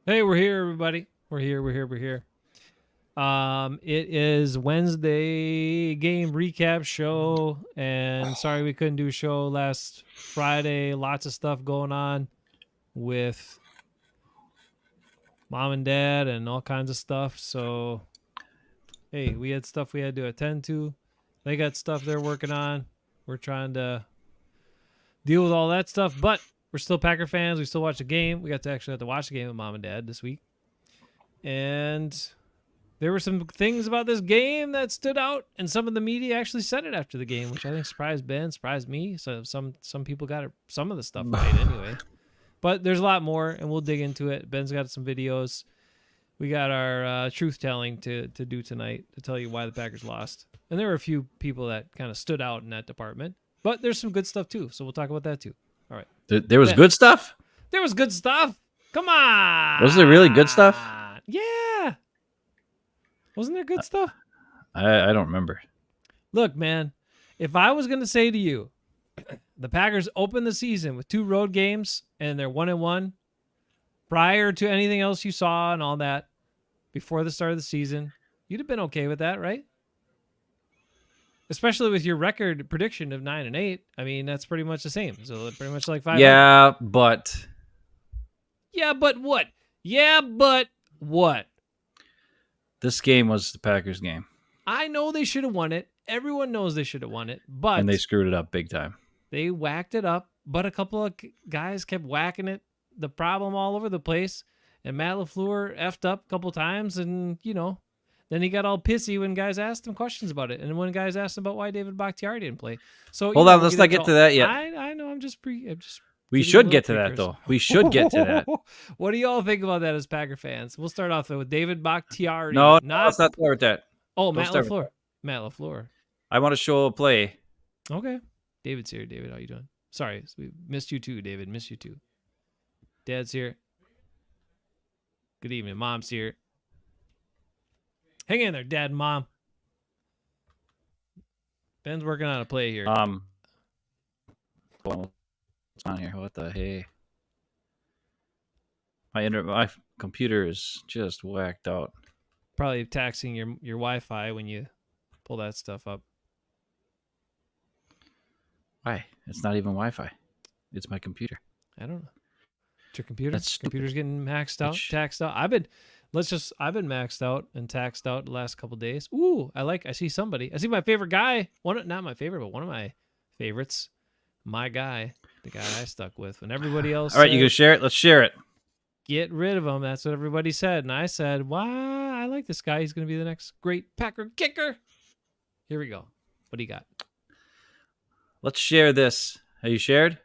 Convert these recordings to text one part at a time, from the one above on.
Hey, we're here, everybody. We're here. It is Wednesday game recap show, and sorry we couldn't do a show last Friday. Lots of stuff going on with mom and dad and all kinds of stuff. So, hey, we had stuff we had to attend to. They got stuff they're working on. We're trying to deal with all that stuff, but we're still Packer fans. We still watch the game. We got to actually have to watch the game with mom and dad this week, and there were some things about this game that stood out, and some of the media actually said it after the game, which I think surprised Ben, surprised me. So some people got some of the stuff right anyway. But there's a lot more, and we'll dig into it. Ben's got some videos. We got our truth telling to do tonight to tell you why the Packers lost. And there were a few people that kind of stood out in that department, but there's some good stuff too. So we'll talk about that too. All right. There was good stuff? There was good stuff. Come on. Was there really good stuff? Yeah. Wasn't there good stuff? I don't remember. Look, man, if I was going to say to you, the Packers opened the season with 2 road games and they're 1-1 prior to anything else you saw and all that before the start of the season, you'd have been okay with that, right? Especially with your record prediction of 9-8. I mean, that's pretty much the same. So pretty much like 5. Yeah, but what? Yeah, but what? This game was the Packers game. I know they should have won it. Everyone knows they should have won it, but and they screwed it up big time. They whacked it up, but a couple of guys kept whacking it, the problem all over the place, and Matt LaFleur effed up a couple times, and, then he got all pissy when guys asked him questions about it, and when guys asked him about why David Bakhtiari didn't play. So hold on, let's not get to that yet. I know, we should get to that, though. We should get to that. What do y'all think about that as Packer fans? We'll start off with David Bakhtiari. No, let's not start with that. Oh, Matt LaFleur. Matt LaFleur. I want to show a play. Okay. David's here. David, how you doing? Sorry, we missed you too, David. Missed you too. Dad's here. Good evening. Mom's here. Hang in there, Dad and Mom. Ben's working on a play here. What's on here? What the hey? My computer is just whacked out. Probably taxing your Wi-Fi when you pull that stuff up. Why? It's not even Wi-Fi. It's my computer. I don't know. It's your computer? That's stupid. Computer's getting maxed out, taxed out. I've been maxed out and taxed out the last couple of days. Ooh, I see somebody. I see my favorite guy. Not my favorite, but one of my favorites. My guy. The guy I stuck with. When everybody else All right, you gonna share it? Let's share it. Get rid of him. That's what everybody said. And I said, wow, I like this guy. He's going to be the next great Packer kicker. Here we go. What do you got? Let's share this. Are you shared?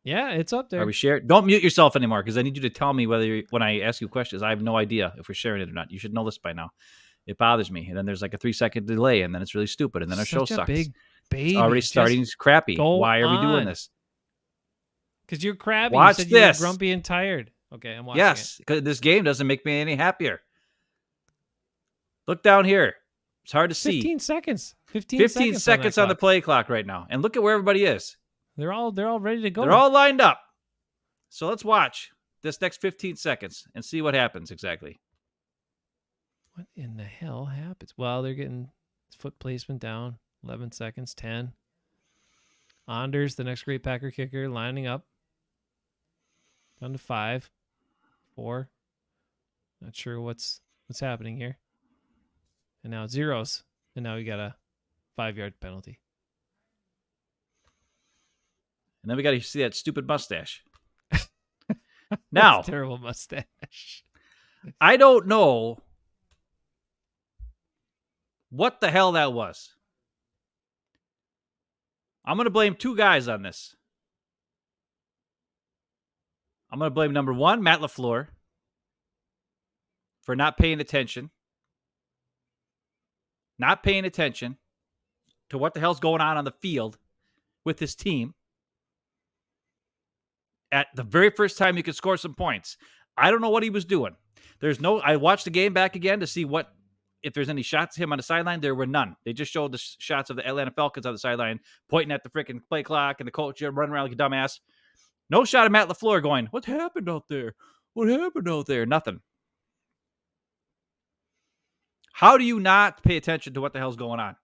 Yeah, it's up there. Are we shared? Don't mute yourself anymore, because I need you to tell me when I ask you questions. I have no idea if we're sharing it or not. You should know this by now. It bothers me. And then there's like a 3-second delay, and then it's really stupid, and then our show sucks. Big baby. It's already starting crappy. Why are we doing this? Because you're crabby. Watch you said this. You're grumpy and tired. Okay, I'm watching Yes, because this game doesn't make me any happier. Look down here. It's hard to see. 15 seconds. 15 seconds on the play clock right now. And look at where everybody is. They're all ready to go. They're all lined up. So let's watch this next 15 seconds and see what happens exactly. What in the hell happens? Well, they're getting foot placement down. 11 seconds, 10. Anders, the next great Packer kicker, lining up. Down to 5, 4. Not sure what's happening here. And now it's zeros. And now we got a 5-yard penalty. And then we got to see that stupid mustache. Now, terrible mustache. I don't know what the hell that was. I'm going to blame 2 guys on this. I'm going to blame number 1, Matt LaFleur, for not paying attention. Not paying attention to what the hell's going on the field with his team. At the very first time he could score some points. I don't know what he was doing. I watched the game back again to see if there's any shots of him on the sideline. There were none. They just showed the shots of the Atlanta Falcons on the sideline, pointing at the freaking play clock, and the coach running around like a dumbass. No shot of Matt LaFleur going, what happened out there? What happened out there? Nothing. How do you not pay attention to what the hell's going on?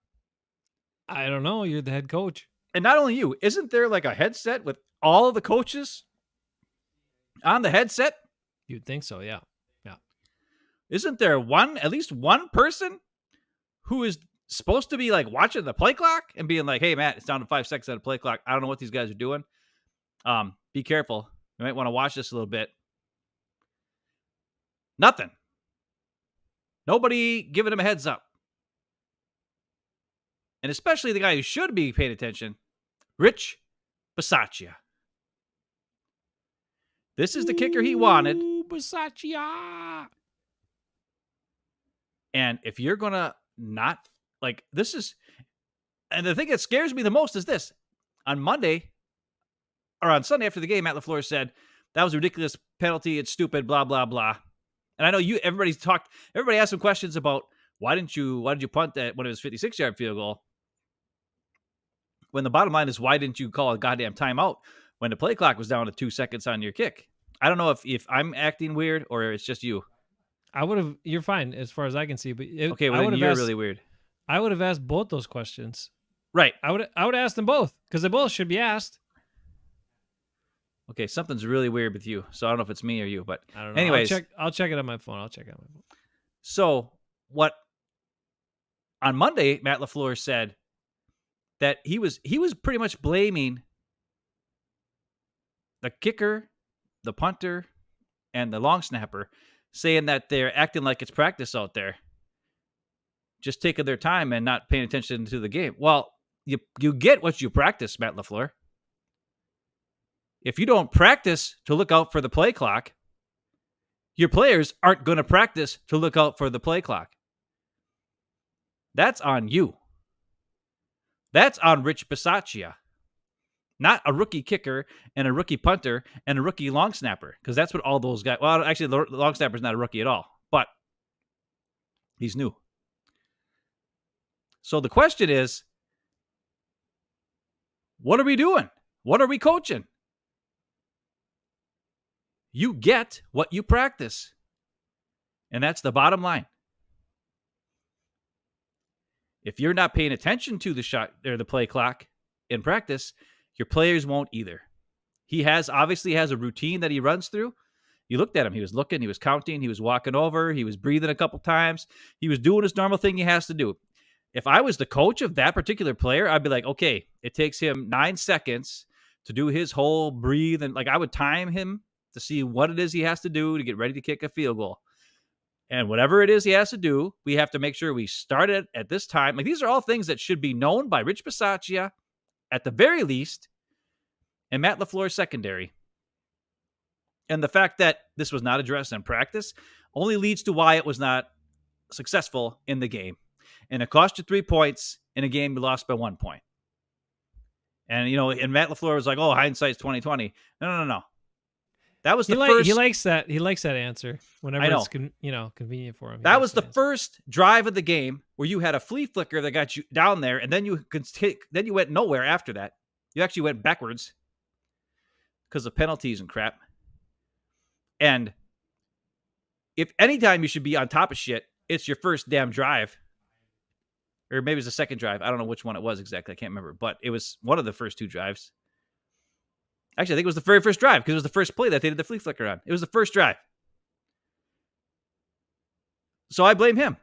I don't know. You're the head coach. And not only you, isn't there like a headset with all of the coaches on the headset? You'd think so, yeah. Isn't there at least one person who is supposed to be like watching the play clock and being like, hey, Matt, it's down to 5 seconds on the play clock. I don't know what these guys are doing. Be careful. You might want to watch this a little bit. Nothing. Nobody giving him a heads up. And especially the guy who should be paying attention, Rich Bisaccia. This is the kicker he wanted. Ooh, Bisaccia. And if you're going to not, like, this is, and the thing that scares me the most is this. On Monday, or on Sunday after the game, Matt LaFleur said, that was a ridiculous penalty. It's stupid, blah, blah, blah. And I know everybody asked some questions about why did you punt that when it was 56-yard field goal? When the bottom line is, why didn't you call a goddamn timeout when the play clock was down to 2 seconds on your kick? I don't know if I'm acting weird or it's just you. I would have. You're fine as far as I can see. But Okay, well, you're really weird. I would have asked both those questions. Right. I would ask them both because they both should be asked. Okay, something's really weird with you. So I don't know if it's me or you, but I don't know. anyways, I'll check it on my phone. So what on Monday, Matt LaFleur said that he was pretty much blaming the kicker, the punter, and the long snapper, saying that they're acting like it's practice out there, just taking their time and not paying attention to the game. Well, you get what you practice, Matt LaFleur. If you don't practice to look out for the play clock, your players aren't going to practice to look out for the play clock. That's on you. That's on Rich Bisaccia. Not a rookie kicker and a rookie punter and a rookie long snapper, because that's what all those guys. Well, actually, the long snapper is not a rookie at all, but he's new. So the question is, what are we doing? What are we coaching? You get what you practice. And that's the bottom line. If you're not paying attention to the shot or the play clock in practice, your players won't either. He obviously has a routine that he runs through. You looked at him. He was looking, he was counting, he was walking over, he was breathing a couple times. He was doing his normal thing he has to do. If I was the coach of that particular player, I'd be like, okay, it takes him 9 seconds to do his whole breathe. And like, I would time him to see what it is he has to do to get ready to kick a field goal. And whatever it is he has to do, we have to make sure we start it at this time. Like, these are all things that should be known by Rich Bisaccia at the very least, and Matt LaFleur secondary. And the fact that this was not addressed in practice only leads to why it was not successful in the game. And it cost you 3 points in a game you lost by 1 point. And, and Matt LaFleur was like, oh, hindsight's 2020. No. That was the first. He likes that. He likes that answer whenever it's convenient for him. That was the first drive of the game where you had a flea flicker that got you down there, and then you went nowhere after that. You actually went backwards because of penalties and crap. And if anytime you should be on top of shit, it's your first damn drive. Or maybe it's the second drive. I don't know which one it was exactly. I can't remember. But it was one of the first 2 drives. Actually, I think it was the very first drive because it was the first play that they did the flea flicker on. It was the first drive. So I blame him.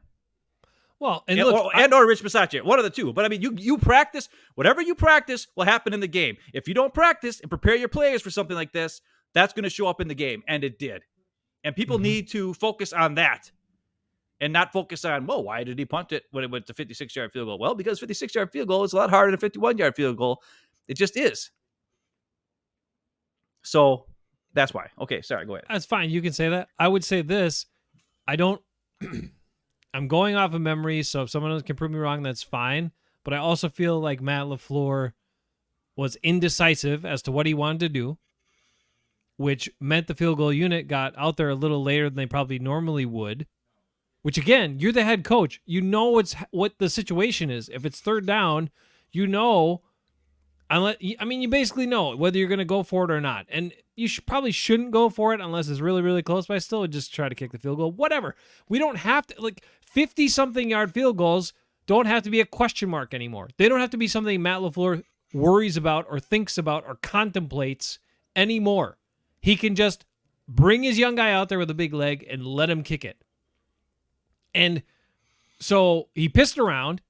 Well, or Rich Bisaccia, one of the two. But I mean, you practice. Whatever you practice will happen in the game. If you don't practice and prepare your players for something like this, that's going to show up in the game. And it did. And people need to focus on that and not focus on, well, why did he punt it when it went to 56-yard field goal? Well, because 56-yard field goal is a lot harder than a 51-yard field goal. It just is. So that's why. Okay, sorry, go ahead. That's fine. You can say that. I would say this. I'm going off of memory, so if someone else can prove me wrong, that's fine. But I also feel like Matt LaFleur was indecisive as to what he wanted to do, which meant the field goal unit got out there a little later than they probably normally would. Which, again, you're the head coach. You know what the situation is. If it's third down, you know... you basically know whether you're going to go for it or not. And you probably shouldn't go for it unless it's really, really close, but I still would just try to kick the field goal. Whatever. We don't have to, like, 50-something yard field goals don't have to be a question mark anymore. They don't have to be something Matt LaFleur worries about or thinks about or contemplates anymore. He can just bring his young guy out there with a big leg and let him kick it. And so he pissed around,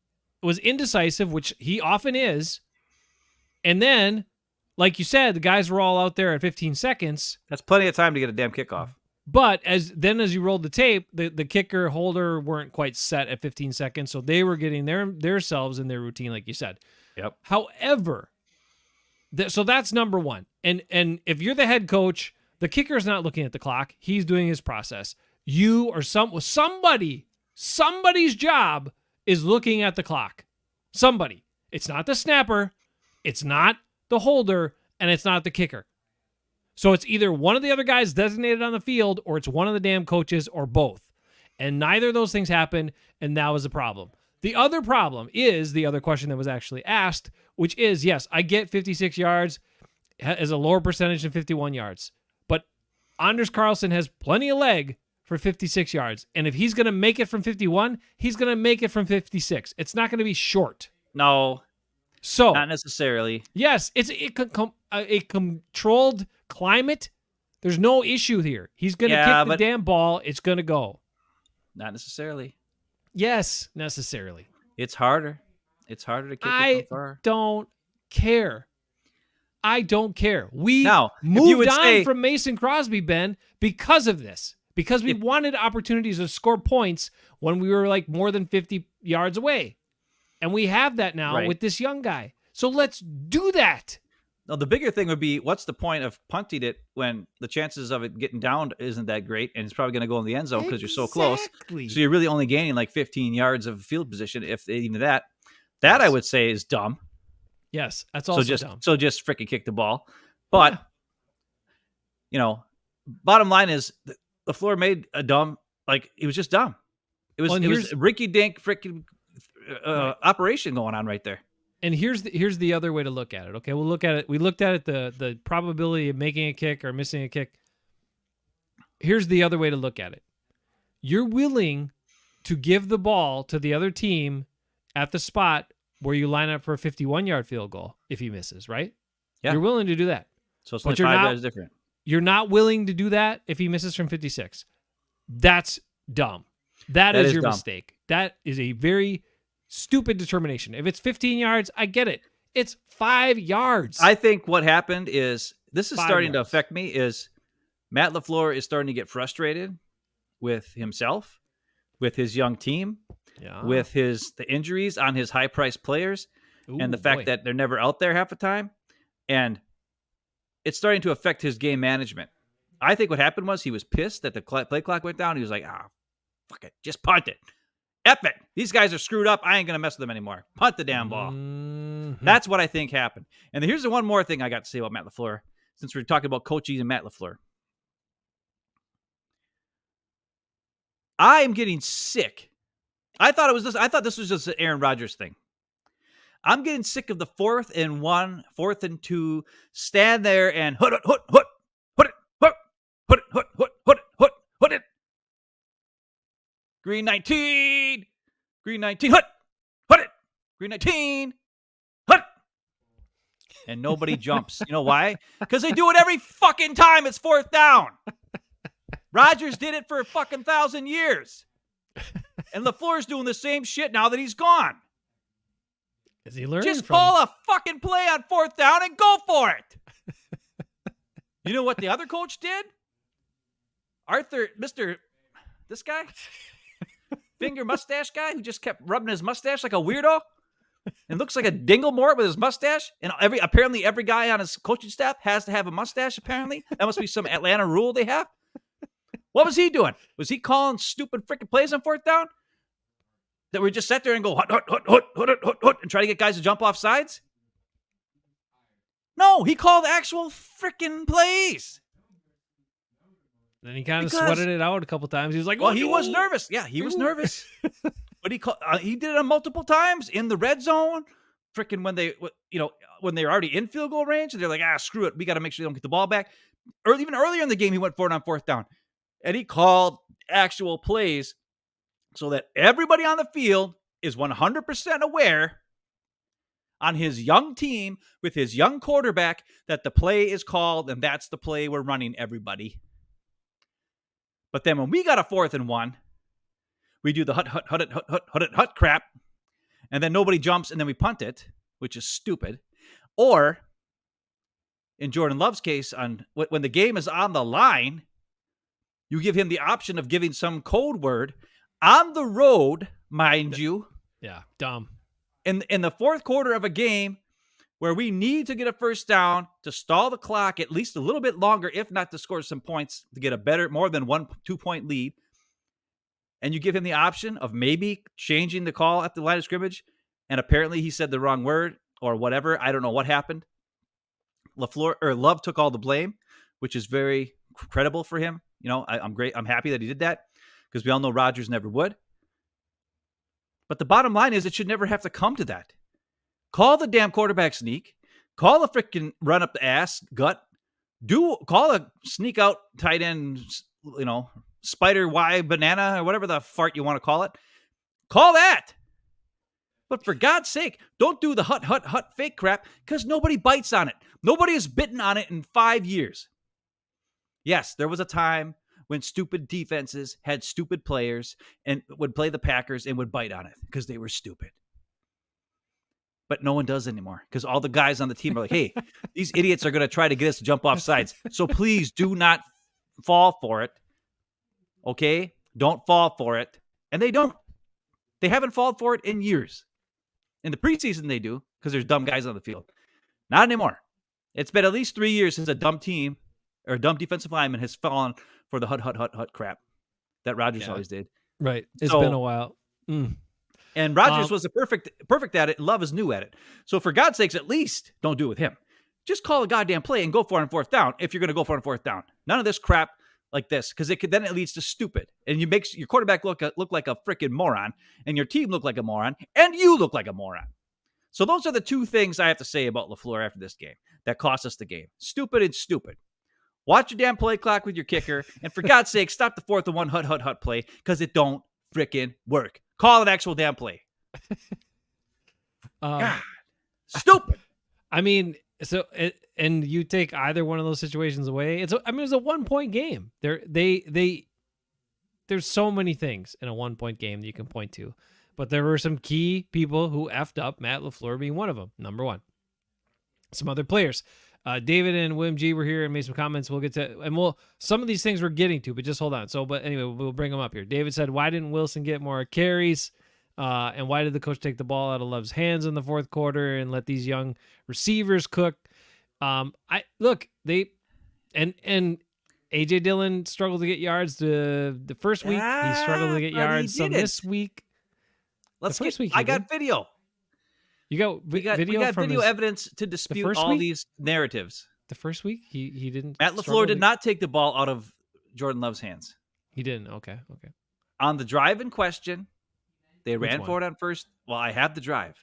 was indecisive, which he often is. And then, like you said, the guys were all out there at 15 seconds. That's plenty of time to get a damn kickoff. But as you rolled the tape, the kicker holder weren't quite set at 15 seconds, so they were getting themselves in their routine, like you said. Yep. However, so that's number one. And if you're the head coach, the kicker's not looking at the clock. He's doing his process. You or somebody's job is looking at the clock. Somebody. It's not the snapper. It's not the holder, and it's not the kicker. So it's either one of the other guys designated on the field or it's one of the damn coaches or both. And neither of those things happened, and that was the problem. The other problem is the other question that was actually asked, which is, yes, I get 56 yards as a lower percentage than 51 yards. But Anders Carlson has plenty of leg for 56 yards. And if he's going to make it from 51, he's going to make it from 56. It's not going to be short. No. So not necessarily. Yes, it's a controlled climate. There's no issue here. He's going to kick the damn ball. It's going to go. Not necessarily. Yes, necessarily. It's harder. It's harder to kick it from far. Don't care. I don't care. We moved on from Mason Crosby, Ben, because of this. Because we wanted opportunities to score points when we were like more than 50 yards away. And we have that now with this young guy. So let's do that. Now, the bigger thing would be, what's the point of punting it when the chances of it getting down isn't that great, and it's probably going to go in the end zone because you're so close. So you're really only gaining like 15 yards of field position, if even that. That I would say is dumb. Yes, that's also dumb. So just freaking kick the ball. But, bottom line is, LaFleur made a dumb, it was just dumb. It was rinky-dink freaking operation going on right there. And here's the other way to look at it. Okay, we'll look at it. We looked at it, the probability of making a kick or missing a kick. Here's the other way to look at it. You're willing to give the ball to the other team at the spot where you line up for a 51-yard field goal if he misses, right? Yeah. You're willing to do that. So it's only 5 yards different. You're not willing to do that if he misses from 56. That's dumb. That is your mistake. That is a very stupid determination. If it's 15 yards, I get it. It's 5 yards. I think what happened is, this is starting to affect me, is Matt LaFleur is starting to get frustrated with himself, with his young team, with the injuries on his high-priced players, and the fact that they're never out there half the time. And it's starting to affect his game management. I think what happened was he was pissed that the play clock went down. He was like, fuck it, just punt it. F it. These guys are screwed up. I ain't going to mess with them anymore. Punt the damn ball. Mm-hmm. That's what I think happened. And here's the one more thing I got to say about Matt LaFleur, since we're talking about coaches and Matt LaFleur. I am getting sick. I thought this was just an Aaron Rodgers thing. I'm getting sick of the 4th and 1, 4th and 2, stand there and hut it. Green 19, hut it. Green 19, hut. And nobody jumps. You know why? Because they do it every fucking time it's 4th down. Rodgers did it for a fucking 1,000 years. And LaFleur's doing the same shit now that he's gone. Is he learning Just call a fucking play on 4th down and go for it. You know what the other coach did? This guy? Finger mustache guy who just kept rubbing his mustache like a weirdo and looks like a dinglemort with his mustache. And apparently every guy on his coaching staff has to have a mustache, apparently. That must be some Atlanta rule they have. What was he doing? Was he calling stupid freaking plays on 4th down? That we just sat there and go, hut, and try to get guys to jump off sides? No, he called actual freaking plays. Then he kind of sweated it out a couple times. He was like, well, he was nervous. Yeah, he was nervous. But he did it multiple times in the red zone. Freaking when they were already in field goal range, and they're like, screw it. We got to make sure they don't get the ball back. or even earlier in the game, he went for it on fourth down. And he called actual plays so that everybody on the field is 100% aware on his young team with his young quarterback that the play is called and that's the play we're running, everybody. But then when we got a 4th and 1, we do the hut crap, and then nobody jumps, and then we punt it, which is stupid. Or in Jordan Love's case, on when the game is on the line, you give him the option of giving some code word on the road, mind you. Yeah, dumb. In the fourth quarter of a game where we need to get a first down to stall the clock at least a little bit longer, if not to score some points, to get a better, more than 1-2 point lead. And you give him the option of maybe changing the call at the line of scrimmage. And apparently he said the wrong word or whatever. I don't know what happened. Love took all the blame, which is very credible for him. You know, I'm great. I'm happy that he did that because we all know Rodgers never would. But the bottom line is it should never have to come to that. Call the damn quarterback sneak. Call a freaking run up the ass gut. Call a sneak out tight end, you know, spider Y banana or whatever the fart you want to call it. Call that. But for God's sake, don't do the hut fake crap because nobody bites on it. Nobody has bitten on it in 5 years. Yes, there was a time when stupid defenses had stupid players and would play the Packers and would bite on it because they were stupid. But no one does anymore because all the guys on the team are like, hey, these idiots are going to try to get us to jump off sides. So please do not fall for it. Okay? Don't fall for it. And they don't. They haven't fallen for it in years. In the preseason, they do because there's dumb guys on the field. Not anymore. It's been at least 3 years since a dumb team or a dumb defensive lineman has fallen for the hut crap that Rodgers always did. Right. It's been a while. And Rodgers was perfect at it. Love is new at it. So for God's sakes, at least don't do it with him. Just call a goddamn play and go for it on fourth down if you're going to go for it on fourth down. None of this crap like this because then it leads to stupid. And you make your quarterback look like a freaking moron and your team look like a moron and you look like a moron. So those are the two things I have to say about LaFleur after this game that cost us the game. Stupid and stupid. Watch your damn play clock with your kicker. And for God's sake, stop the 4th and 1 hut play because it don't freaking work. Call an actual damn play. God, stupid. I mean, and you take either one of those situations away. It's a 1-point game. There's so many things in a 1-point game that you can point to, but there were some key people who effed up. Matt LaFleur being one of them. Number one. Some other players. David and William G were here and made some comments. We'll get to, and some of these things we're getting to, but just hold on. But anyway, we'll bring them up here. David said, why didn't Wilson get more carries? And why did the coach take the ball out of Love's hands in the fourth quarter and let these young receivers cook? And AJ Dillon struggled to get yards the first week. He struggled to get yards some this week. I got video. We got video evidence to dispute all these narratives. The first week, he didn't. Matt LaFleur did not take the ball out of Jordan Love's hands. He didn't. Okay. On the drive in question, they ran for it on first. Well, I have the drive.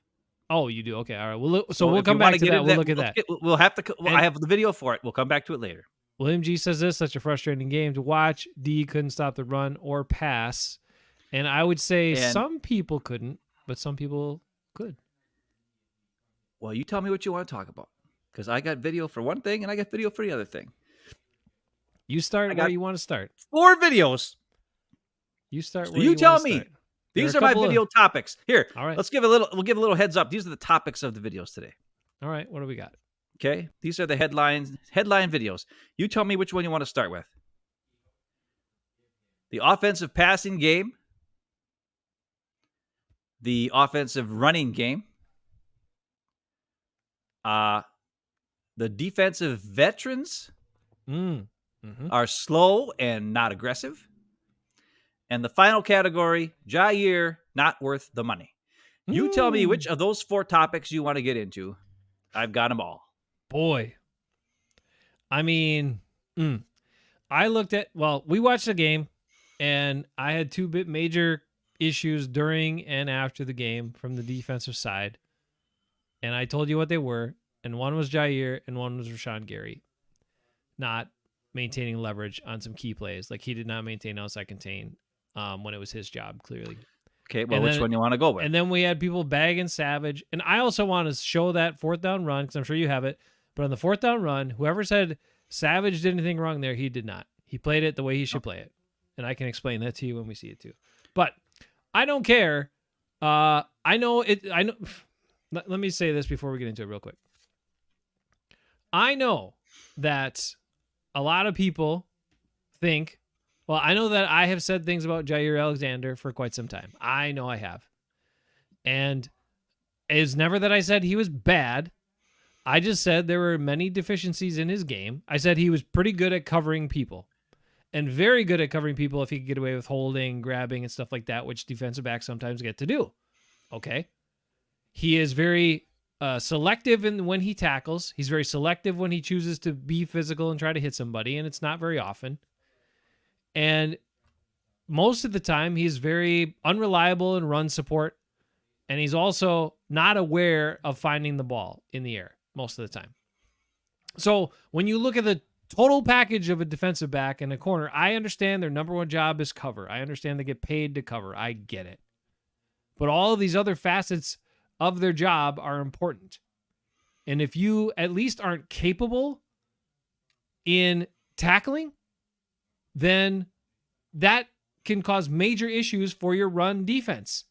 Oh, you do? Okay. All right. We'll come back to that. We'll look at that. We'll have to. I have the video for it. We'll come back to it later. William G says this: such a frustrating game to watch. D couldn't stop the run or pass, and I would say some people couldn't, but some people could. Well, you tell me what you want to talk about, because I got video for one thing and I got video for the other thing. You start where you want to start. 4 videos. You start. So where you tell me. Start. These are my video topics. Here, all right. We'll give a little heads up. These are the topics of the videos today. All right. What do we got? Okay. These are the headline videos. You tell me which one you want to start with. The offensive passing game. The offensive running game. The defensive veterans are slow and not aggressive. And the final category, Jair, not worth the money. You tell me which of those 4 topics you want to get into. I've got them all. Boy. I mean, I looked at, we watched the game, and I had 2 major issues during and after the game from the defensive side. And I told you what they were. And one was Jair and one was Rashawn Gary. Not maintaining leverage on some key plays. Like he did not maintain outside contain when it was his job, clearly. Okay, well, And which then, one you want to go with? and then we had people bagging Savage. And I also want to show that fourth down run because I'm sure you have it. But on the fourth down run, whoever said Savage did anything wrong there, he did not. He played it the way he should play it. And I can explain that to you when we see it too. But I don't care. I know it. I know. Let me say this before we get into it real quick. I know that a lot of people think, well, I know that I have said things about Jair Alexander for quite some time. I know I have. And it's never that I said he was bad. I just said there were many deficiencies in his game. I said he was pretty good at covering people and very good at covering people if he could get away with holding, grabbing, and stuff like that, which defensive backs sometimes get to do. Okay. He is very selective in when he tackles. He's very selective when he chooses to be physical and try to hit somebody, and it's not very often. And most of the time, he's very unreliable in run support, and he's also not aware of finding the ball in the air most of the time. So when you look at the total package of a defensive back and a corner, I understand their number one job is cover. I understand they get paid to cover. I get it. But all of these other facets of their job are important. And if you at least aren't capable in tackling, then that can cause major issues for your run defense.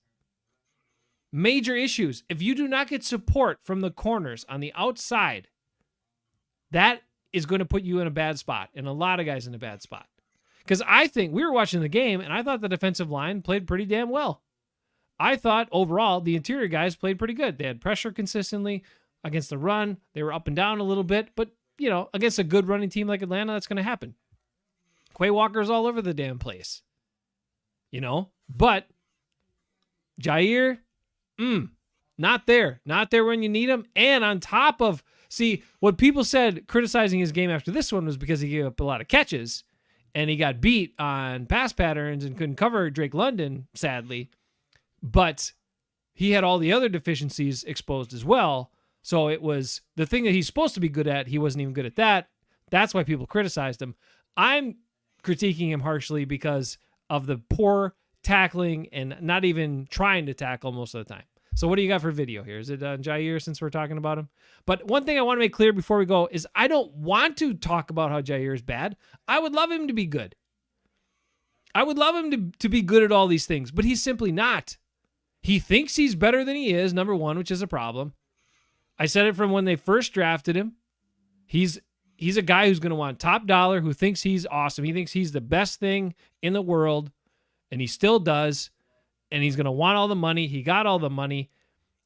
Major issues. If you do not get support from the corners on the outside, that is going to put you in a bad spot, and a lot of guys in a bad spot. Because I think we were watching the game, and I thought the defensive line played pretty damn well. I thought overall the interior guys played pretty good. They had pressure consistently against the run. They were up and down a little bit, but against a good running team like Atlanta, that's going to happen. Quay Walker's all over the damn place. But Jair, not there. Not there when you need him. And on top of, what people said criticizing his game after this one was because he gave up a lot of catches and he got beat on pass patterns and couldn't cover Drake London, sadly. But he had all the other deficiencies exposed as well. So it was the thing that he's supposed to be good at. He wasn't even good at that. That's why people criticized him. I'm critiquing him harshly because of the poor tackling and not even trying to tackle most of the time. So what do you got for video here? Is it Jair, since we're talking about him? But one thing I want to make clear before we go is I don't want to talk about how Jair is bad. I would love him to be good. I would love him to be good at all these things, but he's simply not. He thinks he's better than he is, number one, which is a problem. I said it from when they first drafted him. He's a guy who's going to want top dollar, who thinks he's awesome. He thinks he's the best thing in the world, and he still does. And he's going to want all the money. He got all the money.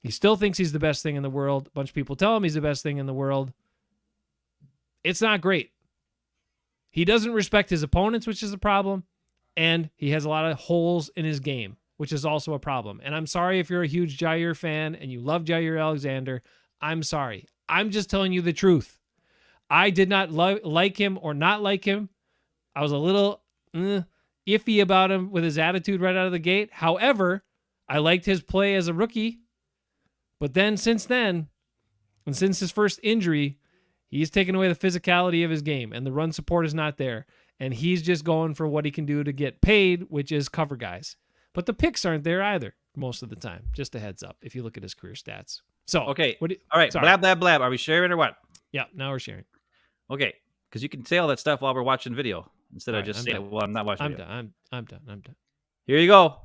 He still thinks he's the best thing in the world. A bunch of people tell him he's the best thing in the world. It's not great. He doesn't respect his opponents, which is a problem. And he has a lot of holes in his game, which is also a problem. And I'm sorry if you're a huge Jair fan and you love Jair Alexander. I'm sorry. I'm just telling you the truth. I did not like him or not like him. I was a little iffy about him with his attitude right out of the gate. However, I liked his play as a rookie. But then since then, and since his first injury, he's taken away the physicality of his game, and the run support is not there. And he's just going for what he can do to get paid, which is cover guys. But the picks aren't there either most of the time. Just a heads up if you look at his career stats. So, okay. All right. Sorry. Blab, blab, blab. Are we sharing or what? Yeah, now we're sharing. Okay. Because you can say all that stuff while we're watching video instead of just saying, well, I'm not watching video. I'm done. Here you go.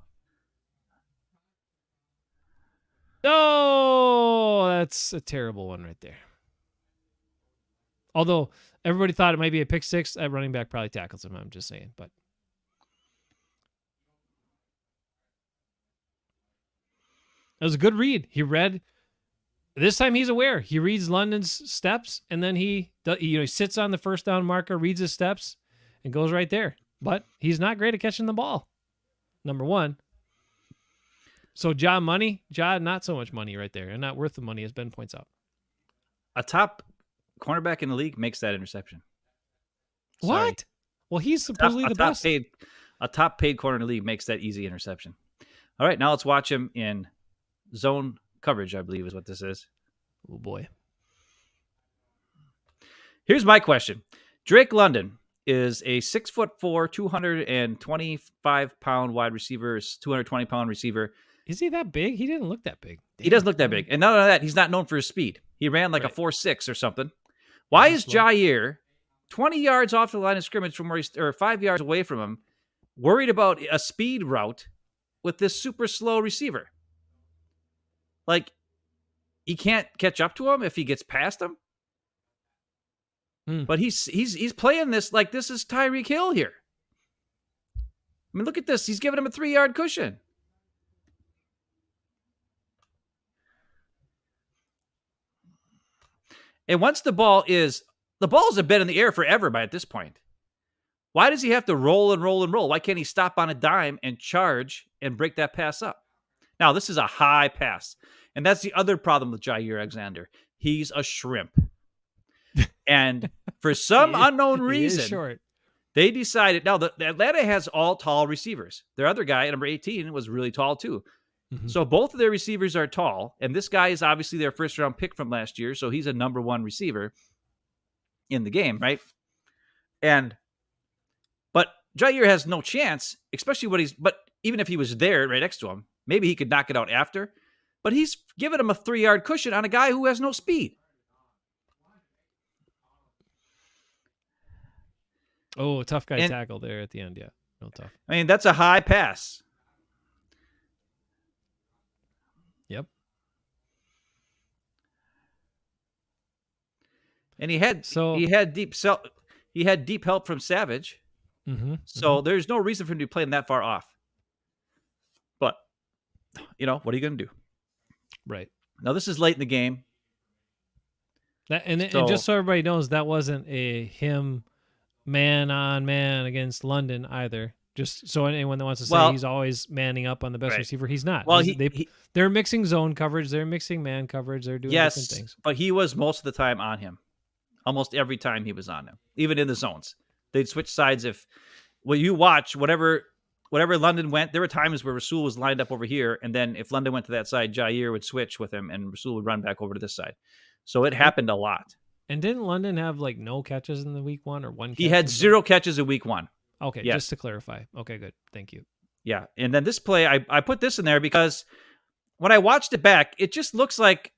Oh, that's a terrible one right there. Although everybody thought it might be a pick six, that running back probably tackles him. I'm just saying, but it was a good read. He read. This time he's aware. He reads London's steps, and then he sits on the first down marker, reads his steps, and goes right there. But he's not great at catching the ball. Number one. So Ja, not so much money right there, and not worth the money, as Ben points out. A top cornerback in the league makes that interception. Sorry. What? Well, he's supposedly the best. A top paid corner in the league makes that easy interception. All right, now let's watch him in zone coverage, I believe is what this is. Oh, boy. Here's my question. Drake London is a 6'4", 225-pound wide receiver, 220-pound receiver. Is he that big? He didn't look that big. He doesn't look that big. And none of that, he's not known for his speed. He ran like a Right. 4.6 or something. Yeah, Why he's is slow. Jair 20 yards off the line of scrimmage from where or 5 yards away from him, worried about a speed route with this super slow receiver? Like, he can't catch up to him if he gets past him. But he's playing this like this is Tyreek Hill here. I mean, look at this. He's giving him a 3-yard cushion. And once the balls have been in the air forever by at this point. Why does he have to roll and roll and roll? Why can't he stop on a dime and charge and break that pass up? Now, this is a high pass. And that's the other problem with Jair Alexander. He's a shrimp. And for some unknown reason, they decided. Now, the Atlanta has all tall receivers. Their other guy, number 18, was really tall too. Mm-hmm. So both of their receivers are tall. And this guy is obviously their first-round pick from last year. So he's a number 1 receiver in the game, right? But Jair has no chance, especially but even if he was there right next to him, maybe he could knock it out after. But he's giving him a 3-yard cushion on a guy who has no speed. Oh, tough guy tackle there at the end. Yeah, real tough. I mean, that's a high pass. Yep. And he had deep help from Savage. Mm-hmm. So there's no reason for him to be playing that far off. But, what are you going to do? Right. Now, this is late in the game. And just so everybody knows, that wasn't a him man-on-man against London either. Just so anyone that wants to say he's always manning up on the best receiver, he's not. Well, they're mixing zone coverage. They're mixing man coverage. They're doing different things. But he was most of the time on him. Almost every time he was on him, even in the zones. They'd switch sides you watch whatever London went. There were times where Rasul was lined up over here, and then if London went to that side, Jair would switch with him, and Rasul would run back over to this side. So it happened a lot. And didn't London have like no catches in the week 1 or 1? He had 0 catches in week 1. Okay, yes. Just to clarify. Okay, good. Thank you. Yeah, and then this play, I put this in there because when I watched it back, it just looks like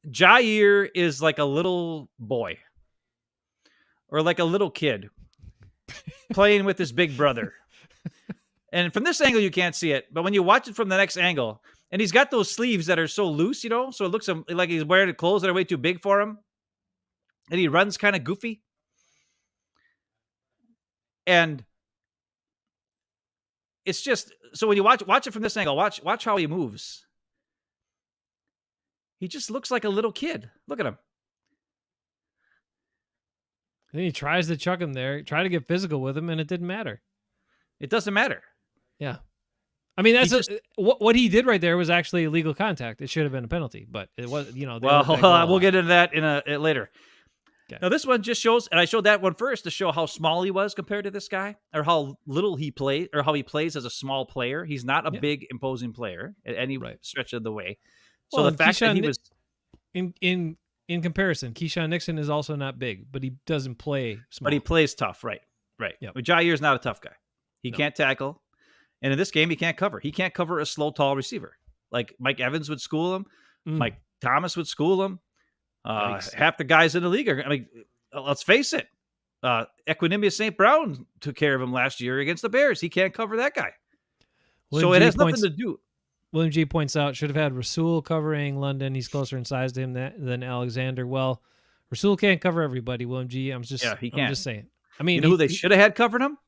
Jair is like a little boy or like a little kid playing with his big brother. And from this angle, you can't see it. But when you watch it from the next angle, and he's got those sleeves that are so loose, so it looks like he's wearing clothes that are way too big for him. And he runs kind of goofy. And it's just, so when you watch it from this angle, watch how he moves. He just looks like a little kid. Look at him. And then he tries to chuck him there, try to get physical with him, and it didn't matter. It doesn't matter. Yeah. I mean, what he did right there was actually illegal contact. It should have been a penalty, but it was, we'll get into that in later. Okay. Now, this one just shows, and I showed that one first to show how small he was compared to this guy, or how little he played, or how he plays as a small player. He's not a big, imposing player at any stretch of the way. So the fact that he was in comparison, Keyshawn Nixon is also not big, but he doesn't play small. But he plays tough, right? Yep. But Jair's not a tough guy. He can't tackle. And in this game, he can't cover. He can't cover a slow, tall receiver. Like Mike Evans would school him. Mike Thomas would school him. Half the guys in the league are, let's face it. Equanimous St. Brown took care of him last year against the Bears. He can't cover that guy. So it has nothing to do. William G points out, should have had Rasul covering London. He's closer in size to him than Alexander. Well, Rasul can't cover everybody, William G. He can't. I'm just saying. I mean, who they should have had covering him?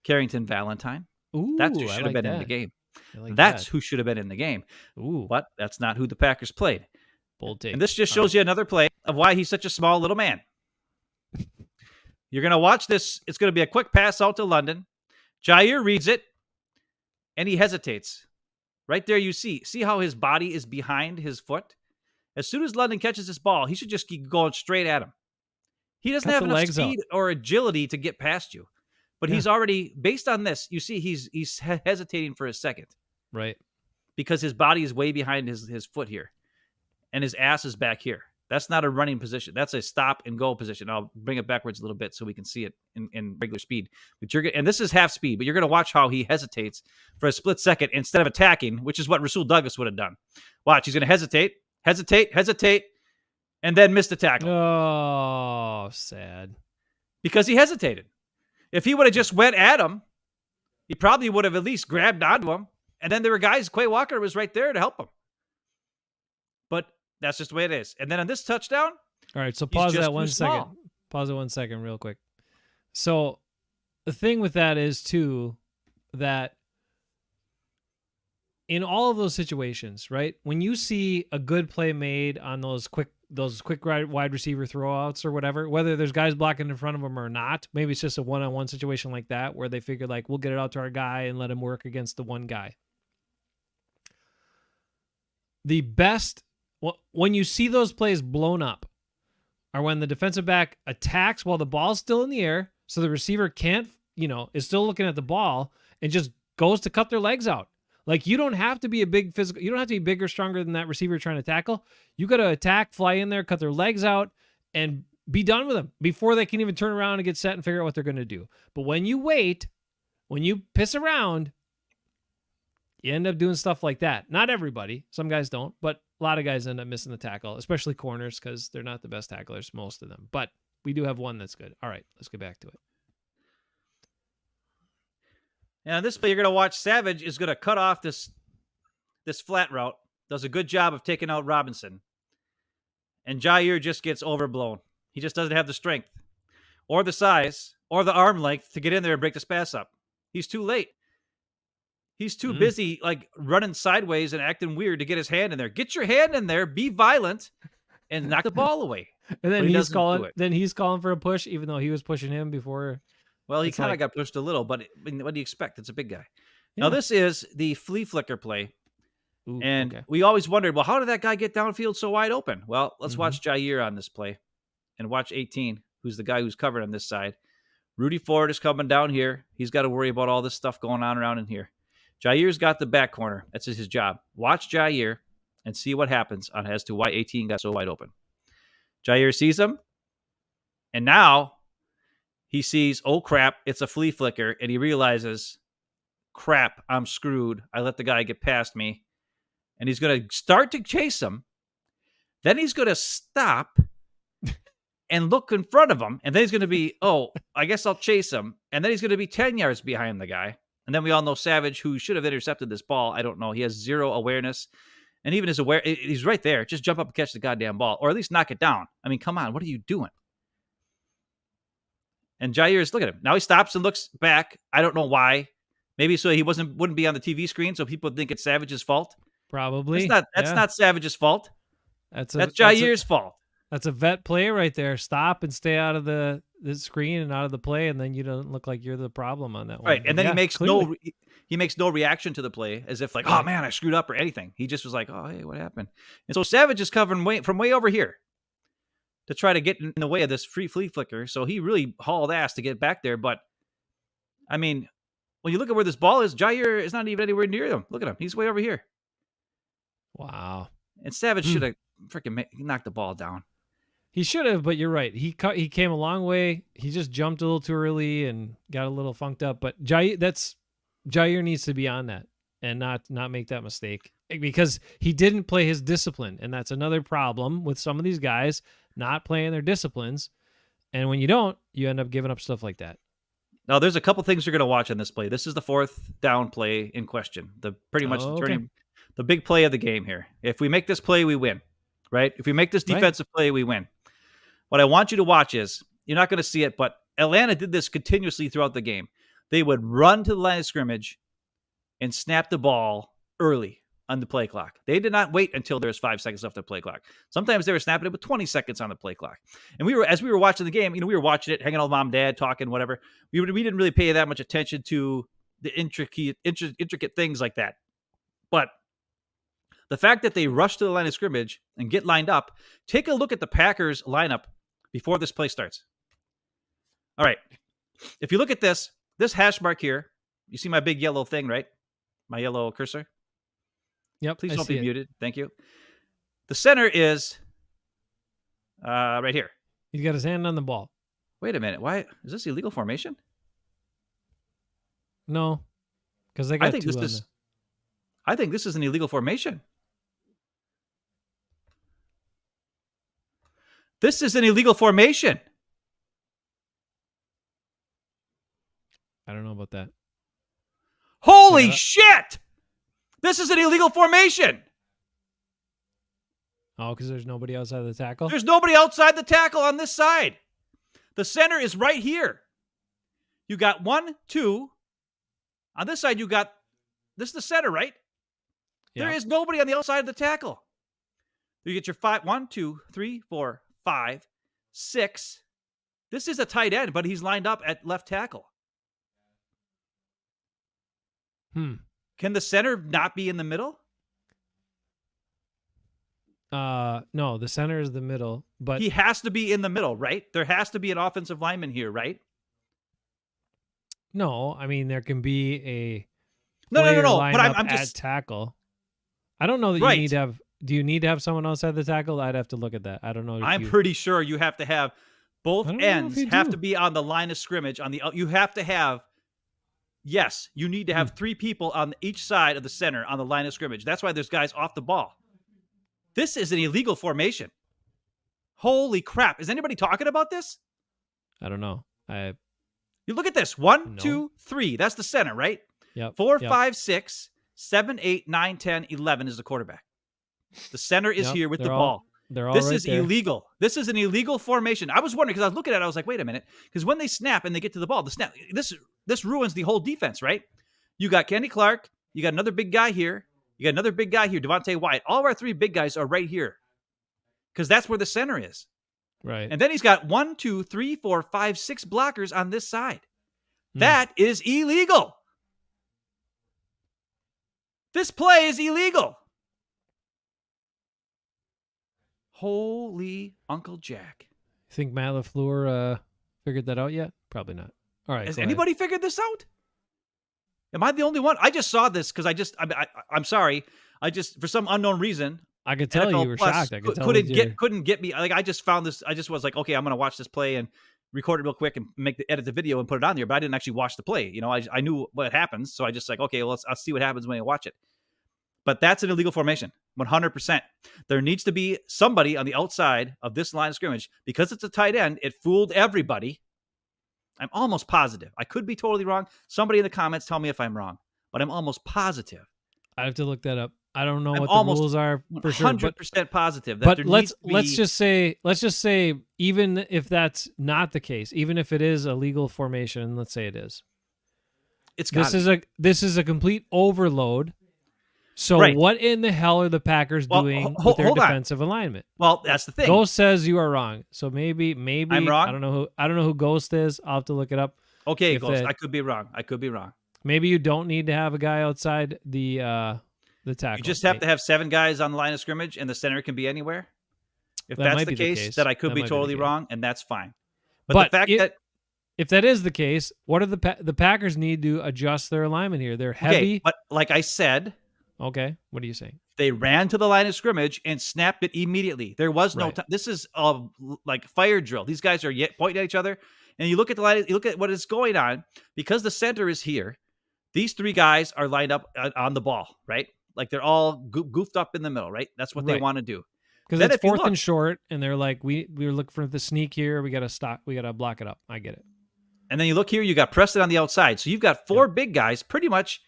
Carrington Valentine. Ooh, that's who should have been in the game. Who should have been in the game. Ooh. But that's not who the Packers played. Bold take. And this just shows you another play of why he's such a small little man. You're going to watch this. It's going to be a quick pass out to London. Jair reads it, and he hesitates. Right there you see how his body is behind his foot? As soon as London catches this ball, he should just keep going straight at him. He doesn't have enough speed or agility to get past you. But he's already, based on this, you see he's hesitating for a second. Right. Because his body is way behind his foot here. And his ass is back here. That's not a running position. That's a stop and go position. I'll bring it backwards a little bit so we can see it in regular speed. But and this is half speed, but you're going to watch how he hesitates for a split second instead of attacking, which is what Rasul Douglas would have done. Watch, he's going to hesitate, and then miss the tackle. Oh, sad. Because he hesitated. If he would have just went at him, he probably would have at least grabbed onto him. And then there were guys, Quay Walker was right there to help him. But that's just the way it is. And then on this touchdown, all right, so pause that 1 second. Small. Pause it 1 second real quick. So the thing with that is, too, that in all of those situations, right, when you see a good play made on those quick wide receiver throwouts or whatever, whether there's guys blocking in front of them or not, maybe it's just a one-on-one situation like that where they figure, like, we'll get it out to our guy and let him work against the one guy. The best, when you see those plays blown up, are when the defensive back attacks while the ball's still in the air, so the receiver can't, is still looking at the ball and just goes to cut their legs out. Like, you don't have to be a big physical, you don't have to be bigger, stronger than that receiver trying to tackle. You got to attack, fly in there, cut their legs out, and be done with them before they can even turn around and get set and figure out what they're going to do. But when you wait, when you piss around, you end up doing stuff like that. Not everybody. Some guys don't, but a lot of guys end up missing the tackle, especially corners, because they're not the best tacklers, most of them. But we do have one that's good. All right, let's get back to it. Now, this play you're going to watch, Savage is going to cut off this flat route. Does a good job of taking out Robinson. And Jair just gets overblown. He just doesn't have the strength or the size or the arm length to get in there and break this pass up. He's too late. He's too busy, like, running sideways and acting weird to get his hand in there. Get your hand in there, be violent, and knock the ball away. And then he's calling for a push, even though he was pushing him before. Well, he kind of got pushed a little, but what do you expect? It's a big guy. Yeah. Now, this is the flea flicker play. Ooh, and we always wondered, well, how did that guy get downfield so wide open? Well, let's watch Jair on this play and watch 18, who's the guy who's covered on this side. Rudy Ford is coming down here. He's got to worry about all this stuff going on around in here. Jair's got the back corner. That's his job. Watch Jair and see what happens as to why 18 got so wide open. Jair sees him, and now he sees, oh, crap, it's a flea flicker, and he realizes, crap, I'm screwed. I let the guy get past me. And he's going to start to chase him. Then he's going to stop and look in front of him, and then he's going to be, oh, I guess I'll chase him. And then he's going to be 10 yards behind the guy. And then we all know Savage, who should have intercepted this ball. I don't know. He has zero awareness. And even his he's right there. Just jump up and catch the goddamn ball, or at least knock it down. I mean, come on. What are you doing? And Jair is, look at him. Now he stops and looks back. I don't know why. Maybe so he wouldn't be on the TV screen, so people think it's Savage's fault. Probably. That's not Savage's fault. That's Jair's fault. That's a vet play right there. Stop and stay out of the screen and out of the play, and then you don't look like you're the problem on that one. Right, and then he makes no reaction to the play, as if like, oh man, I screwed up or anything. He just was like, oh hey, what happened? And so Savage is covering from way over here to try to get in the way of this flea flicker. So he really hauled ass to get back there. But I mean, when you look at where this ball is, Jair is not even anywhere near him. Look at him; he's way over here. Wow. And Savage should have freaking knocked the ball down. He should have, but you're right. He came a long way. He just jumped a little too early and got a little funked up. But Jair needs to be on that and not make that mistake, because he didn't play his discipline, and that's another problem with some of these guys not playing their disciplines. And when you don't, you end up giving up stuff like that. Now, there's a couple things you're going to watch on this play. This is the fourth down play in question. The big play of the game here. If we make this play, we win, right? If we make this defensive play, we win. What I want you to watch is, you're not going to see it, but Atlanta did this continuously throughout the game. They would run to the line of scrimmage and snap the ball early on the play clock. They did not wait until there was 5 seconds left of the play clock. Sometimes they were snapping it with 20 seconds on the play clock. And as we were watching the game, we were watching it, hanging out with mom, dad, talking, whatever. We didn't really pay that much attention to the intricate things like that. But the fact that they rush to the line of scrimmage and get lined up, take a look at the Packers lineup before this play starts. All right. If you look at this hash mark here, you see my big yellow thing, right? My yellow cursor. Yep. Please don't be muted. Thank you. The center is Right here. He's got his hand on the ball. Wait a minute. Why is this illegal formation? No, because they I got think two this on is. I think this is an illegal formation. This is an illegal formation. I don't know about that. Holy shit! This is an illegal formation. Oh, because there's nobody outside the tackle? There's nobody outside the tackle on this side. The center is right here. You got 1, 2. On this side, you got, this is the center, right? Yeah. There is nobody on the outside of the tackle. You get your 5, 1, 2, 3, 4, 5, 6. This is a tight end, but he's lined up at left tackle. Can the center not be in the middle? No, the center is the middle, but he has to be in the middle, right? There has to be an offensive lineman here, right? No, I mean there can be a no. But I'm just at tackle. I don't know that right. you need to have. Do you need to have someone outside the tackle? I'd have to look at that. I don't know. I'm pretty sure you have to have both ends have to be on the line of scrimmage. You have to have. Yes, you need to have 3 people on each side of the center on the line of scrimmage. That's why there's guys off the ball. This is an illegal formation. Holy crap. Is anybody talking about this? I don't know. You look at this. 1, 2, 3. That's the center, right? Yep. 4, 5, 6, 7, 8, 9, 10, 11 is the quarterback. The center is here with the ball. They're all this right is there. illegal. This is an illegal formation. I was wondering because I was looking at it. I was like, wait a minute. Because when they snap and they get to the ball, this ruins the whole defense, right? You got Kenny Clark. You got another big guy here. You got another big guy here, Devontae Wyatt. All of our 3 big guys are right here because that's where the center is. Right. And then he's got 1, 2, 3, 4, 5, 6 blockers on this side. That is illegal. This play is illegal. Holy Uncle Jack. Think Matt LaFleur figured that out yet? Probably not. All right. Has anybody figured this out? Am I the only one? I just saw this because I'm sorry. I just, for some unknown reason, I could tell NFL you were Plus shocked. I could tell couldn't get me. Like I just found this. I just was like, okay, I'm going to watch this play and record it real quick and edit the video and put it on there. But I didn't actually watch the play. You know, I knew what happens. So I just like, okay, well, I'll see what happens when I watch it. But that's an illegal formation, 100%. There needs to be somebody on the outside of this line of scrimmage. Because it's a tight end, it fooled everybody. I'm almost positive. I could be totally wrong. Somebody in the comments tell me if I'm wrong. But I'm almost positive. I have to look that up. I don't know what the rules are for sure. 100% positive. But let's just say, even if that's not the case, even if it is a legal formation, let's say it is. This is a complete overload. So what in the hell are the Packers doing with their defensive alignment? Well, that's the thing. Ghost says you are wrong. So maybe I'm wrong. I don't know who Ghost is. I'll have to look it up. Okay, Ghost. I could be wrong. Maybe you don't need to have a guy outside the tackle. You just have to have 7 guys on the line of scrimmage, and the center can be anywhere. If that's the case, that I could be totally wrong, and that's fine. But the fact that if that is the case, what are the Packers need to adjust their alignment here? They're heavy. Okay, but like I said. Okay, what are you saying? They ran to the line of scrimmage and snapped it immediately. There was no time. This is like fire drill. These guys are pointing at each other, and you look at the line. You look at what is going on because the center is here. These 3 guys are lined up on the ball, right? Like they're all goofed up in the middle, right? That's what they want to do. Because it's 4th and short, and they're like, we were looking for the sneak here. We got to stop. We got to block it up. I get it. And then you look here. You got Preston on the outside, so you've got 4 big guys pretty much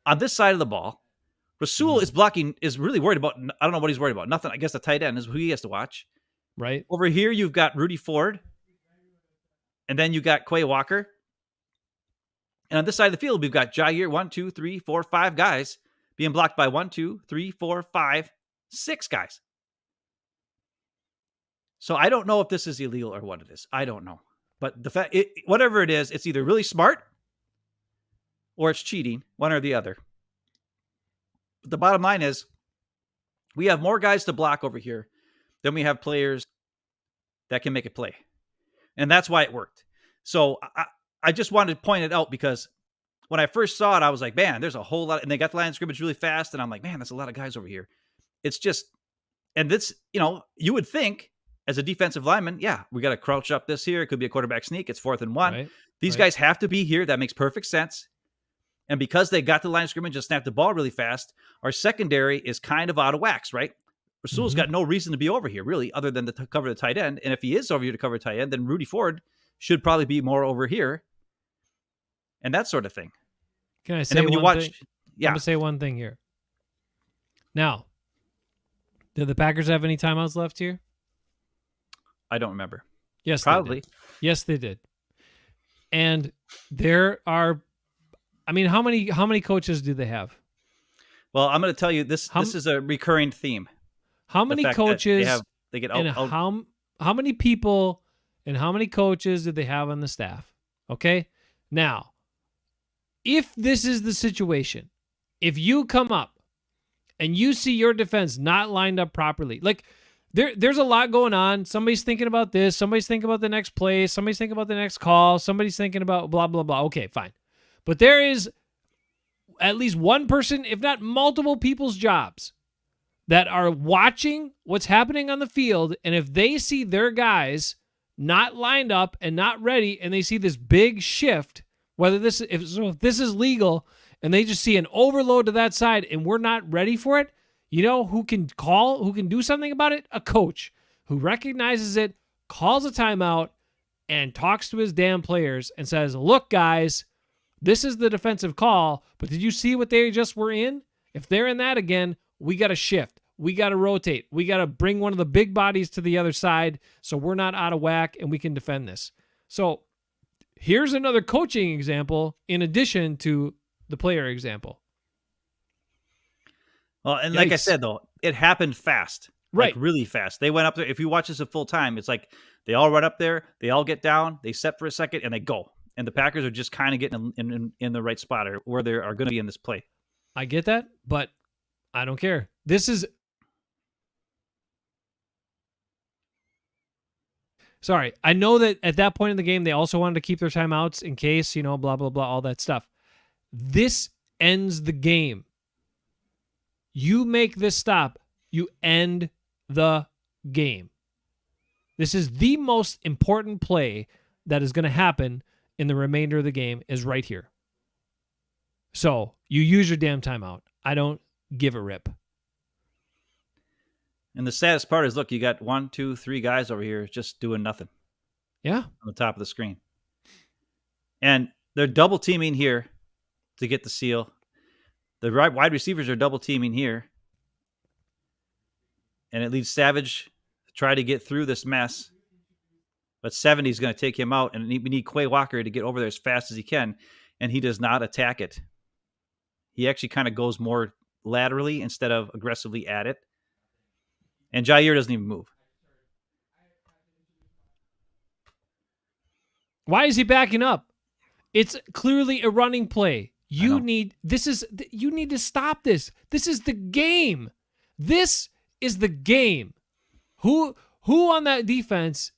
on this side of the ball. Rasul is really worried about, I don't know what he's worried about. Nothing. I guess the tight end is who he has to watch. Right. Over here, you've got Rudy Ford. And then you got Quay Walker. And on this side of the field, we've got Jair, 1, 2, 3, 4, 5 guys being blocked by 1, 2, 3, 4, 5, 6 guys. So I don't know if this is illegal or what it is. I don't know. But the fact, whatever it is, it's either really smart or it's cheating, one or the other. But the bottom line is we have more guys to block over here than we have players that can make a play. And that's why it worked. So I just wanted to point it out because when I first saw it, I was like, man, there's a whole lot. And they got the line of scrimmage really fast. And I'm like, man, there's a lot of guys over here. It's just, and this, you would think as a defensive lineman, yeah, we got to crouch up this here. It could be a quarterback sneak. It's 4th and 1. Right. These guys have to be here. That makes perfect sense. And because they got the line of scrimmage and snapped the ball really fast, our secondary is kind of out of wax, right? Rasul's got no reason to be over here, really, other than to cover the tight end. And if he is over here to cover the tight end, then Rudy Ford should probably be more over here. And that sort of thing. Can I say and then when you one watch, thing? yeah, I'm gonna say one thing here. Now, do the Packers have any timeouts left here? I don't remember. Yes, Probably. They did. Yes, they did. And there are, I mean, how many coaches do they have? Well, I'm going to tell you this. This is a recurring theme. How many coaches? They get and how many people and how many coaches did they have on the staff? Okay, now, if this is the situation, if you come up and you see your defense not lined up properly, like there's a lot going on. Somebody's thinking about this. Somebody's thinking about the next play. Somebody's thinking about the next call. Somebody's thinking about blah, blah, blah. Okay, fine. But there is at least one person, if not multiple people's jobs that are watching what's happening on the field. And if they see their guys not lined up and not ready, and they see this big shift, whether if this is legal and they just see an overload to that side and we're not ready for it, you know who can do something about it? A coach who recognizes it, calls a timeout, and talks to his damn players and says, look, guys, this is the defensive call, but did you see what they just were in? If they're in that again, we got to shift. We got to rotate. We got to bring one of the big bodies to the other side so we're not out of whack and we can defend this. So here's another coaching example in addition to the player example. Well, and like I said, though, it happened fast. Right. Like really fast. They went up there. If you watch this at full time, it's like they all run up there, they all get down, they set for a second, and they go. And the Packers are just kind of getting in the right spot or where they are going to be in this play. I get that, but I don't care. This is... Sorry, I know that at that point in the game, they also wanted to keep their timeouts in case, blah, blah, blah, all that stuff. This ends the game. You make this stop, you end the game. This is the most important play that is going to happen in the remainder of the game is right here. So you use your damn timeout. I don't give a rip. And the saddest part is, look, you got 1, 2, 3 guys over here just doing nothing. Yeah. On the top of the screen. And they're double teaming here to get the seal. The wide receivers are double teaming here. And it leads Savage to try to get through this mess. But 70 is going to take him out, and we need Quay Walker to get over there as fast as he can, and he does not attack it. He actually kind of goes more laterally instead of aggressively at it. And Jair doesn't even move. Why is he backing up? It's clearly a running play. You need to stop this. This is the game. This is the game. Who on that defense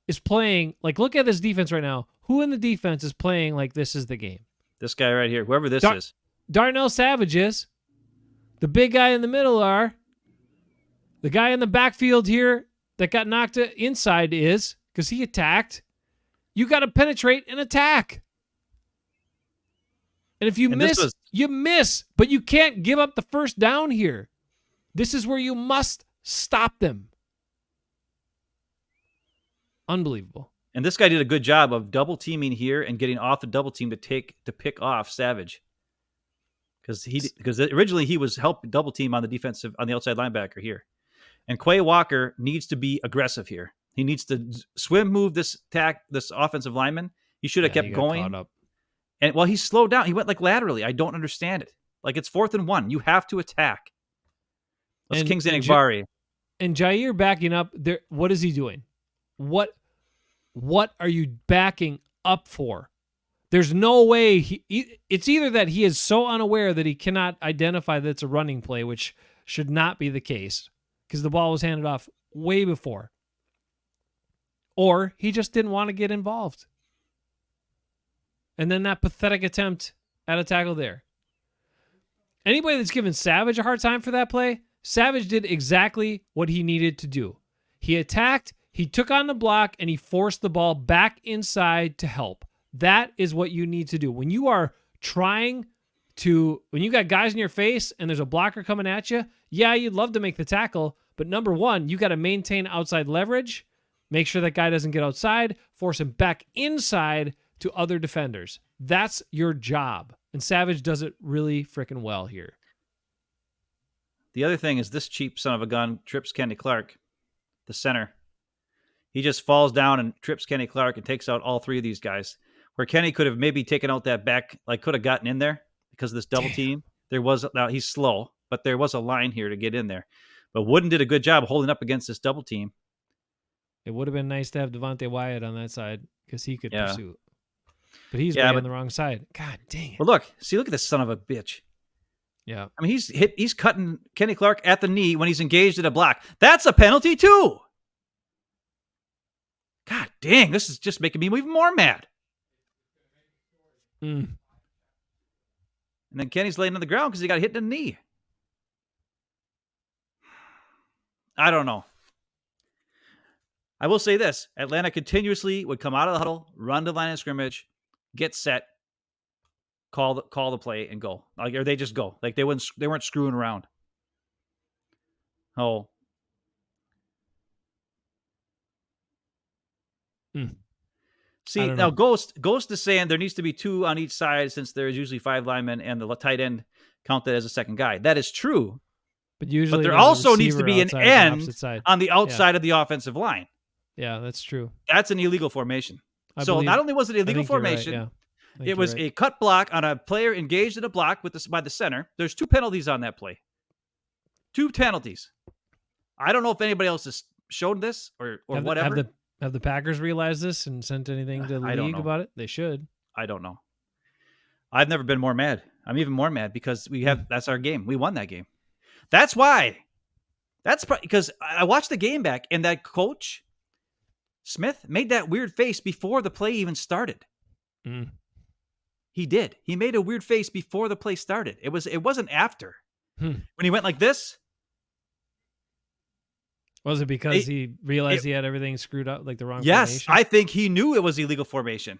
is playing, like, look at this defense right now. Who in the defense is playing like this is the game? This guy right here, whoever this is. Darnell Savage is. The big guy in the middle are. The guy in the backfield here that got knocked inside is, because he attacked. You got to penetrate and attack. And if you miss, you miss. But you can't give up the first down here. This is where you must stop them. Unbelievable. And this guy did a good job of double teaming here and getting off the double team to pick off Savage. Because originally he was helping double team on the outside linebacker here. And Quay Walker needs to be aggressive here. He needs to swim move this offensive lineman. He should have kept going. And he slowed down. He went like laterally. I don't understand it. Like, it's 4th and 1. You have to attack. That's Kings and Igbari. And Jair backing up there. What is he doing? What are you backing up for? There's no way it's either that he is so unaware that he cannot identify that it's a running play, which should not be the case because the ball was handed off way before, or he just didn't want to get involved. And then that pathetic attempt at a tackle there. Anybody that's given Savage a hard time for that play, Savage did exactly what he needed to do. He attacked, He took on the block and he forced the ball back inside to help. That is what you need to do. When you are when you got guys in your face and there's a blocker coming at you, yeah, you'd love to make the tackle, but number one, you got to maintain outside leverage, make sure that guy doesn't get outside, force him back inside to other defenders. That's your job. And Savage does it really freaking well here. The other thing is this cheap son of a gun trips Kenny Clark, the center. He just falls down and trips Kenny Clark and takes out all three of these guys. Where Kenny could have maybe taken out that back, like could have gotten in there because of this double team. Now he's slow, but there was a line here to get in there. But Wooden did a good job holding up against this double team. It would have been nice to have Devontae Wyatt on that side because he could pursue. But he's way on the wrong side. God dang it. Well, look at this son of a bitch. Yeah. I mean, he's cutting Kenny Clark at the knee when he's engaged in a block. That's a penalty too. God dang, this is just making me even more mad. And then Kenny's laying on the ground because he got hit in the knee. I don't know. I will say this. Atlanta continuously would come out of the huddle, run to the line of scrimmage, get set, call the play, and go. Or they just go. Like they weren't screwing around. Oh. See, now Ghost is saying there needs to be 2 on each side since there's usually 5 linemen and the tight end counted as a second guy. That is true. But usually there also needs to be an end on the outside of the offensive line. Yeah, that's true. That's an illegal formation. So not only was it illegal formation, it was a cut block on a player engaged in a block by the center. There's 2 penalties on that play. 2 penalties. I don't know if anybody else has shown this or whatever. Have the Packers realized this and sent anything to the league about it? They should. I don't know. I've never been more mad. I'm even more mad because that's our game. We won that game. That's why. That's because I watched the game back and that coach, Smith, made that weird face before the play even started. He did. He made a weird face before the play started. It wasn't after. When he went like this. Was it because he realized he had everything screwed up, like the wrong formation? Yes, I think he knew it was illegal formation.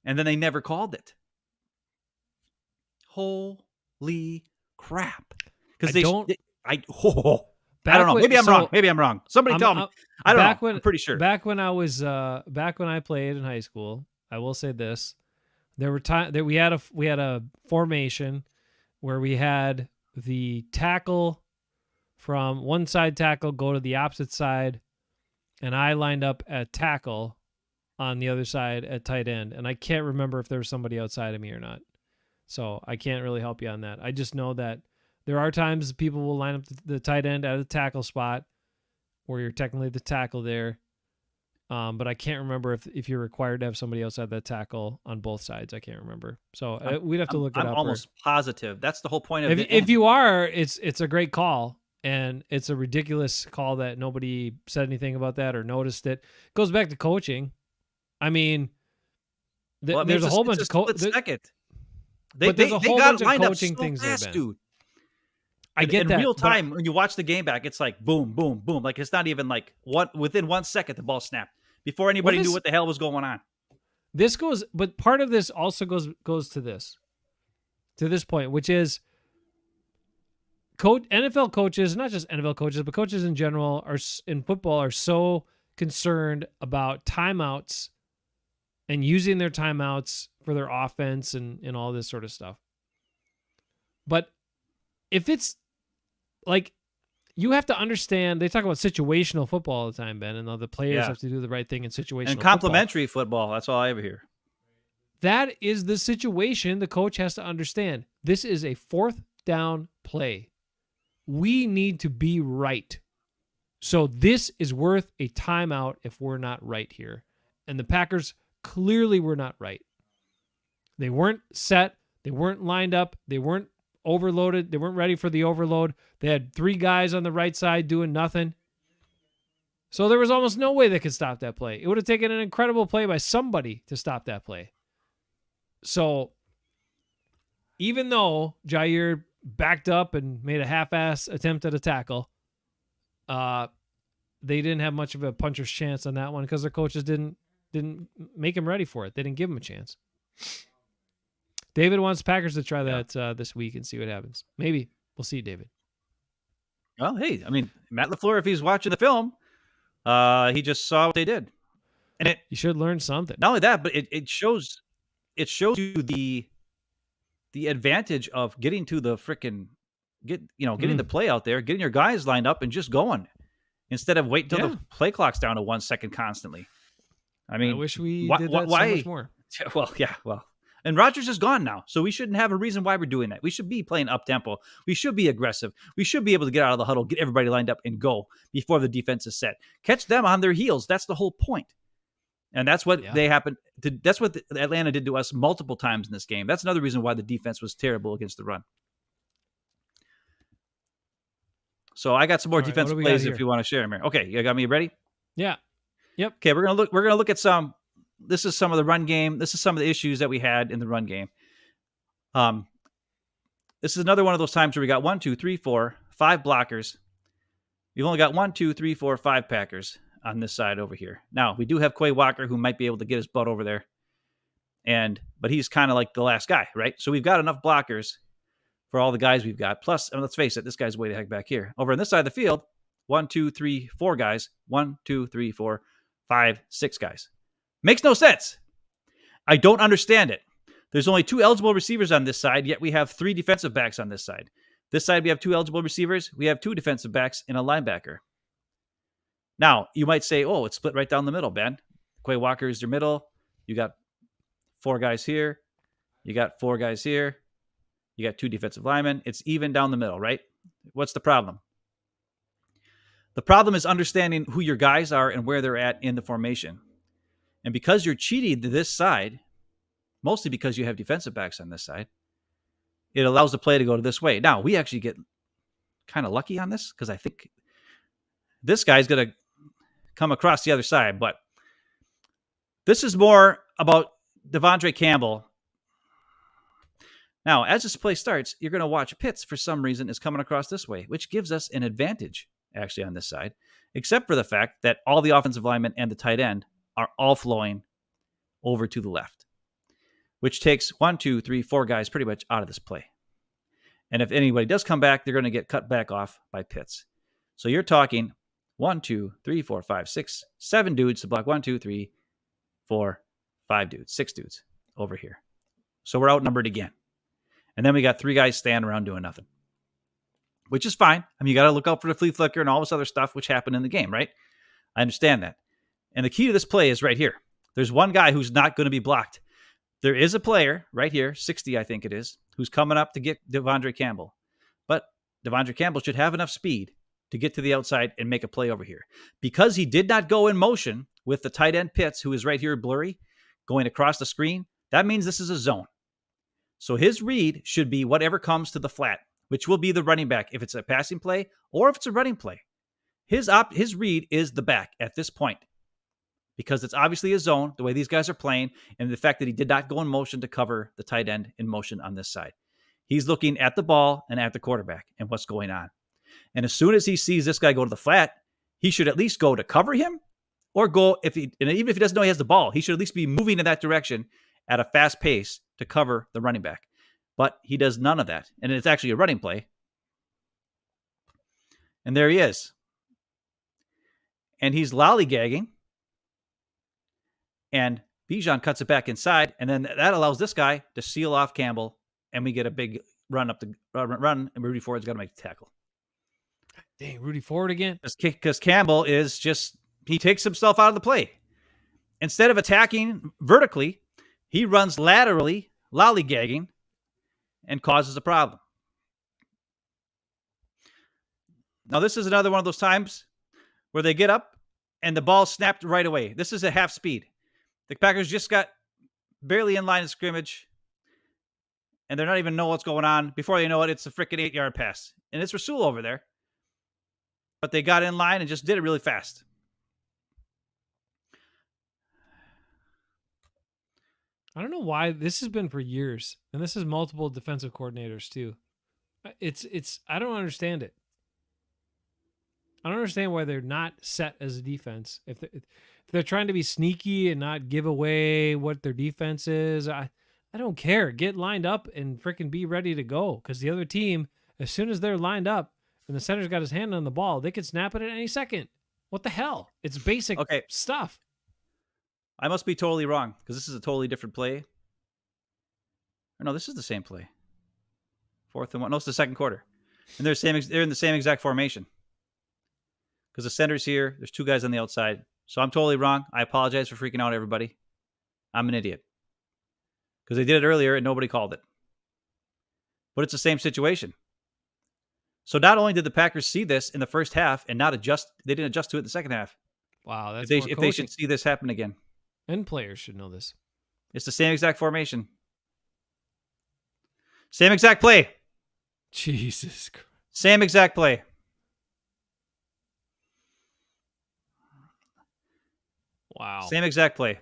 And then they never called it. Holy crap. Because I don't know. Maybe I'm wrong. Somebody tell me. I don't know. I'm pretty sure. Back when I played in high school, I will say this. There were times that we had a formation where we had the tackle from one side tackle go to the opposite side, and I lined up at tackle on the other side at tight end. And I can't remember if there was somebody outside of me or not. So I can't really help you on that. I just know that there are times people will line up the tight end at a tackle spot where you're technically the tackle there. But I can't remember if you're required to have somebody else at that tackle on both sides. I can't remember. So we'd have to look it up. I'm almost positive. That's the whole point of it. If you are, it's a great call. And it's a ridiculous call that nobody said anything about that or noticed it. Goes back to coaching. I mean, there's a whole bunch of second. There's a whole bunch of coaching things there, Ben. Dude. I get that. In real time, when you watch the game back, it's like boom, boom, boom. Like it's not even like within 1 second the ball snapped before anybody knew what the hell was going on. But part of this also goes to this point, which is NFL coaches, not just NFL coaches, but coaches in general in football are so concerned about timeouts and using their timeouts for their offense and all this sort of stuff. But if it's like, you have to understand, they talk about situational football all the time, Ben, and the players have to do the right thing in situational and complementary football. That's all I ever hear. That is the situation the coach has to understand. This is a 4th down play. We need to be right. So this is worth a timeout if we're not right here. And the Packers clearly were not right. They weren't set. They weren't lined up. They weren't overloaded. They weren't ready for the overload. They had 3 guys on the right side doing nothing. So there was almost no way they could stop that play. It would have taken an incredible play by somebody to stop that play. So even though Jair backed up and made a half-ass attempt at a tackle, they didn't have much of a puncher's chance on that one because their coaches didn't make him ready for it. They didn't give him a chance. David wants Packers to try Yeah. that this week and see what happens. Maybe we'll see, David. Well, hey, I mean, Matt LaFleur, if he's watching the film, he just saw what they did, and it You should learn something. not only that, but it shows you the advantage of getting to the freaking getting the play out there, getting your guys lined up, and just going instead of waiting until Yeah. the play clock's down to 1 second constantly. I mean, I wish we why, did that why? so much more. Well, yeah, well. And Rodgers is gone now, so we shouldn't have a reason why we're doing that. We should be playing up tempo. We should be aggressive. We should be able to get out of the huddle, get everybody lined up, and go before the defense is set. Catch them on their heels. That's the whole point. And that's what they happened to. That's what Atlanta did to us multiple times in this game. That's another reason why the defense was terrible against the run. So I got some more defensive plays if you want to share them here. Okay, you got me ready? Yeah. Yep. Okay, we're gonna look at some. This is some of the run game. This is some of the issues that we had in the run game. This is another one of those times where we got 1, 2, 3, 4, 5 blockers. We've only got 1, 2, 3, 4, 5 Packers on this side over here. Now we do have Quay Walker who might be able to get his butt over there, but he's kind of like the last guy, right? So we've got enough blockers for all the guys we've got. Plus, let's face it, this guy's way the heck back here. Over on this side of the field, 1, 2, 3, 4 guys. 1, 2, 3, 4, 5, 6 guys. Makes no sense. I don't understand it. There's only 2 eligible receivers on this side, yet we have 3 defensive backs on this side. This side, we have 2 eligible receivers. We have 2 defensive backs and a linebacker. Now, you might say, oh, it's split right down the middle, Ben. Quay Walker is your middle. You got 4 guys here. You got 4 guys here. You got 2 defensive linemen. It's even down the middle, right? What's the problem? The problem is understanding who your guys are and where they're at in the formation. And because you're cheating to this side, mostly because you have defensive backs on this side, it allows the play to go to this way. Now, we actually get kind of lucky on this because I think this guy's going to come across the other side. But this is more about Devondre Campbell. Now, as this play starts, you're going to watch Pitts, for some reason, is coming across this way, which gives us an advantage, actually, on this side, except for the fact that all the offensive linemen and the tight end are all flowing over to the left, which takes 1, 2, 3, 4 guys pretty much out of this play. And if anybody does come back, they're going to get cut back off by Pitts. So you're talking 1, 2, 3, 4, 5, 6, 7 dudes to block 1, 2, 3, 4, 5 dudes, 6 dudes over here. So we're outnumbered again. And then we got 3 guys standing around doing nothing, which is fine. I mean, you got to look out for the flea flicker and all this other stuff, which happened in the game, right? I understand that. And the key to this play is right here. There's one guy who's not going to be blocked. There is a player right here, 60, I think it is, who's coming up to get Devondre Campbell. But Devondre Campbell should have enough speed to get to the outside and make a play over here. Because he did not go in motion with the tight end Pitts, who is right here blurry, going across the screen, that means this is a zone. So his read should be whatever comes to the flat, which will be the running back if it's a passing play or if it's a running play. His read is the back at this point, because it's obviously a zone, the way these guys are playing, and the fact that he did not go in motion to cover the tight end in motion on this side. He's looking at the ball and at the quarterback and what's going on. And as soon as he sees this guy go to the flat, he should at least go to cover him, or go, and even if he doesn't know he has the ball, he should at least be moving in that direction at a fast pace to cover the running back. But he does none of that. And it's actually a running play. And there he is. And he's lollygagging. And Bijan cuts it back inside. And then that allows this guy to seal off Campbell. And we get a big run up the run. And Rudy Ford's got to make the tackle. Dang, Rudy Ford again. Because Campbell is just, he takes himself out of the play. Instead of attacking vertically, he runs laterally, lollygagging, and causes a problem. Now, this is another one of those times where they get up and the ball snapped right away. This is at half speed. The Packers just got barely in line of scrimmage, and they're not even know what's going on. Before they know it, it's a freaking 8-yard pass. And it's Rasul over there. But they got in line and just did it really fast. I don't know why this has been for years, and this is multiple defensive coordinators too. I don't understand it. I don't understand why they're not set as a defense. If they're trying to be sneaky and not give away what their defense is, I don't care. Get lined up and freaking be ready to go. Because the other team, as soon as they're lined up and the center's got his hand on the ball, they could snap it at any second. What the hell? It's basic Okay, stuff. I must be totally wrong because this is a totally different play. Or no, this is the same play. 4th and 1. No, it's the second quarter, and they're in the same exact formation. Because the center's here, there's 2 guys on the outside. So I'm totally wrong. I apologize for freaking out, everybody. I'm an idiot. Because they did it earlier and nobody called it. But it's the same situation. So not only did the Packers see this in the first half and not adjust, they didn't adjust to it in the second half. Wow, that's If they should see this happen again. And players should know this. It's the same exact formation. Same exact play. Jesus Christ. Same exact play. Wow. Same exact play.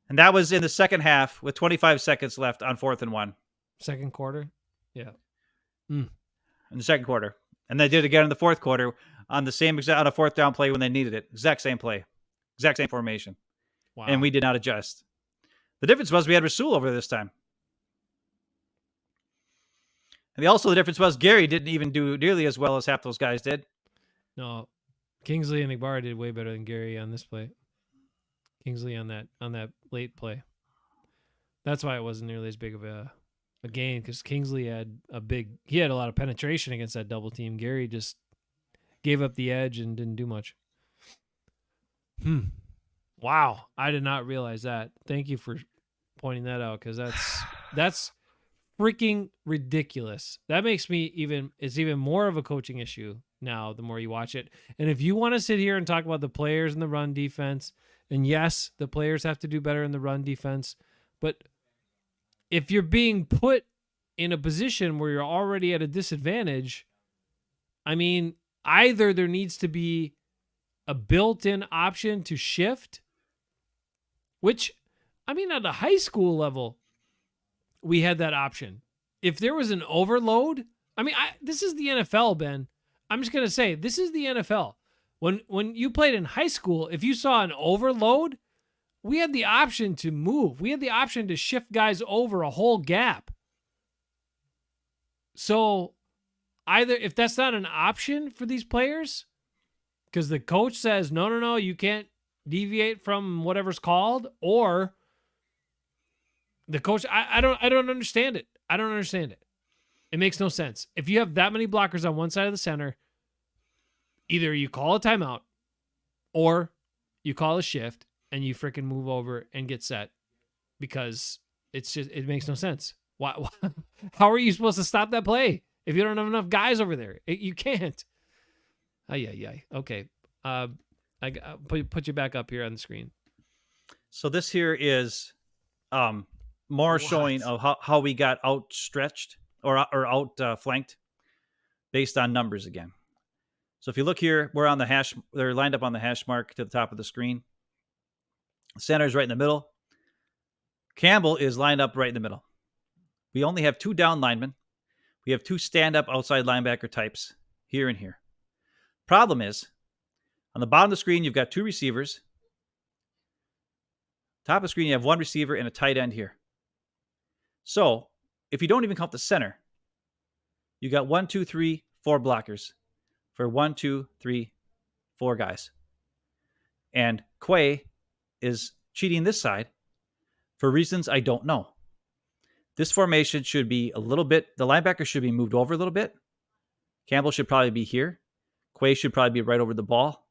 And that was in the second half with 25 seconds left on 4th and 1. Second quarter? Yeah. In the second quarter. And they did it again in the fourth quarter on the same exact on a 4th down play when they needed it. Exact same play. Exact same formation. Wow. And we did not adjust. The difference was we had Rasul over this time. And the difference was Gary didn't even do nearly as well as half those guys did. No. Kingsley and Igbara did way better than Gary on this play. Kingsley on that late play. That's why it wasn't nearly as big of a gain, because Kingsley had a lot of penetration against that double team. Gary just gave up the edge and didn't do much. Wow. I did not realize that. Thank you for pointing that out, because that's freaking ridiculous. That makes me it's even more of a coaching issue now the more you watch it. And if you want to sit here and talk about the players in the run defense, and yes, the players have to do better in the run defense, but if you're being put in a position where you're already at a disadvantage, I mean, either there needs to be a built-in option to shift, which, I mean, at a high school level, we had that option. If there was an overload, I mean, this is the NFL, Ben. I'm just going to say, this is the NFL. When you played in high school, if you saw an overload, we had the option to move. We had the option to shift guys over a whole gap. So either if that's not an option for these players, because the coach says, no, you can't deviate from whatever's called, or the coach, I don't understand it. I don't understand it. It makes no sense. If you have that many blockers on one side of the center, either you call a timeout or you call a shift and you freaking move over and get set, because it makes no sense. Why how are you supposed to stop that play if you don't have enough guys over there? You can't. Okay. I put you back up here on the screen. So this here is more showing of how we got outstretched or outflanked based on numbers again. So if you look here, we're on the hash. They're lined up on the hash mark to the top of the screen. Center is right in the middle. Campbell is lined up right in the middle. We only have 2 down linemen. We have 2 stand-up outside linebacker types here and here. Problem is, on the bottom of the screen, you've got 2 receivers. Top of the screen, you have 1 receiver and a tight end here. So if you don't even count the center, you got 1, 2, 3, 4 blockers for 1, 2, 3, 4 guys. And Quay is cheating this side for reasons I don't know. This formation should be a little bit, the linebacker should be moved over a little bit. Campbell should probably be here. Quay should probably be right over the ball.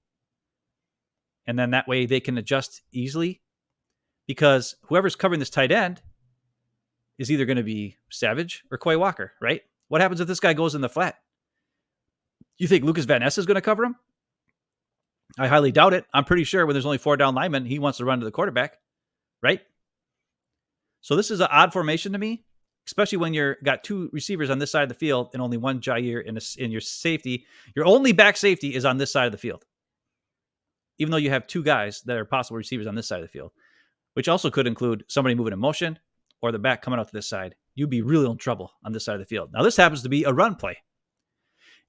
And then that way they can adjust easily, because whoever's covering this tight end is either going to be Savage or Quay Walker, right? What happens if this guy goes in the flat? You think Lucas Van Ness is going to cover him? I highly doubt it. I'm pretty sure when there's only 4 down linemen, he wants to run to the quarterback, right? So this is an odd formation to me, especially when you're got 2 receivers on this side of the field and only 1 Jair in your safety. Your only back safety is on this side of the field, even though you have 2 guys that are possible receivers on this side of the field, which also could include somebody moving in motion or the back coming out to this side. You'd be really in trouble on this side of the field. Now, this happens to be a run play.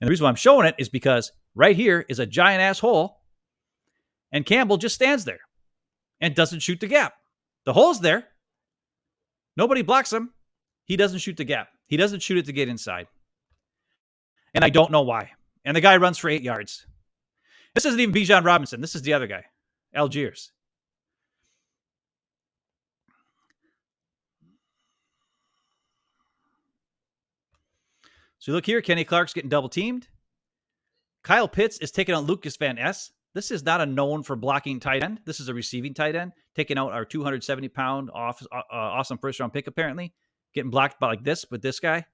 And the reason why I'm showing it is because right here is a giant ass hole, and Campbell just stands there and doesn't shoot the gap. The hole's there. Nobody blocks him. He doesn't shoot the gap. He doesn't shoot it to get inside. And I don't know why. And the guy runs for 8 yards. This isn't even Bijan Robinson. This is the other guy, Algiers. So you look here, Kenny Clark's getting double teamed. Kyle Pitts is taking out Lucas Van Ness. This is not a known for blocking tight end. This is a receiving tight end, taking out our 270-pound awesome first-round pick, apparently. Getting blocked by like this with this guy.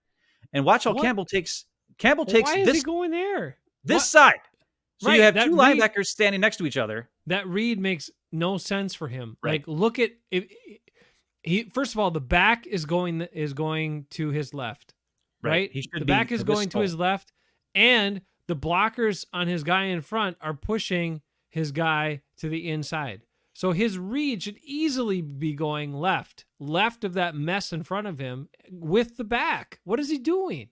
And watch how Campbell takes Why is he going there? This side. So Right, you have that two read- linebackers standing next to each other. That read makes no sense for him. Right. Like, look at he. First of all, the back is going to his left, right? He should The be back is to this going to his hole. left, and the blockers on his guy in front are pushing his guy to the inside. So his read should easily be going left of that mess in front of him with the back. What is he doing?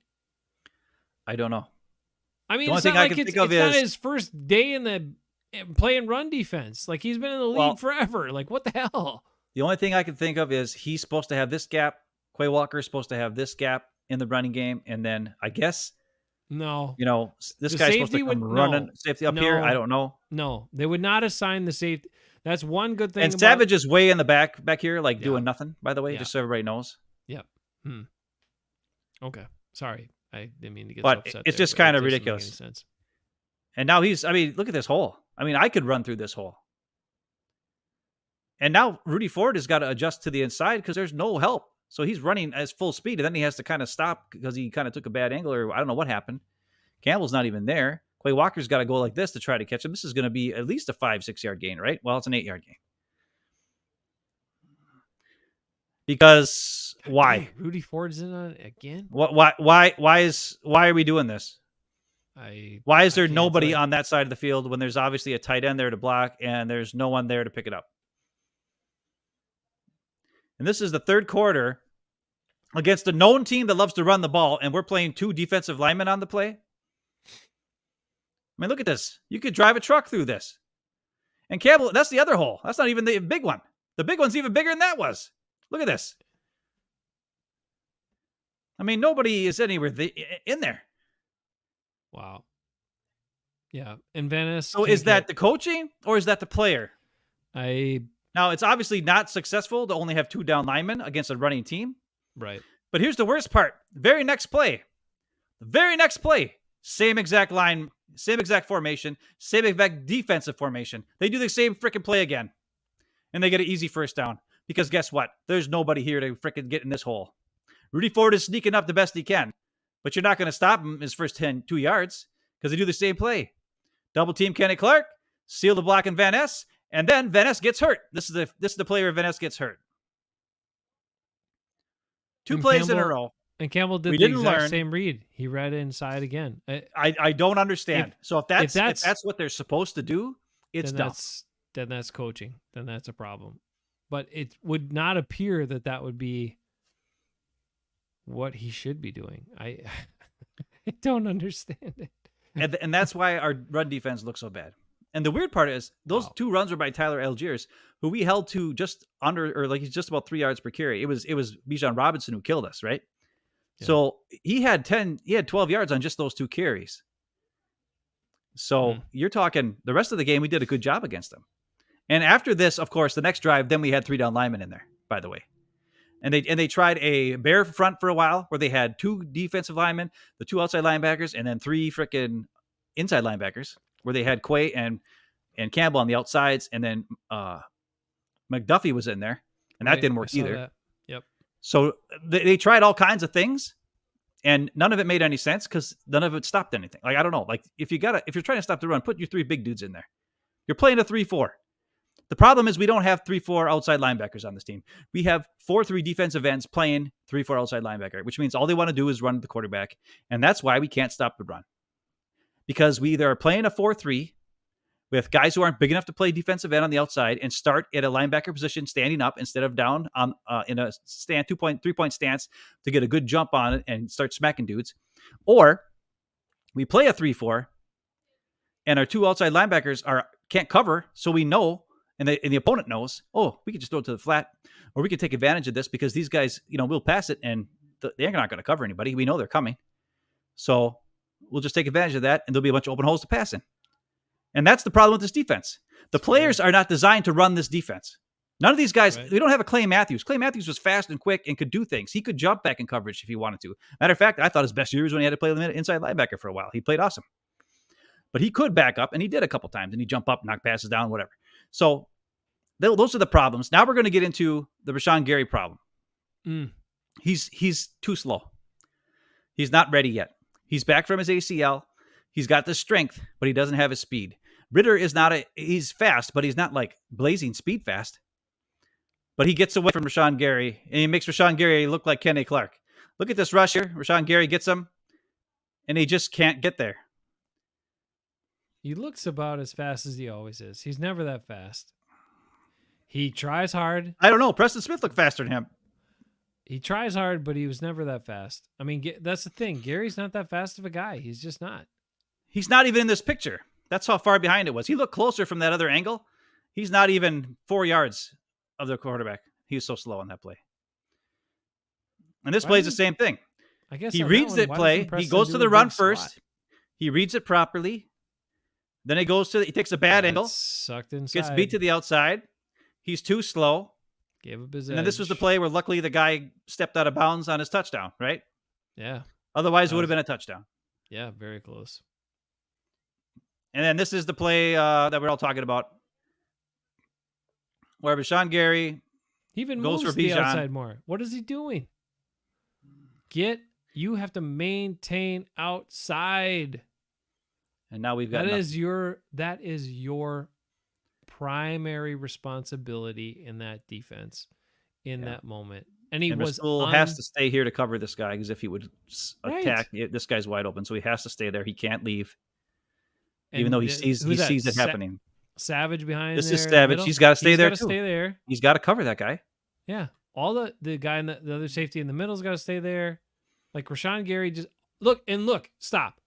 I don't know. I mean, The only it's thing not I like can it's think of not is- his first day in the playing run defense. Like, he's been in the league Well- forever. Like, what the hell? The only thing I can think of is he's supposed to have this gap. Quay Walker is supposed to have this gap in the running game. And then I guess, No, this The guy's supposed to safety come would- running no. safety up here. No. I don't know. no, they would not assign the safety. That's one good thing. And about- Savage is way in the back here, like Yeah. doing nothing, by the way, Yeah. just so everybody knows. Yep. Okay. Sorry, I didn't mean to get But so upset. it's there, just but it kinda doesn't make ridiculous. any sense. And now look at this hole. I mean, I could run through this hole. And now Rudy Ford has got to adjust to the inside because there's no help. So he's running at full speed, and then he has to kind of stop because he kind of took a bad angle, or I don't know what happened. Campbell's not even there. Quay Walker's got to go like this to try to catch him. This is going to be at least a 5-6 yard gain, right? Well, it's an 8 yard gain. Because why? Hey, Rudy Ford's in on it again. Why are we doing this? Why is there can't, nobody like- on that side of the field when there's obviously a tight end there to block and there's no one there to pick it up? And this is the third quarter against a known team that loves to run the ball, and we're playing 2 defensive linemen on the play. I mean, look at this. You could drive a truck through this. And Campbell, that's the other hole. That's not even the big one. The big one's even bigger than that was. Look at this. I mean, nobody is anywhere in there. Wow. Yeah, and Venice. So is that the coaching or is that the player? Now, it's obviously not successful to only have 2 down linemen against a running team. Right. But here's the worst part. The very next play, same exact line, same exact formation, same exact defensive formation. They do the same freaking play again. And they get an easy first down. Because guess what? There's nobody here to freaking get in this hole. Rudy Ford is sneaking up the best he can. But you're not going to stop him his first 2 yards because they do the same play. Double team Kenny Clark, seal the block in Van Ness, and then Van Ness gets hurt. This is the play where Van Ness gets hurt. 2 plays in a row. And Campbell did We the didn't exact learn. same read. He read inside again. I don't understand. So if that's- that's what they're supposed to do, it's then dumb. then that's coaching. Then that's a problem. But it would not appear that would be what he should be doing. I don't understand it. And that's why our run defense looks so bad. And the weird part is those 2 runs were by Tyler Algiers, who we held to just under, or like he's just about 3 yards per carry. It was Bijan Robinson who killed us, right? Yeah. So he had 12 yards on just those 2 carries. So you're talking the rest of the game, we did a good job against them. And after this, of course, the next drive, then we had 3 down linemen in there, by the way. And they tried a bear front for a while where they had 2 defensive linemen, the 2 outside linebackers, and then 3 freaking inside linebackers where they had Quay and Campbell on the outsides, and then McDuffie was in there, and that Right, didn't I work saw either. that. Yep. So they tried all kinds of things, and none of it made any sense because none of it stopped anything. Like, I don't know. Like, if you're trying to stop the run, put your 3 big dudes in there. You're playing a 3-4. The problem is we don't have 3-4 outside linebackers on this team. We have 4-3 defensive ends playing 3-4 outside linebacker, which means all they want to do is run the quarterback. And that's why we can't stop the run. Because we either are playing a 4-3 with guys who aren't big enough to play defensive end on the outside and start at a linebacker position standing up instead of down on in a 3-point stance to get a good jump on it and start smacking dudes. Or We play a 3-4, and our two outside linebackers can't cover, so we know, and the opponent knows, oh, we can just throw it to the flat, or we can take advantage of this because these guys, we'll pass it, and they're not going to cover anybody. We know they're coming. So we'll just take advantage of that, and there'll be a bunch of open holes to pass in. And that's the problem with this defense. The players are not designed to run this defense. None of these guys, we don't have a Clay Matthews. Clay Matthews was fast and quick and could do things. He could jump back in coverage if he wanted to. Matter of fact, I thought his best years when he had to play the inside linebacker for a while. He played awesome. But he could back up, and he did a couple times, and he jump up, knock passes down, whatever. So those are the problems. Now we're going to get into the Rashawn Gary problem. He's too slow. He's not ready yet. He's back from his ACL. He's got the strength, but he doesn't have his speed. Ritter is he's fast, but he's not like blazing speed fast. But he gets away from Rashawn Gary, and he makes Rashawn Gary look like Kenny Clark. Look at this rush here. Rashawn Gary gets him, and he just can't get there. He looks about as fast as he always is. He's never that fast. He tries hard. I don't know. Preston Smith looked faster than him. He tries hard, but he was never that fast. I mean, that's the thing. Gary's not that fast of a guy. He's just not. He's not even in this picture. That's how far behind it was. He looked closer from that other angle. He's not even 4 yards of the quarterback. He was so slow on that play. And this play is the same thing. I guess he reads that play. He goes to the run first. He reads it properly. Then he takes a bad angle. Sucked inside. Gets beat to the outside. He's too slow. Gave up his edge. And then this was the play where luckily the guy stepped out of bounds on his touchdown, right? Yeah. Otherwise, it would have been a touchdown. Yeah, very close. And then this is the play that we're all talking about, where Rashawn Gary goes for the Bijan outside more. What is he doing? You have to maintain outside. And now we've got that is your primary responsibility in that defense in that moment. And has to stay here to cover this guy, because if he would attack, this guy's wide open. So he has to stay there. He can't leave. Even though he sees it happening. Savage behind this there. Is Savage. He's got to stay there too. Stay there. He's got to cover that guy. Yeah. All the guy in the other safety in the middle's got to stay there. Like Rashawn Gary just stop.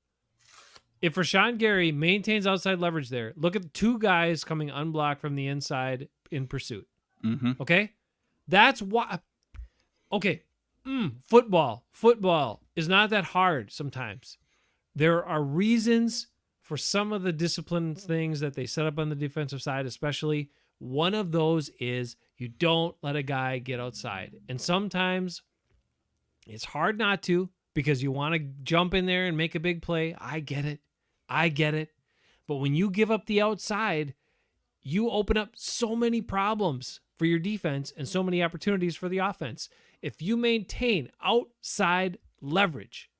If Rashawn Gary maintains outside leverage there, look at the two guys coming unblocked from the inside in pursuit. Mm-hmm. Okay? That's why. Okay. Football is not that hard sometimes. There are reasons for some of the discipline things that they set up on the defensive side, especially. One of those is you don't let a guy get outside. And sometimes it's hard not to, because you want to jump in there and make a big play. I get it. But when you give up the outside, you open up so many problems for your defense and so many opportunities for the offense. If you maintain outside leverage,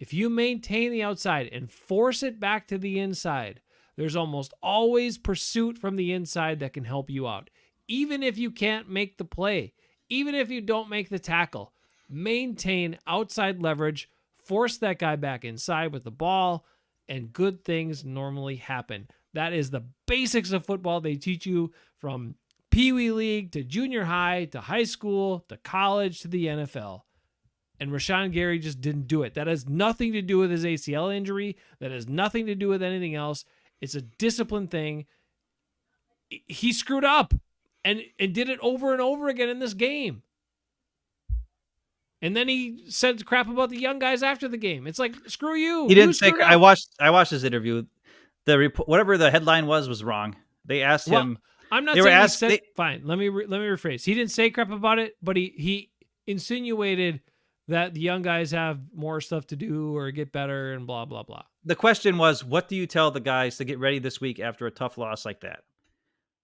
if you maintain the outside and force it back to the inside, there's almost always pursuit from the inside that can help you out. Even if you can't make the play, even if you don't make the tackle, maintain outside leverage, force that guy back inside with the ball, and good things normally happen. That is the basics of football. They teach you from Pee Wee League to junior high to high school to college to the NFL. And Rashawn Gary just didn't do it. That has nothing to do with his ACL injury. That has nothing to do with anything else. It's a discipline thing. He screwed up and did it over and over again in this game. And then he said crap about the young guys after the game. It's like, screw you. He didn't say. I watched his interview. Whatever the headline was wrong. They asked him. I'm not saying he said. Fine. Let me rephrase. He didn't say crap about it, but he insinuated that the young guys have more stuff to do or get better and blah, blah, blah. The question was, what do you tell the guys to get ready this week after a tough loss like that?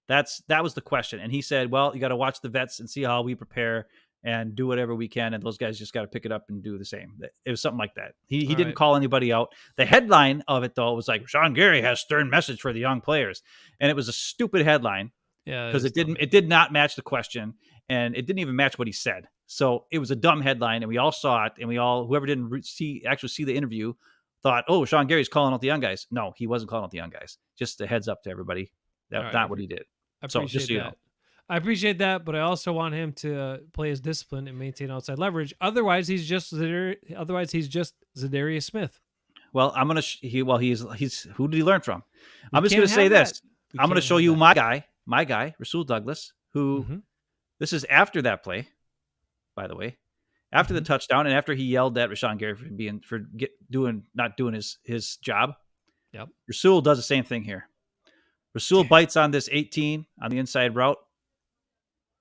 That was the question. And he said, well, you got to watch the vets and see how we prepare and do whatever we can. And those guys just got to pick it up and do the same. It was something like that. He didn't call anybody out. The headline of it, though, was like, Rashawn Gary has stern message for the young players. And it was a stupid headline. Yeah, because it did not match the question, and it didn't even match what he said. So it was a dumb headline, and we all saw it, and whoever didn't actually see the interview thought, oh, Rashawn Gary's calling out the young guys. No, he wasn't calling out the young guys. Just a heads up to everybody. That's not what he did. I appreciate that. I appreciate that, but I also want him to play his discipline and maintain outside leverage. Otherwise, he's just Zadarius Smith. Well, I'm gonna. He's who did he learn from? We I'm just can't gonna say have that. this. We I'm gonna can't show have you that. my guy, Rasul Douglas, who Mm-hmm. this is after that play, by the way, after the Mm-hmm. touchdown and after he yelled at Rashawn Gary for not doing his job. Yep. Rasul does the same thing here. Rasul bites on this 18 on the inside route,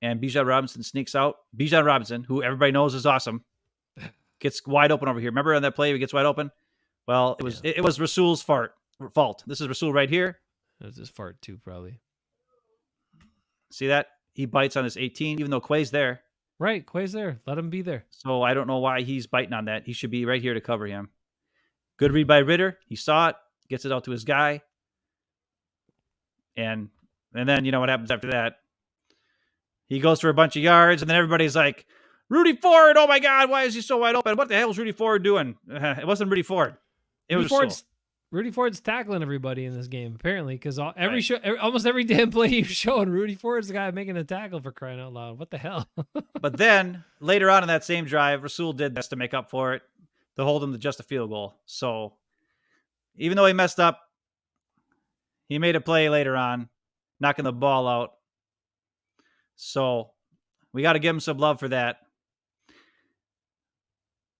and Bijan Robinson sneaks out. Bijan Robinson, who everybody knows is awesome, gets wide open over here. Remember on that play, he gets wide open? Well, it was Rasul's fault. This is Rasul right here. That was his fart too, probably. See that? He bites on this 18, even though Quay's there. Right, Quay's there. Let him be there. So I don't know why he's biting on that. He should be right here to cover him. Good read by Ritter. He saw it, gets it out to his guy. And then you know what happens after that? He goes for a bunch of yards, and then everybody's like, Rudy Ford, oh my God, why is he so wide open? What the hell is Rudy Ford doing? It wasn't Rudy Ford. It was Rudy Ford's tackling everybody in this game, apparently, because Right. almost every damn play you've shown, Rudy Ford's the guy making a tackle, for crying out loud. What the hell? But then later on in that same drive, Rasul did this to make up for it, to hold him to just a field goal. So even though he messed up, he made a play later on, knocking the ball out. So we got to give him some love for that.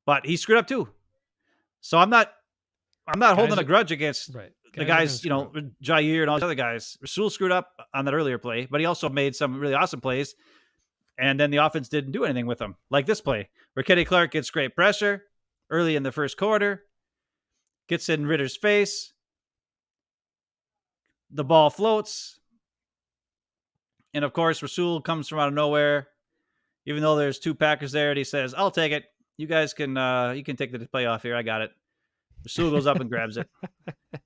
But he screwed up too. So I'm not holding a grudge against the guys, Jair and all these other guys. Rasul screwed up on that earlier play, but he also made some really awesome plays. And then the offense didn't do anything with him, like this play where Kenny Clark gets great pressure early in the first quarter, gets in Ritter's face. The ball floats. And of course, Rasul comes from out of nowhere, even though there's two Packers there, and he says, I'll take it. You guys can you can take the play off here. I got it. Rasul goes up and grabs it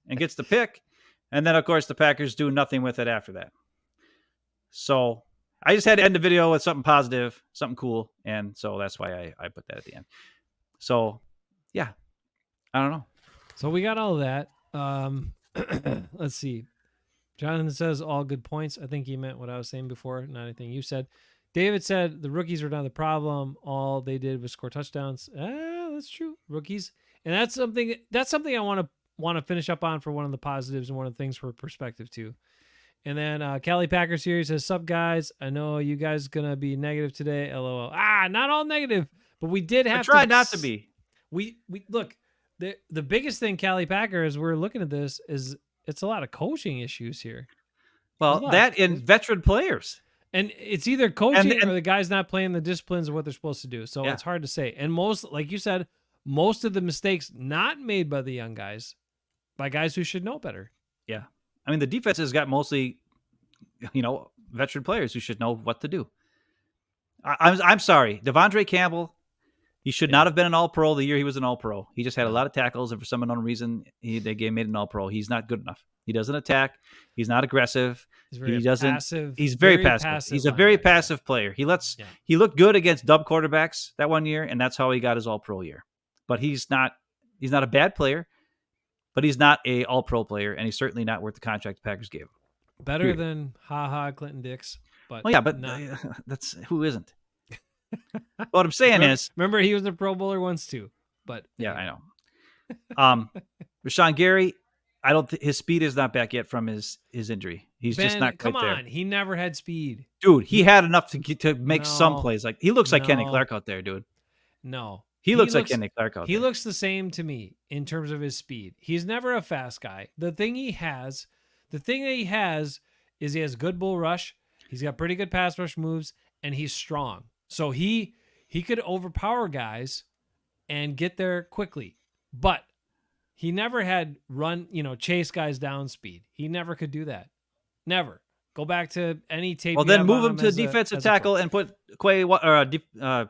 and gets the pick. And then, of course, the Packers do nothing with it after that. So I just had to end the video with something positive, something cool. And so that's why I put that at the end. So, yeah, I don't know. So we got all of that. Let's see. Jonathan says all good points. I think he meant what I was saying before, not anything you said. David said the rookies were not the problem. All they did was score touchdowns. That's true. Rookies. And that's something I want to finish up on for one of the positives and one of the things for perspective too. And then Cali Packer series says, sup guys. I know you guys gonna be negative today. LOL. Not all negative, but we did have to try not to be. We look, the biggest thing, Cali Packer, as we're looking at this, is it's a lot of coaching issues here. Well, that in veteran players. And it's either coaching or the guy's not playing the disciplines of what they're supposed to do. So it's hard to say. And like you said, most of the mistakes not made by the young guys, by guys who should know better. Yeah. I mean, the defense has got mostly, veteran players who should know what to do. I'm sorry. Devondre Campbell, he should not have been an all-pro the year he was an all-pro. He just had a lot of tackles, and for some unknown reason, they made an all-pro. He's not good enough. He doesn't attack. He's not aggressive. He doesn't. Passive. He's very passive. He's a very passive player. He looked good against dub quarterbacks that one year, and that's how he got his all-pro year. But he's not a bad player, but he's not a all-pro player, and he's certainly not worth the contract the Packers gave him. Better than Clinton Dix. But that's who isn't. What I'm saying is, remember he was a Pro Bowler once too. But yeah, I know. Rashawn Gary, I don't. His speed is not back yet from his injury. He's just not quite there. Come on, he never had speed, dude. He had enough to make some plays. Like he looks like Kenny Clark out there, dude. No, he looks like Kenny Clark out there. He looks the same to me in terms of his speed. He's never a fast guy. The thing that he has is he has good bull rush. He's got pretty good pass rush moves, and he's strong. So he could overpower guys and get there quickly, but he never had chase guys down speed. He never could do that. Never. Go back to any tape. Well, then move him to defensive tackle and put Devontae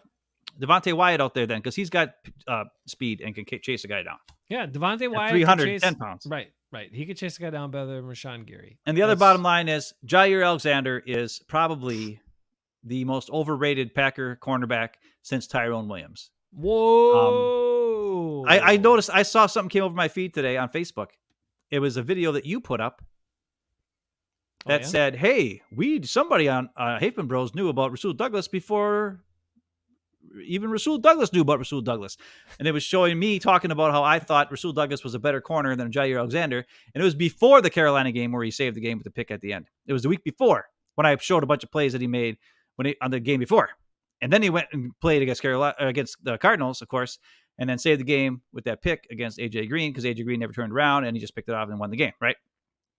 Wyatt out there then, because he's got speed and can chase a guy down. Yeah, Devontae Wyatt, 310 pounds. Right. He could chase a guy down better than Rashawn Gary. And the other bottom line is Jair Alexander is probably the most overrated Packer cornerback since Tyrone Williams. Whoa! I noticed. I saw something came over my feed today on Facebook. It was a video that you put up that said, "Hey, somebody on Hafman Bros knew about Rasul Douglas before even Rasul Douglas knew about Rasul Douglas. And it was showing me talking about how I thought Rasul Douglas was a better corner than Jair Alexander. And it was before the Carolina game where he saved the game with the pick at the end. It was the week before when I showed a bunch of plays that he made on the game before. And then he went and played against the Cardinals, of course, and then saved the game with that pick against AJ Green because AJ Green never turned around and he just picked it off and won the game, right?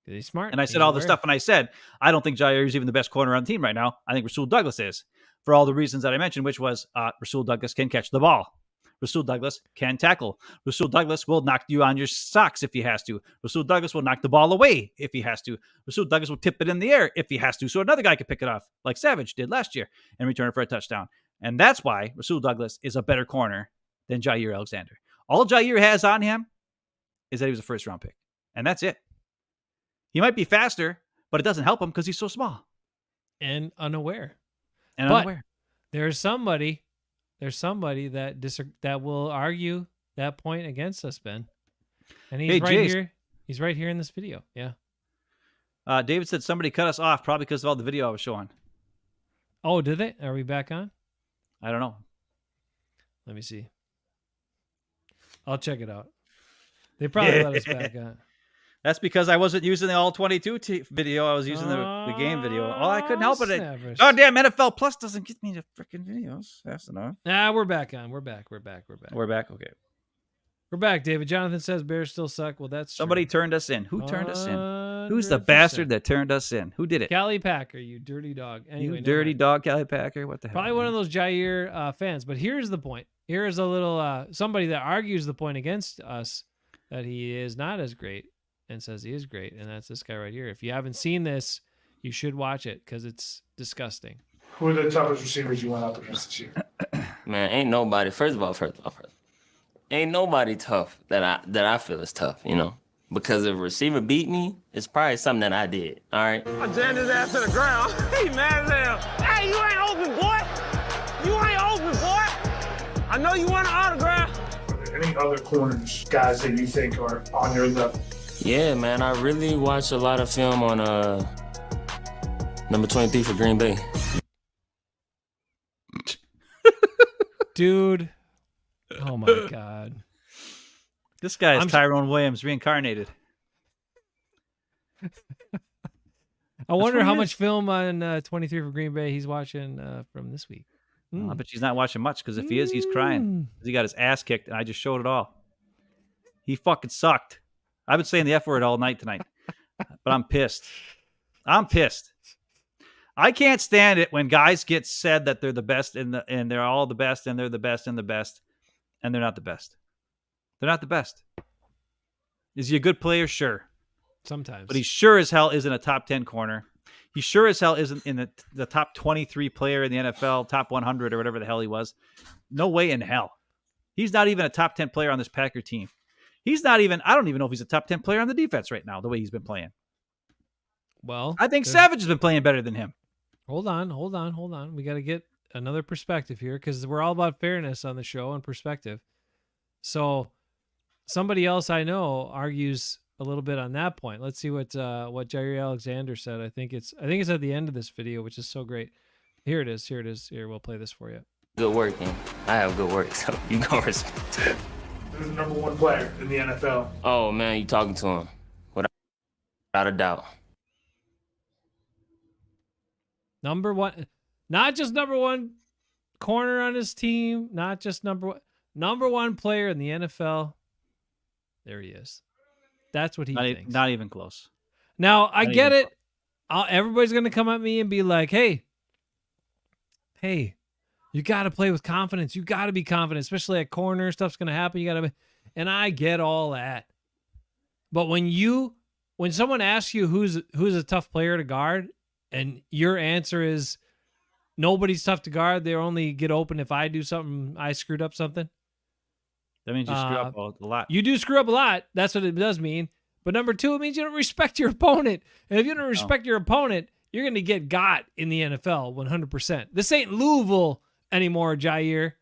He's smart. And I said all the stuff, and I said, I don't think Jair is even the best corner on the team right now. I think Rasul Douglas is, for all the reasons that I mentioned, which was Rasul Douglas can catch the ball. Rasul Douglas can tackle. Rasul Douglas will knock you on your socks if he has to. Rasul Douglas will knock the ball away if he has to. Rasul Douglas will tip it in the air if he has to, so another guy could pick it off, like Savage did last year, and return it for a touchdown. And that's why Rasul Douglas is a better corner than Jair Alexander. All Jair has on him is that he was a first-round pick, and that's it. He might be faster, but it doesn't help him because he's so small and unaware. Unaware. There's somebody that will argue that point against us, Ben. And he's here. He's right here in this video. Yeah. David said somebody cut us off probably because of all the video I was showing. Oh, did they? Are we back on? I don't know. Let me see. I'll check it out. They probably let us back on. That's because I wasn't using the all 22 video. I was using the game video. Oh, I couldn't help it. Oh, damn. NFL Plus doesn't get me the freaking videos fast enough. Nah, we're back on. We're back. Okay. We're back, David. Jonathan says Bears still suck. Well, that's somebody true. Turned us in. Who turned us in? Who's the bastard that turned us in? Who did it? Callie Packer, you dirty dog. Anyway, you dirty dog, Callie Packer. What the hell? Probably one of those Jair fans. But here's the point. Here is a little somebody that argues the point against us that he is not as great and says he is great, and that's this guy right here. If you haven't seen this, you should watch it because it's disgusting. Who are the toughest receivers you went up against this year? Man, ain't nobody. First of all, ain't nobody tough that I feel is tough. You know, because if a receiver beat me, it's probably something that I did. All right. I jammed his ass to the ground. He mad as hell. Hey, you ain't open, boy. You ain't open, boy. I know you want an autograph. Are there any other corners, guys that you think are on your level? Yeah, man, I really watch a lot of film on number 23 for Green Bay. Dude. Oh my God. This guy is Tyrone Williams reincarnated. I wonder how much film on 23 for Green Bay he's watching from this week. I bet he's not watching much because if he is, he's crying. He got his ass kicked, and I just showed it all. He fucking sucked. I've been saying the F word all night tonight, but I'm pissed. I can't stand it when guys get said that they're the best and they're all the best and they're the best and the best, and they're not the best. They're not the best. Is he a good player? Sure. Sometimes. But he sure as hell isn't a top 10 corner. He sure as hell isn't in the top 23 player in the NFL, top 100 or whatever the hell he was. No way in hell. He's not even a top 10 player on this Packer team. He's not even, I don't even know if he's a top 10 player on the defense right now, the way he's been playing. Well, I think Savage has been playing better than him. Hold on. We got to get another perspective here because we're all about fairness on the show and perspective. So somebody else I know argues a little bit on that point. Let's see what Jair Alexander said. I think it's at the end of this video, which is so great. Here it is. Here, we'll play this for you. Good work, man. I have good work, so you gonna respect it. Who's the number one player in the NFL? Oh man, you talking to him? Without a doubt. Number one, not just number one corner on his team, not just number one player in the NFL. There he is. That's what he thinks. Not even close. Now, I get it. Everybody's going to come at me and be like, hey, you got to play with confidence. You got to be confident, especially at corner. Stuff's going to happen. You got to be. And I get all that. But when someone asks you who's a tough player to guard, and your answer is nobody's tough to guard, they only get open if I do something, I screwed up something. That means you screw up a lot. You do screw up a lot. That's what it does mean. But number two, it means you don't respect your opponent. And if you don't respect your opponent, you're going to get got in the NFL 100%. This ain't Louisville anymore, Jair.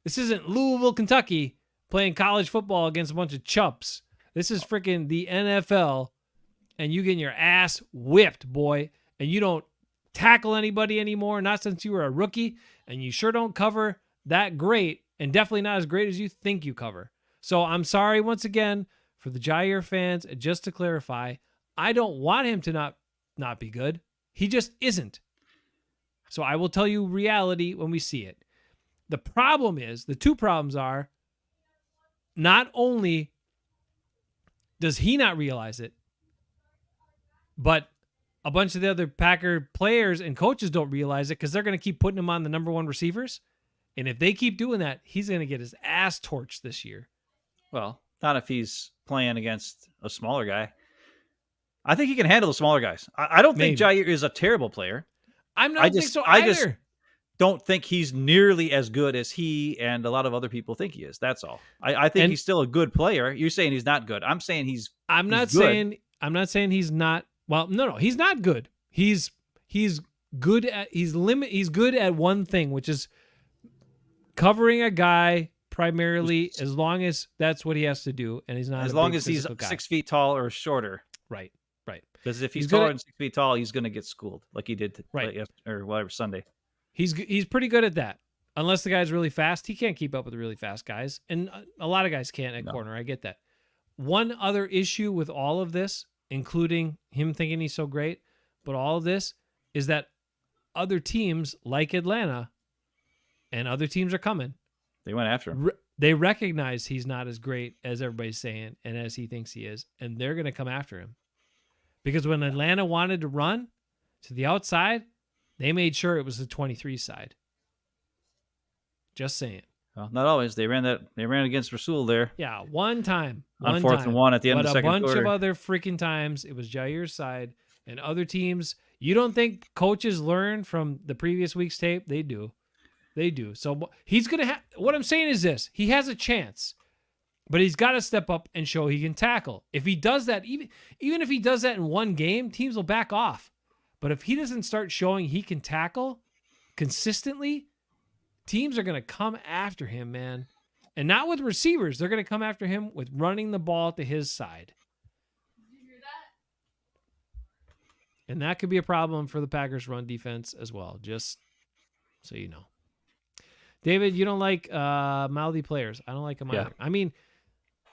This isn't Louisville, Kentucky playing college football against a bunch of chups. This is freaking the NFL, and you getting your ass whipped, boy. And you don't tackle anybody anymore, not since you were a rookie, and you sure don't cover that great, and definitely not as great as you think you cover. So I'm sorry once again for the Jair fans. And just to clarify, I don't want him to not be good. He just isn't. So I will tell you reality when we see it. The problem is, the two problems are, not only does he not realize it, but a bunch of the other Packer players and coaches don't realize it because they're going to keep putting him on the number one receivers. And if they keep doing that, he's going to get his ass torched this year. Well, not if he's playing against a smaller guy. I think he can handle the smaller guys. I don't think Jair is a terrible player. I'm not think so either. I just don't think he's nearly as good as he and a lot of other people think he is. That's all. I think he's still a good player. You're saying he's not good. I'm saying I'm not saying he's not. Well, no, he's not good. He's good at he's good at one thing, which is covering a guy primarily, as long as that's what he has to do, and he's not as long as he's 6 feet tall or shorter. Right. Because if he's taller than 6 feet tall, he's going to get schooled like he did or whatever Sunday. He's pretty good at that. Unless the guy's really fast, he can't keep up with the really fast guys, and a lot of guys can't at corner. I get that. One other issue with all of this, including him thinking he's so great, but all of this is that other teams like Atlanta and other teams are coming. They went after him. They recognize he's not as great as everybody's saying and as he thinks he is, and they're going to come after him. Because when Atlanta wanted to run to the outside, they made sure it was the 23 side. Just saying. Well, not always. They ran against Rasul there. Yeah, one time. On 4th and 1 at the end of the second quarter. But a bunch of other freaking times, it was Jair's side and other teams. You don't think coaches learn from the previous week's tape? They do. So he's going to have, what I'm saying is this, he has a chance, but he's got to step up and show he can tackle. If he does that, even if he does that in one game, teams will back off. But if he doesn't start showing he can tackle consistently, teams are going to come after him, man. And not with receivers. They're going to come after him with running the ball to his side. Did you hear that? And that could be a problem for the Packers' run defense as well, just so you know. David, you don't like mouthy players. I don't like them either. I mean,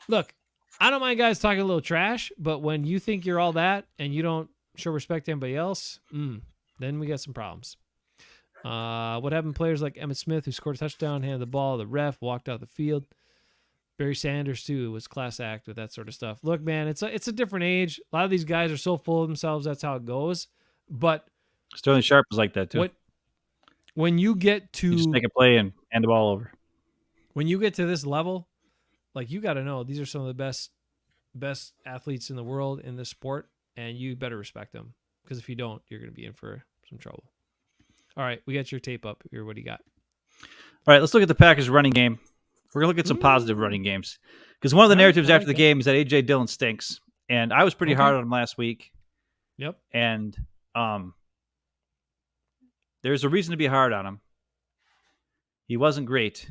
look, I don't mind guys talking a little trash, but when you think you're all that and you don't show respect to anybody else, then we got some problems. What happened to players like Emmitt Smith, who scored a touchdown, handed the ball, the ref walked out the field. Barry Sanders, too, was class act with that sort of stuff. Look, man, it's a different age. A lot of these guys are so full of themselves, that's how it goes. But Sterling Sharp was like that, too. When you get to... You just make a play and hand the ball over. When you get to this level, like, you got to know these are some of the best athletes in the world in this sport, and you better respect them. Because if you don't, you're going to be in for some trouble. All right, we got your tape up here. What do you got? All right, let's look at the Packers running game. We're going to look at some positive running games. Because one of the narratives after the game is that A.J. Dillon stinks. And I was pretty hard on him last week. Yep. And there's a reason to be hard on him. He wasn't great.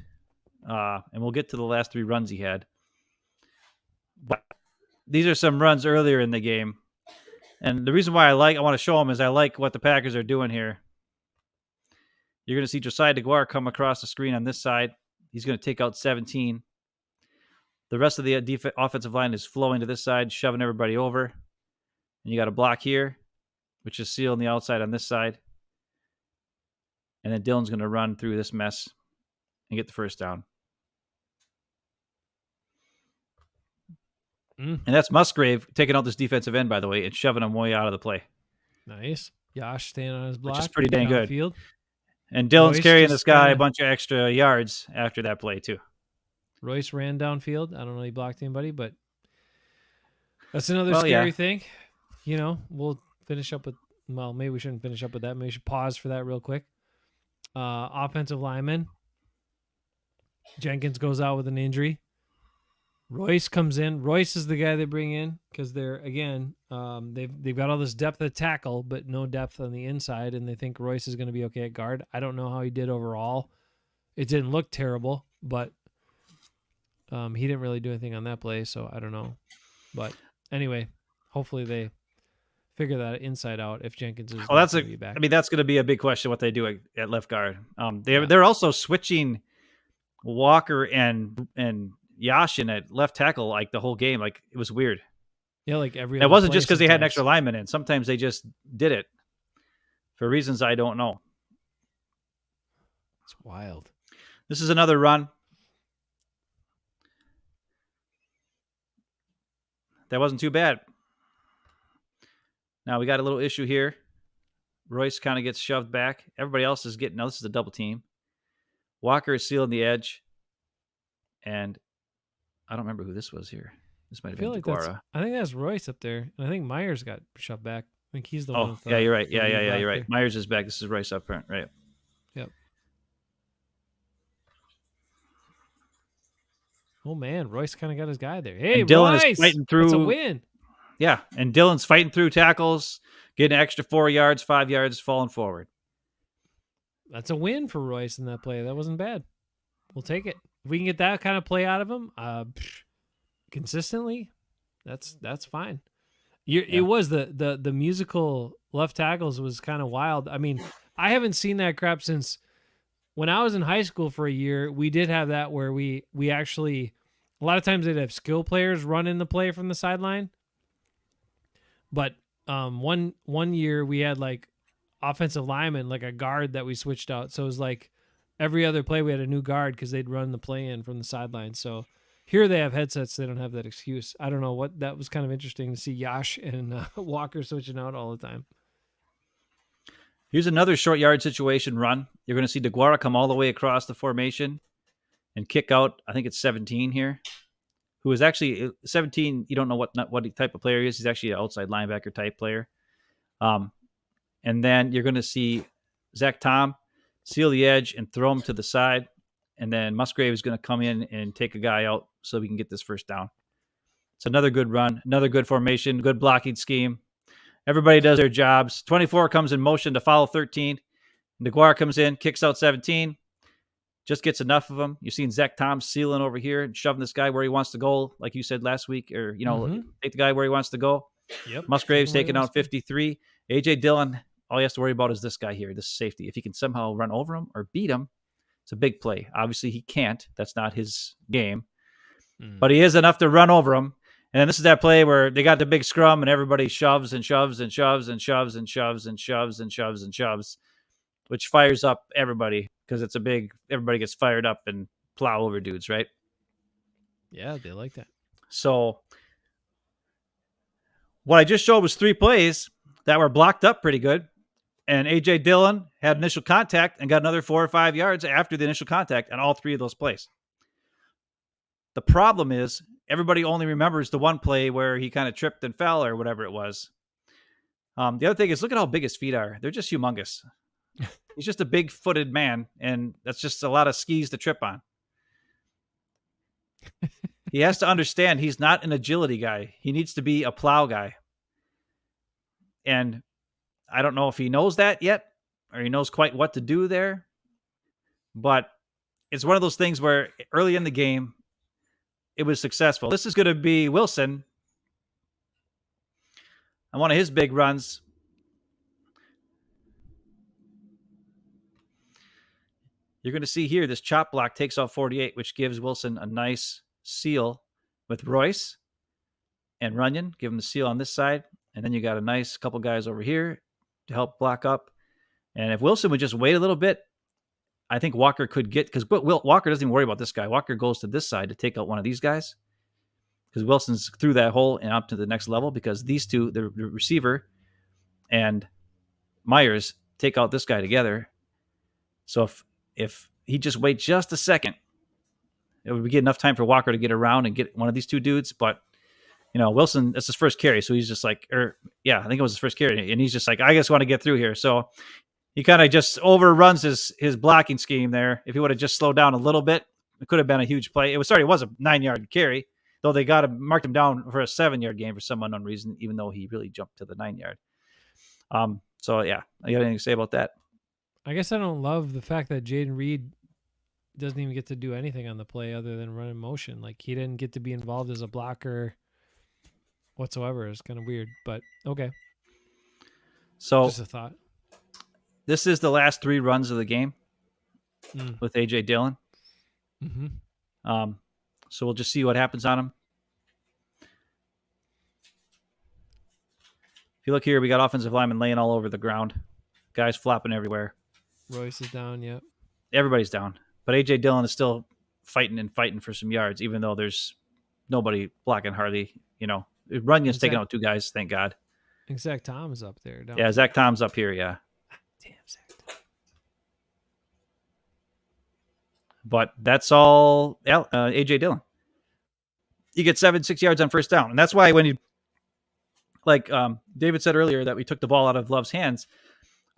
And we'll get to the last 3 runs he had. But these are some runs earlier in the game. And the reason why I want to show them is I like what the Packers are doing here. You're going to see Josiah DeGuara come across the screen on this side. He's going to take out 17. The rest of the offensive line is flowing to this side, shoving everybody over. And you got a block here, which is sealing the outside on this side. And then Dillon's going to run through this mess and get the first down. And that's Musgrave taking out this defensive end, by the way, and shoving him way out of the play. Nice. Josh staying on his block. Which is pretty dang good. Field. And Dillon's Royce carrying this guy kinda... a bunch of extra yards after that play, too. Royce ran downfield. I don't know if he blocked anybody, but that's another scary thing. You know, we'll finish up with, well, maybe we shouldn't finish up with that. Maybe we should pause for that real quick. Offensive lineman. Jenkins goes out with an injury. Royce comes in. Royce is the guy they bring in because they're, again, they've got all this depth at tackle, but no depth on the inside, and they think Royce is going to be okay at guard. I don't know how he did overall. It didn't look terrible, but he didn't really do anything on that play, so I don't know. But anyway, hopefully they figure that inside out if Jenkins is going to be back. I mean, that's going to be a big question what they do at left guard. They're also switching Walker and Yashin at left tackle like the whole game. Like it was weird. Yeah, like every It other wasn't play just because they had an sometimes. extra lineman in. Sometimes they just did it for reasons I don't know. It's wild. This is another run. That wasn't too bad. Now we got a little issue here. Royce kind of gets shoved back. Everybody else is getting. Now this is a double team. Walker is sealing the edge, and I don't remember who this was here. This might I have feel been like that's. DeGuara. I think that's Royce up there, and I think Myers got shoved back. I think he's the one. Oh, With yeah, you're right. the Yeah, lead you're right. blocker. Myers is back. This is Royce up front, right? Yep. Oh man, Royce kind of got his guy there. Hey, And Dylan is Royce, fighting that's a through- win. Yeah, and Dylan's fighting through tackles, getting an extra 4 yards, 5 yards, falling forward. That's a win for Royce in that play. That wasn't bad. We'll take it. If we can get that kind of play out of him consistently, that's fine. It was the musical left tackles was kind of wild. I mean, I haven't seen that crap since when I was in high school for a year. We did have that where we actually a lot of times they'd have skill players run in the play from the sideline. But one year we had like offensive lineman, like a guard that we switched out. So it was like every other play we had a new guard because they'd run the play in from the sideline. So here they have headsets. They don't have that excuse. I don't know what that was kind of interesting to see Yash and Walker switching out all the time. Here's another short yard situation run. You're going to see DeGuara come all the way across the formation and kick out. I think it's 17 here, who is actually 17. You don't know what type of player he is. He's actually an outside linebacker type player. And then you're going to see Zach Tom seal the edge and throw him to the side. And then Musgrave is going to come in and take a guy out so we can get this first down. It's another good run, another good formation, good blocking scheme. Everybody does their jobs. 24 comes in motion to follow 13. DeGuara comes in, kicks out 17. Just gets enough of them. You've seen Zach Tom sealing over here and shoving this guy where he wants to go, like you said last week, or, take the guy where he wants to go. Yep. Musgrave's taking out 53. A.J. Dillon, all he has to worry about is this guy here, this safety. If he can somehow run over him or beat him, it's a big play. Obviously, he can't. That's not his game. But he is enough to run over him. And then this is that play where they got the big scrum and everybody shoves and shoves and shoves and shoves and shoves and shoves and shoves and shoves, which fires up everybody because it's a big, everybody gets fired up and plow over dudes, right? Yeah, they like that. So what I just showed was 3 plays that were blocked up pretty good. And A.J. Dillon had initial contact and got another 4 or 5 yards after the initial contact on all 3 of those plays. The problem is everybody only remembers the one play where he kind of tripped and fell or whatever it was. The other thing is look at how big his feet are. They're just humongous. He's just a big-footed man, and that's just a lot of skis to trip on. He has to understand he's not an agility guy. He needs to be a plow guy. And I don't know if he knows that yet or he knows quite what to do there. But it's one of those things where early in the game, it was successful. This is going to be Wilson on one of his big runs. You're going to see here this chop block takes off 48, which gives Wilson a nice seal with Royce and Runyon. Give him the seal on this side. And then you got a nice couple guys over here to help block up. And if Wilson would just wait a little bit, I think Walker could get, because Walker doesn't even worry about this guy. Walker goes to this side to take out one of these guys because Wilson's through that hole and up to the next level because these two, the receiver and Myers, take out this guy together. So if he just wait just a second, it would get enough time for Walker to get around and get one of these two dudes. But, Wilson, that's his first carry. So he's just like, I think it was his first carry. And he's just like, I just want to get through here. So he kind of just overruns his blocking scheme there. If he would have just slowed down a little bit, it could have been a huge play. It was a 9-yard carry, though they marked him down for a 7-yard gain for some unknown reason, even though he really jumped to the 9-yard. So yeah, I got anything to say about that? I guess I don't love the fact that Jaden Reed doesn't even get to do anything on the play other than run in motion. Like he didn't get to be involved as a blocker whatsoever. It's kind of weird, but okay. So Just a thought. This is the last 3 runs of the game with A.J. Dillon. Mm-hmm. So we'll just see what happens on him. If you look here, we got offensive linemen laying all over the ground. Guys flopping everywhere. Royce is down. Yep. Everybody's down. But A.J. Dillon is still fighting for some yards, even though there's nobody blocking hardly. Runyon's taking out 2 guys, thank God. I think Zach Tom is up there. Yeah, Zach Tom's up here, yeah. Damn, Zach Tom. But that's all A.J. Dillon. You get 6 yards on first down. And that's why when you, like David said earlier, that we took the ball out of Love's hands,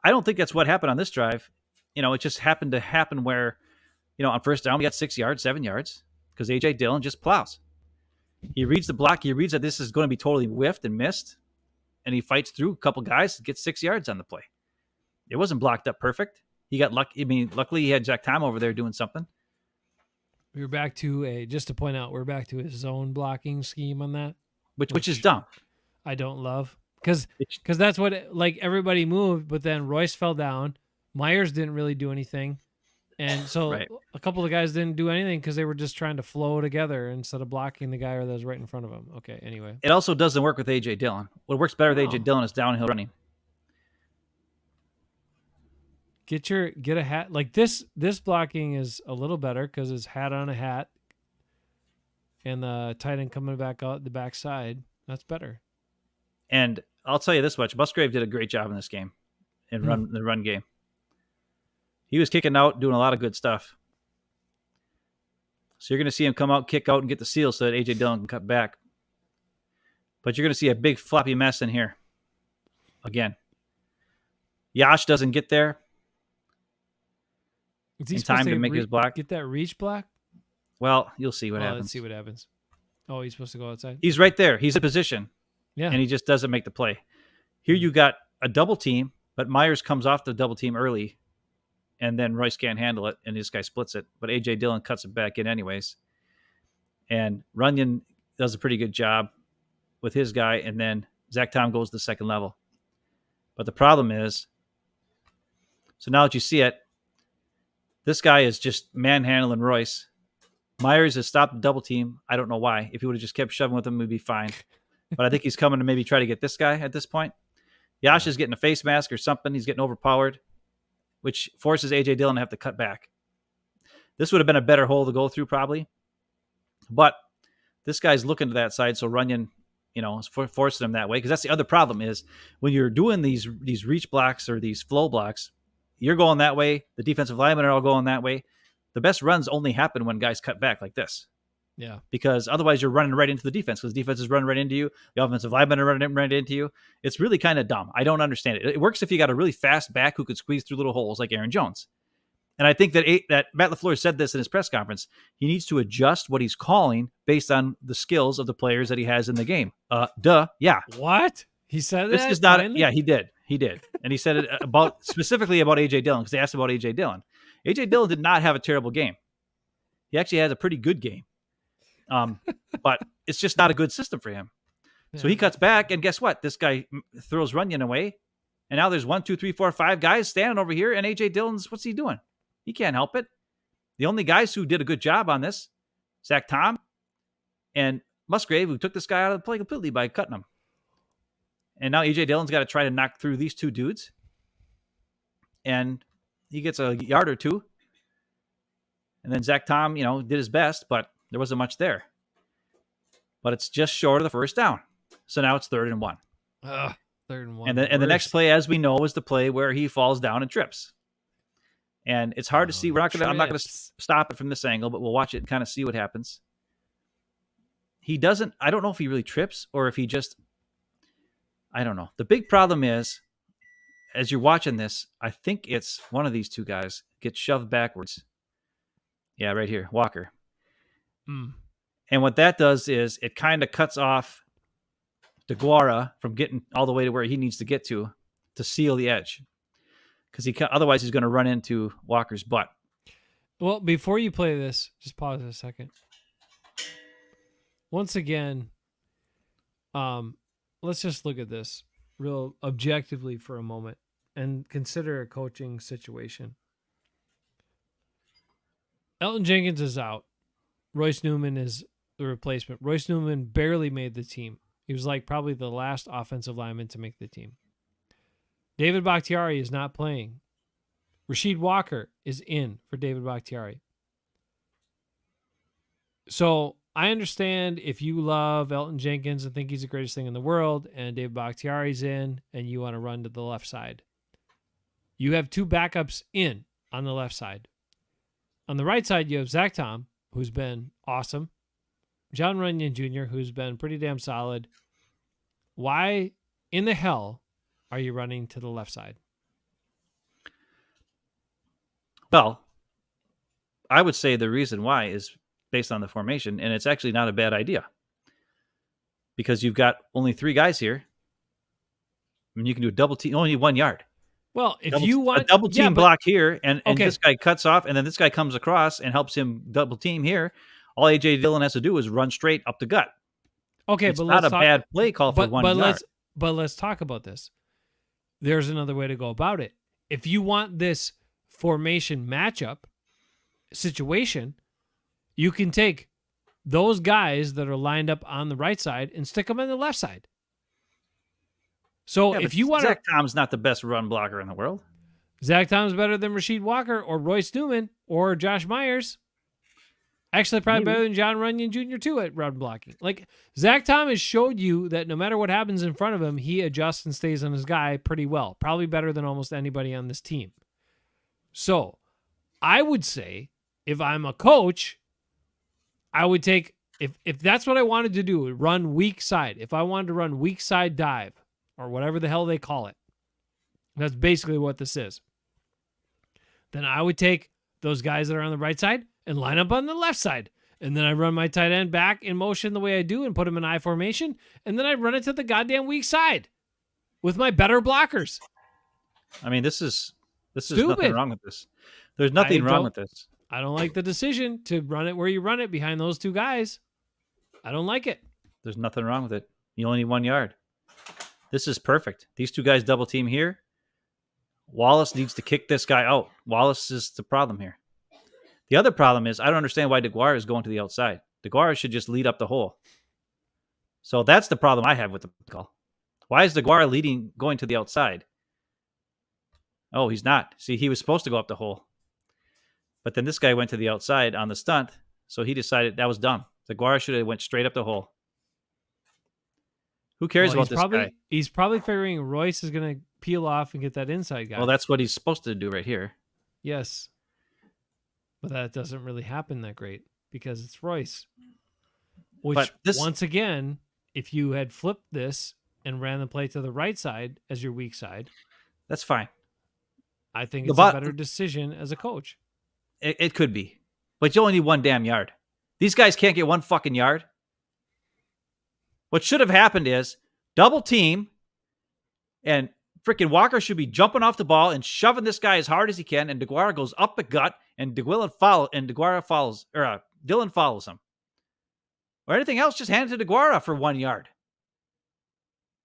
I don't think that's what happened on this drive. It just happened to happen where, on first down, we got 6 yards, 7 yards, because A.J. Dillon just plows. He reads the block. He reads that this is going to be totally whiffed and missed, and he fights through a couple guys to get 6 yards on the play. It wasn't blocked up perfect. He got lucky. I mean, luckily he had Zach Tom over there doing something. We're back to just to point out, we're back to a zone blocking scheme on that, Which is dumb. I don't love because that's what everybody moved, but then Royce fell down. Myers didn't really do anything, and so Right. a couple of guys didn't do anything because they were just trying to flow together instead of blocking the guy that was right in front of them. Okay, anyway, It also doesn't work with A.J. Dillon. What works better with A.J. Dillon is downhill running. get a hat like this. This blocking is a little better because it's hat on a hat, and the tight end coming back out the backside. That's better. And I'll tell you this much: Musgrave did a great job in this game, in the run game. He was kicking out, doing a lot of good stuff. So you're going to see him come out, kick out, and get the seal so that A.J. Dillon can cut back. But you're going to see a big floppy mess in here. Again. Yash doesn't get there Is he in supposed time to make his block. Get that reach block? Well, you'll see what happens. Let's see what happens. Oh, he's supposed to go outside? He's right there. He's in position. Yeah. And he just doesn't make the play. Here you got a double team, but Myers comes off the double team early, and then Royce can't handle it, and this guy splits it. But A.J. Dillon cuts it back in anyways. And Runyon does a pretty good job with his guy, and then Zach Tom goes to the second level. But the problem is, so now that you see it, this guy is just manhandling Royce. Myers has stopped the double team. I don't know why. If he would have just kept shoving with him, we'd be fine. But I think he's coming to maybe try to get this guy at this point. Yash is getting a face mask or something. He's getting overpowered, which forces A.J. Dillon to have to cut back. This would have been a better hole to go through probably. But this guy's looking to that side, so Runyon, is forcing him that way. Because that's the other problem is when you're doing these reach blocks or these flow blocks, you're going that way. The defensive linemen are all going that way. The best runs only happen when guys cut back like this. Yeah. Because otherwise you're running right into the defense because the defense is running right into you. The offensive linemen are running right into you. It's really kind of dumb. I don't understand it. It works if you got a really fast back who could squeeze through little holes like Aaron Jones. And I think that Matt LaFleur said this in his press conference. He needs to adjust what he's calling based on the skills of the players that he has in the game. Yeah. What? He said that? This is not. Finally? Yeah, he did. And he said it specifically about A.J. Dillon because they asked about A.J. Dillon. A.J. Dillon did not have a terrible game. He actually has a pretty good game. But it's just not a good system for him. So he cuts back, and guess what? This guy throws Runyon away, and now there's 1, 2, 3, 4, 5 guys standing over here, and A.J. Dillon's, what's he doing? He can't help it. The only guys who did a good job on this, Zach Tom and Musgrave, who took this guy out of the play completely by cutting him. And now A.J. Dillon's got to try to knock through these two dudes. And he gets a yard or two. And then Zach Tom, did his best, but there wasn't much there. But it's just short of the first down. So now it's 3rd and 1. 3rd and 1. And the next play, as we know, is the play where he falls down and trips. And it's hard to see. I'm not going to stop it from this angle, but we'll watch it and kind of see what happens. He doesn't. I don't know if he really trips or if he just. I don't know. The big problem is, as you're watching this, I think it's one of these two guys gets shoved backwards. Yeah, right here, Walker. And what that does is it kind of cuts off DeGuara from getting all the way to where he needs to get to seal the edge. Because otherwise he's going to run into Walker's butt. Well, before you play this, just pause a second. Once again, let's just look at this real objectively for a moment and consider a coaching situation. Elton Jenkins is out. Royce Newman is the replacement. Royce Newman barely made the team. He was like probably the last offensive lineman to make the team. David Bakhtiari is not playing. Rasheed Walker is in for David Bakhtiari. So I understand if you love Elton Jenkins and think he's the greatest thing in the world and David Bakhtiari's in and you want to run to the left side. You have two backups in on the left side. On the right side, you have Zach Tom, who's been awesome. John Runyon Jr., who's been pretty damn solid. Why in the hell are you running to the left side? Well, I would say the reason why is based on the formation, and it's actually not a bad idea. Because you've got only 3 guys here. I mean, you can do a double team, only 1 yard. Well, if you want a double team block here, and Okay. this guy cuts off, and then this guy comes across and helps him double team here, all AJ Dillon has to do is run straight up the gut. Okay, It's but not let's a bad play call for 1 yard. let's talk about this. There's another way to go about it. If you want this formation matchup situation, you can take those guys that are lined up on the right side and stick them on the left side. So Yeah, if but you want Zach Tom's not the best run blocker in the world. Zach Tom's better than Rasheed Walker or Royce Newman or Josh Myers. Actually, probably Maybe. better than John Runyon Jr. too at run blocking. Like Zach Tom has showed you that no matter what happens in front of him, he adjusts and stays on his guy pretty well. Probably better than almost anybody on this team. So I would say if I'm a coach, I would take, if that's what I wanted to do, run weak side. If I wanted to run weak side dive or whatever the hell they call it, that's basically what this is. Then I would take those guys that are on the right side and line up on the left side. And then I run my tight end back in motion the way I do and put him in I formation. And then I run it to the goddamn weak side with my better blockers. I mean, this is Stupid. nothing wrong with this. There's nothing wrong with this. I don't like the decision to run it where you run it behind those 2 guys. I don't like it. There's nothing wrong with it. You only need 1 yard. This is perfect. These 2 guys double team here. Wallace needs to kick this guy out. Wallace is the problem here. The other problem is I don't understand why DeGuara is going to the outside. DeGuara should just lead up the hole. So that's the problem I have with the call. Why is DeGuara going to the outside? Oh, he's not. See, he was supposed to go up the hole. But then this guy went to the outside on the stunt, so he decided that was dumb. DeGuara should have went straight up the hole. Who cares about this guy? He's probably figuring Royce is going to peel off and get that inside guy. Well, that's what he's supposed to do right here. Yes. But that doesn't really happen that great because it's Royce. Which, once again, if you had flipped this and ran the play to the right side as your weak side, that's fine. I think it's a better decision as a coach. It could be. But you only need 1 damn yard. These guys can't get 1 fucking yard. What should have happened is double team, and freaking Walker should be jumping off the ball and shoving this guy as hard as he can, and DeGuara goes up the gut, and Dillon follows him. Or anything else, just hand it to DeGuara for 1 yard.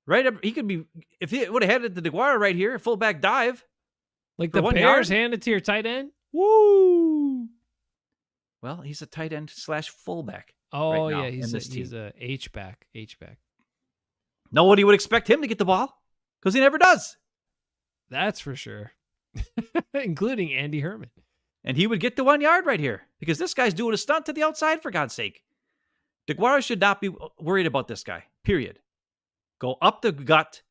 Right? He could be, if he would have handed it to DeGuara right here, fullback dive. Like for the 1 Bears yard? hand it to your tight end? Woo! Well, he's a tight end / fullback. Oh, right now yeah. in this He's team. a H-back. Nobody would expect him to get the ball because he never does. That's for sure. Including Andy Herman. And he would get the 1 yard right here because this guy's doing a stunt to the outside, for God's sake. DeGuara should not be worried about this guy, period. Go up the gut,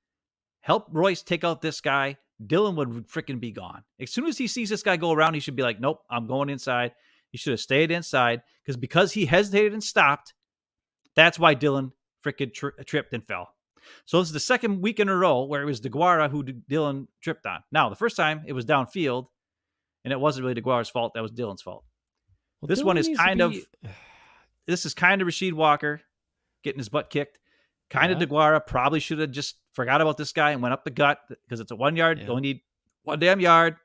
help Royce take out this guy. Dillon would freaking be gone. As soon as he sees this guy go around, he should be like, nope, I'm going inside. He should have stayed inside because he hesitated and stopped. That's why Dillon freaking tripped and fell. So this is the second week in a row where it was DeGuara who Dillon tripped on. Now, the first time it was downfield, and it wasn't really DeGuara's fault. That was Dillon's fault. Well, This Dillon one is needs to kind of be- this is kind of Rasheed Walker getting his butt kicked. Kind of Yeah. DeGuara probably should have just forgot about this guy and went up the gut because it's a 1 yard. Yeah. You only need 1 damn yard.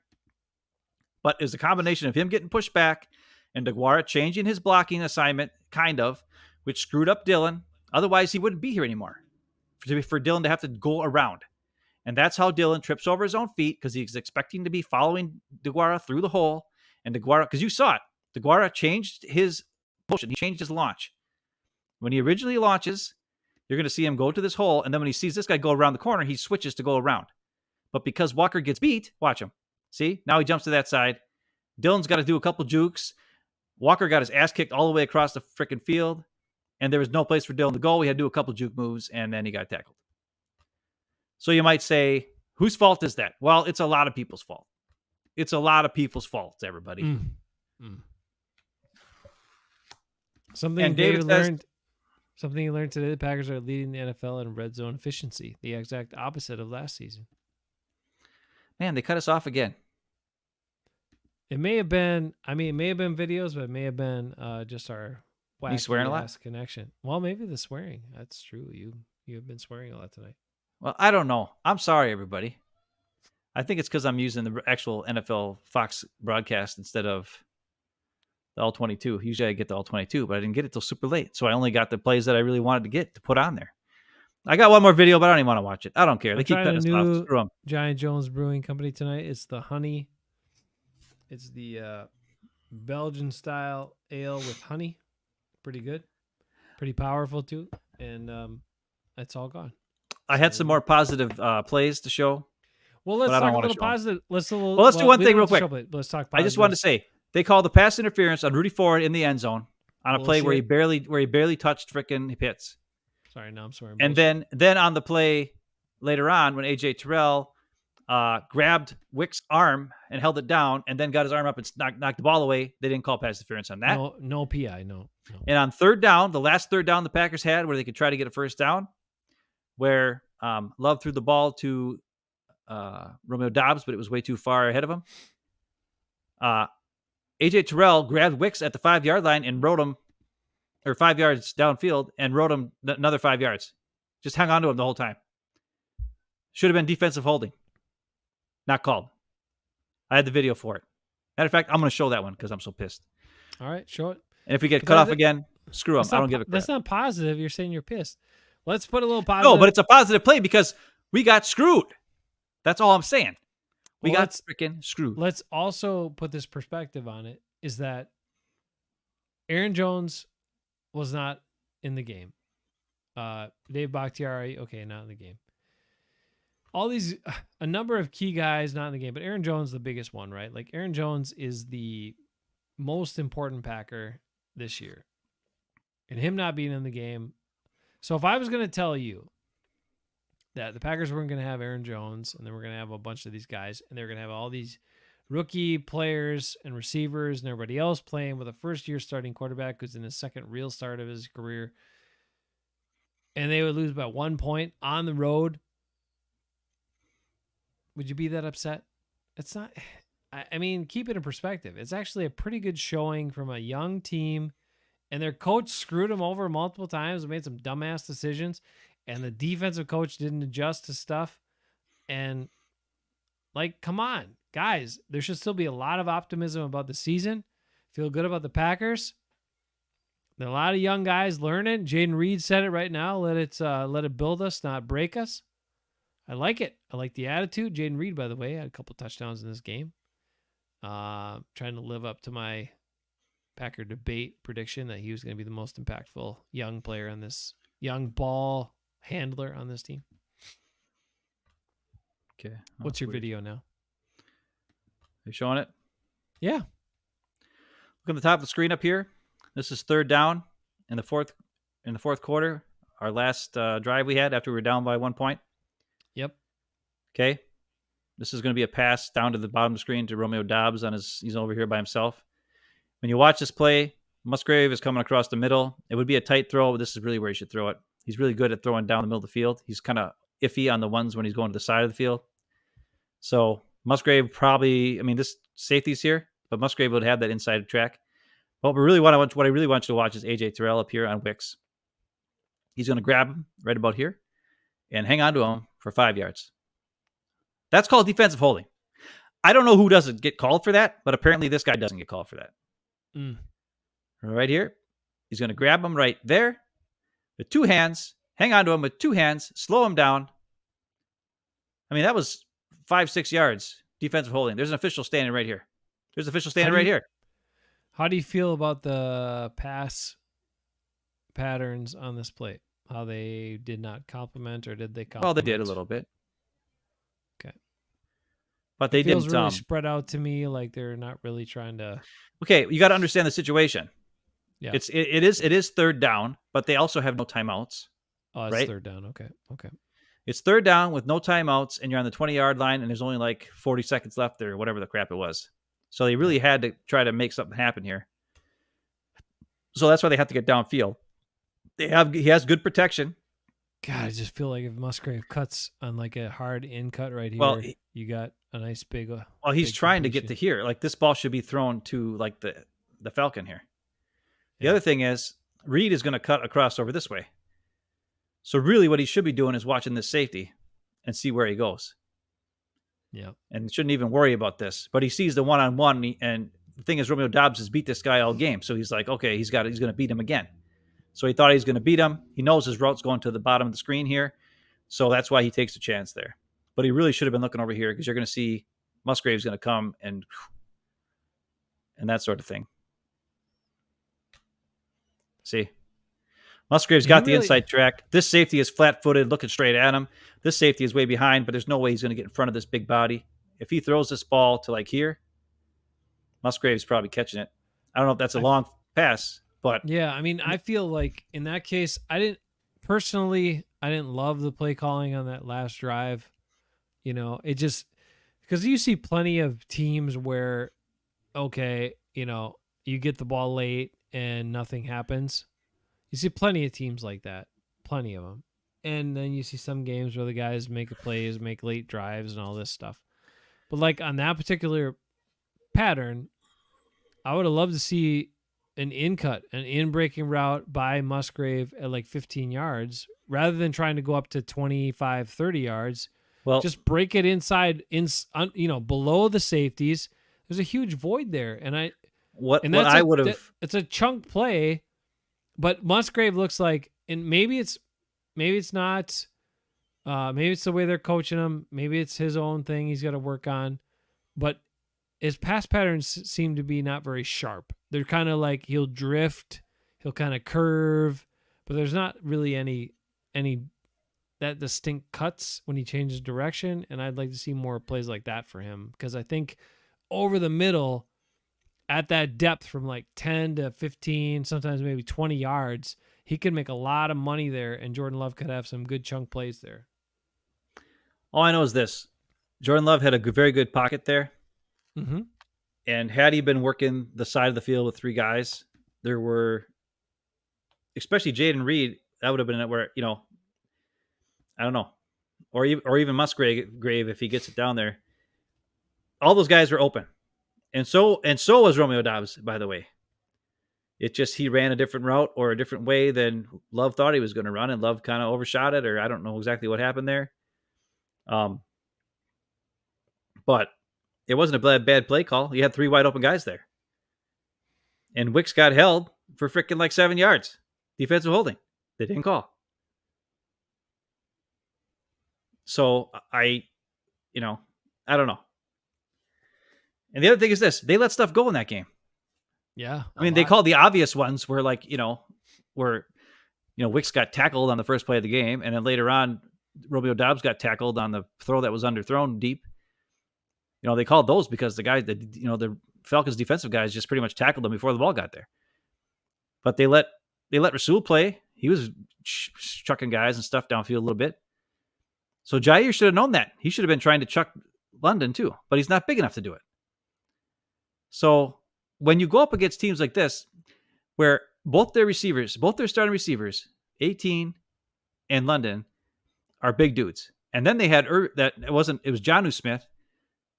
But it was a combination of him getting pushed back and DeGuara changing his blocking assignment, kind of, which screwed up Dillon. Otherwise, he wouldn't be here anymore for Dillon to have to go around. And that's how Dillon trips over his own feet because he's expecting to be following DeGuara through the hole. And DeGuara, because you saw it, DeGuara changed his motion. He changed his launch. When he originally launches, you're going to see him go to this hole, and then when he sees this guy go around the corner, he switches to go around. But because Walker gets beat, watch him. See? Now he jumps to that side. Dylan's got to do a couple jukes. Walker got his ass kicked all the way across the freaking field, and there was no place for Dylan to go. He had to do a couple juke moves, and then he got tackled. So you might say, whose fault is that? Well, it's a lot of people's fault. It's a lot of people's fault, everybody. Something And David David says- learned. Something he learned today: the Packers are leading the NFL in red zone efficiency, the exact opposite of last season. Man, they cut us off again. It may have been. I mean, it may have been videos, but it may have been just our You swearing a lot? wacky-ass connection. Well, maybe the swearing. That's true. You have been swearing a lot tonight. Well, I don't know. I'm sorry, everybody. I think it's because I'm using the actual NFL Fox broadcast instead of the All 22. Usually I get the All 22, but I didn't get it till super late. So I only got the plays that I really wanted to get to put on there. I got one more video, but I don't even want to watch it. I don't care. They I'm keep trying cutting us a off. new- Screw 'em. Giant Jones Brewing Company tonight. It's the honey. It's the Belgian style ale with honey. Pretty good. Pretty powerful too. And it's all gone. I had some more positive plays to show. Well, let's But I don't talk a wanna little show 'em. positive. Let's do one we thing don't real have to show, quick. but let's talk. I just wanted to say they called the pass interference on Rudy Ford in the end zone on a play where he barely touched frickin' Pitts. Sorry, no, I'm sorry. And then on the play later on when AJ Terrell grabbed Wick's arm and held it down and then got his arm up and knocked the ball away, they didn't call pass interference on that. no PI, no. And on third down, the last third down the Packers had where they could try to get a first down, where Love threw the ball to Romeo Doubs, but it was way too far ahead of him. AJ Terrell grabbed Wicks at the 5-yard line and rode him, or 5 yards downfield, and rode him another 5 yards. Just hung on to him the whole time. Should have been defensive holding. Not called. I had the video for it. Matter of fact, I'm going to show that one because I'm so pissed. All right, show it. And if we get But cut off that- again, screw them. I don't give a crap. That's not positive. You're saying you're pissed. Let's put a little positive. No, but it's a positive play because we got screwed. That's all I'm saying. We Well, got let's- freaking screwed. Let's also put this perspective on it: is that Aaron Jones was not in the game. Dave Bakhtiari, okay, not in the game. All these, a number of key guys not in the game, but Aaron Jones the biggest one, right? Like Aaron Jones is the most important Packer this year, and him not being in the game. So if I was going to tell you that the Packers weren't going to have Aaron Jones, and then we're going to have a bunch of these guys, and they're going to have all these rookie players and receivers and everybody else playing with a first-year starting quarterback who's in his second real start of his career, and they would lose by 1 point on the road, would you be that upset? It's not. I mean, keep it in perspective. It's actually a pretty good showing from a young team, and their coach screwed them over multiple times and made some dumbass decisions, and the defensive coach didn't adjust to stuff. And, like, come on, guys. There should still be a lot of optimism about the season. Feel good about the Packers. There are a lot of young guys learning. Jaden Reed said it right now. Let it build us, not break us. I like it. I like the attitude. Jaden Reed, by the way, had a couple touchdowns in this game. Trying to live up to my Packer debate prediction that he was going to be the most impactful young player on this, young ball handler on this team. Okay. What's your video now? Are you showing it? Yeah. Look at the top of the screen up here. This is third down in the fourth quarter. Our last drive we had after we were down by 1 point. Yep. Okay. This is going to be a pass down to the bottom of the screen to Romeo Doubs he's over here by himself. When you watch this play, Musgrave is coming across the middle. It would be a tight throw, but this is really where you should throw it. He's really good at throwing down the middle of the field. He's kind of iffy on the ones when he's going to the side of the field. So Musgrave probably, this safety's here, but Musgrave would have that inside track. What I really want you to watch is AJ Terrell up here on Wicks. He's going to grab him right about here and hang on to him for 5 yards. That's called defensive holding. I don't know who doesn't get called for that, but apparently this guy doesn't get called for that. Right here. He's going to grab him right there with 2 hands, hang on to him with 2 hands, slow him down. That was 5-6 yards defensive holding. There's an official standing right here. Right here. How do you feel about the pass patterns on this plate? How they did not complement, or did they complement? Well, they did a little bit. Okay. But It they feels didn't. really spread out to me, like they're not really trying to. Okay, you got to understand the situation. Yeah. It is third down, but they also have no timeouts. Oh, it's right? third down. Okay. Okay. It's third down with no timeouts, and you're on the 20-yard line, and there's only like 40 seconds left or whatever the crap it was. So they really had to try to make something happen here. So that's why they have to get downfield. He has good protection. God, I just feel like if Musgrave cuts on like a hard in cut right here, Well, you got a nice big. Well, he's big trying to get to completion. here. Like this ball should be thrown to like the Falcon here. The Yeah. other thing is Reed is going to cut across over this way. So really what he should be doing is watching this safety and see where he goes. Yeah. And shouldn't even worry about this. But he sees the one-on-one, and the thing is Romeo Dobbs has beat this guy all game. So he's like, okay, he's going to beat him again. So he thought he was going to beat him. He knows his route's going to the bottom of the screen here. So that's why he takes a chance there. But he really should have been looking over here because you're going to see Musgrave's going to come and that sort of thing. See? Musgrave's got the inside track. This safety is flat-footed, looking straight at him. This safety is way behind, but there's no way he's going to get in front of this big body. If he throws this ball to like here, Musgrave's probably catching it. I don't know if that's a long pass, but yeah, I mean, I feel like in that case, I didn't love the play calling on that last drive. You know, it just because you see plenty of teams where, okay, you know, you get the ball late and nothing happens. You see plenty of teams like that, plenty of them. And then you see some games where the guys make plays, make late drives and all this stuff. But like on that particular pattern, I would have loved to see an in-cut, an in-breaking route by Musgrave at like 15 yards rather than trying to go up to 25, 30 yards. well, Just break it inside, below the safeties. There's a huge void there. And what I would have... It's a chunk play, but Musgrave looks like, and maybe it's not, maybe it's the way they're coaching him. Maybe it's his own thing he's got to work on, but his pass patterns seem to be not very sharp. They're kind of like he'll drift, he'll kind of curve, but there's not really any that distinct cuts when he changes direction. And I'd like to see more plays like that for him because I think over the middle at that depth from like 10 to 15, sometimes maybe 20 yards, he could make a lot of money there, and Jordan Love could have some good chunk plays there. All I know is this. Jordan Love had a very good pocket there. Mm-hmm. And had he been working the side of the field with three guys, there were, especially Jaden Reed, that would have been where, I don't know, or even Musgrave if he gets it down there. All those guys were open, and so was Romeo Dobbs, by the way. It just he ran a different route or a different way than Love thought he was going to run, and Love kind of overshot it, or I don't know exactly what happened there. But it wasn't a bad play call. You had three wide open guys there, and Wicks got held for freaking like 7 yards, defensive holding. They didn't call. So I don't know. And the other thing is this: they let stuff go in that game. Yeah, I mean, they called the obvious ones where Wicks got tackled on the first play of the game, and then later on, Romeo Dobbs got tackled on the throw that was underthrown deep. They called those because the Falcons defensive guys just pretty much tackled them before the ball got there. But they let Rasul play. He was chucking guys and stuff downfield a little bit. So Jair should have known that. He should have been trying to chuck London too, but he's not big enough to do it. So when you go up against teams like this, where both their starting receivers, 18 and London, are big dudes, and then they had it was Jonnu Smith,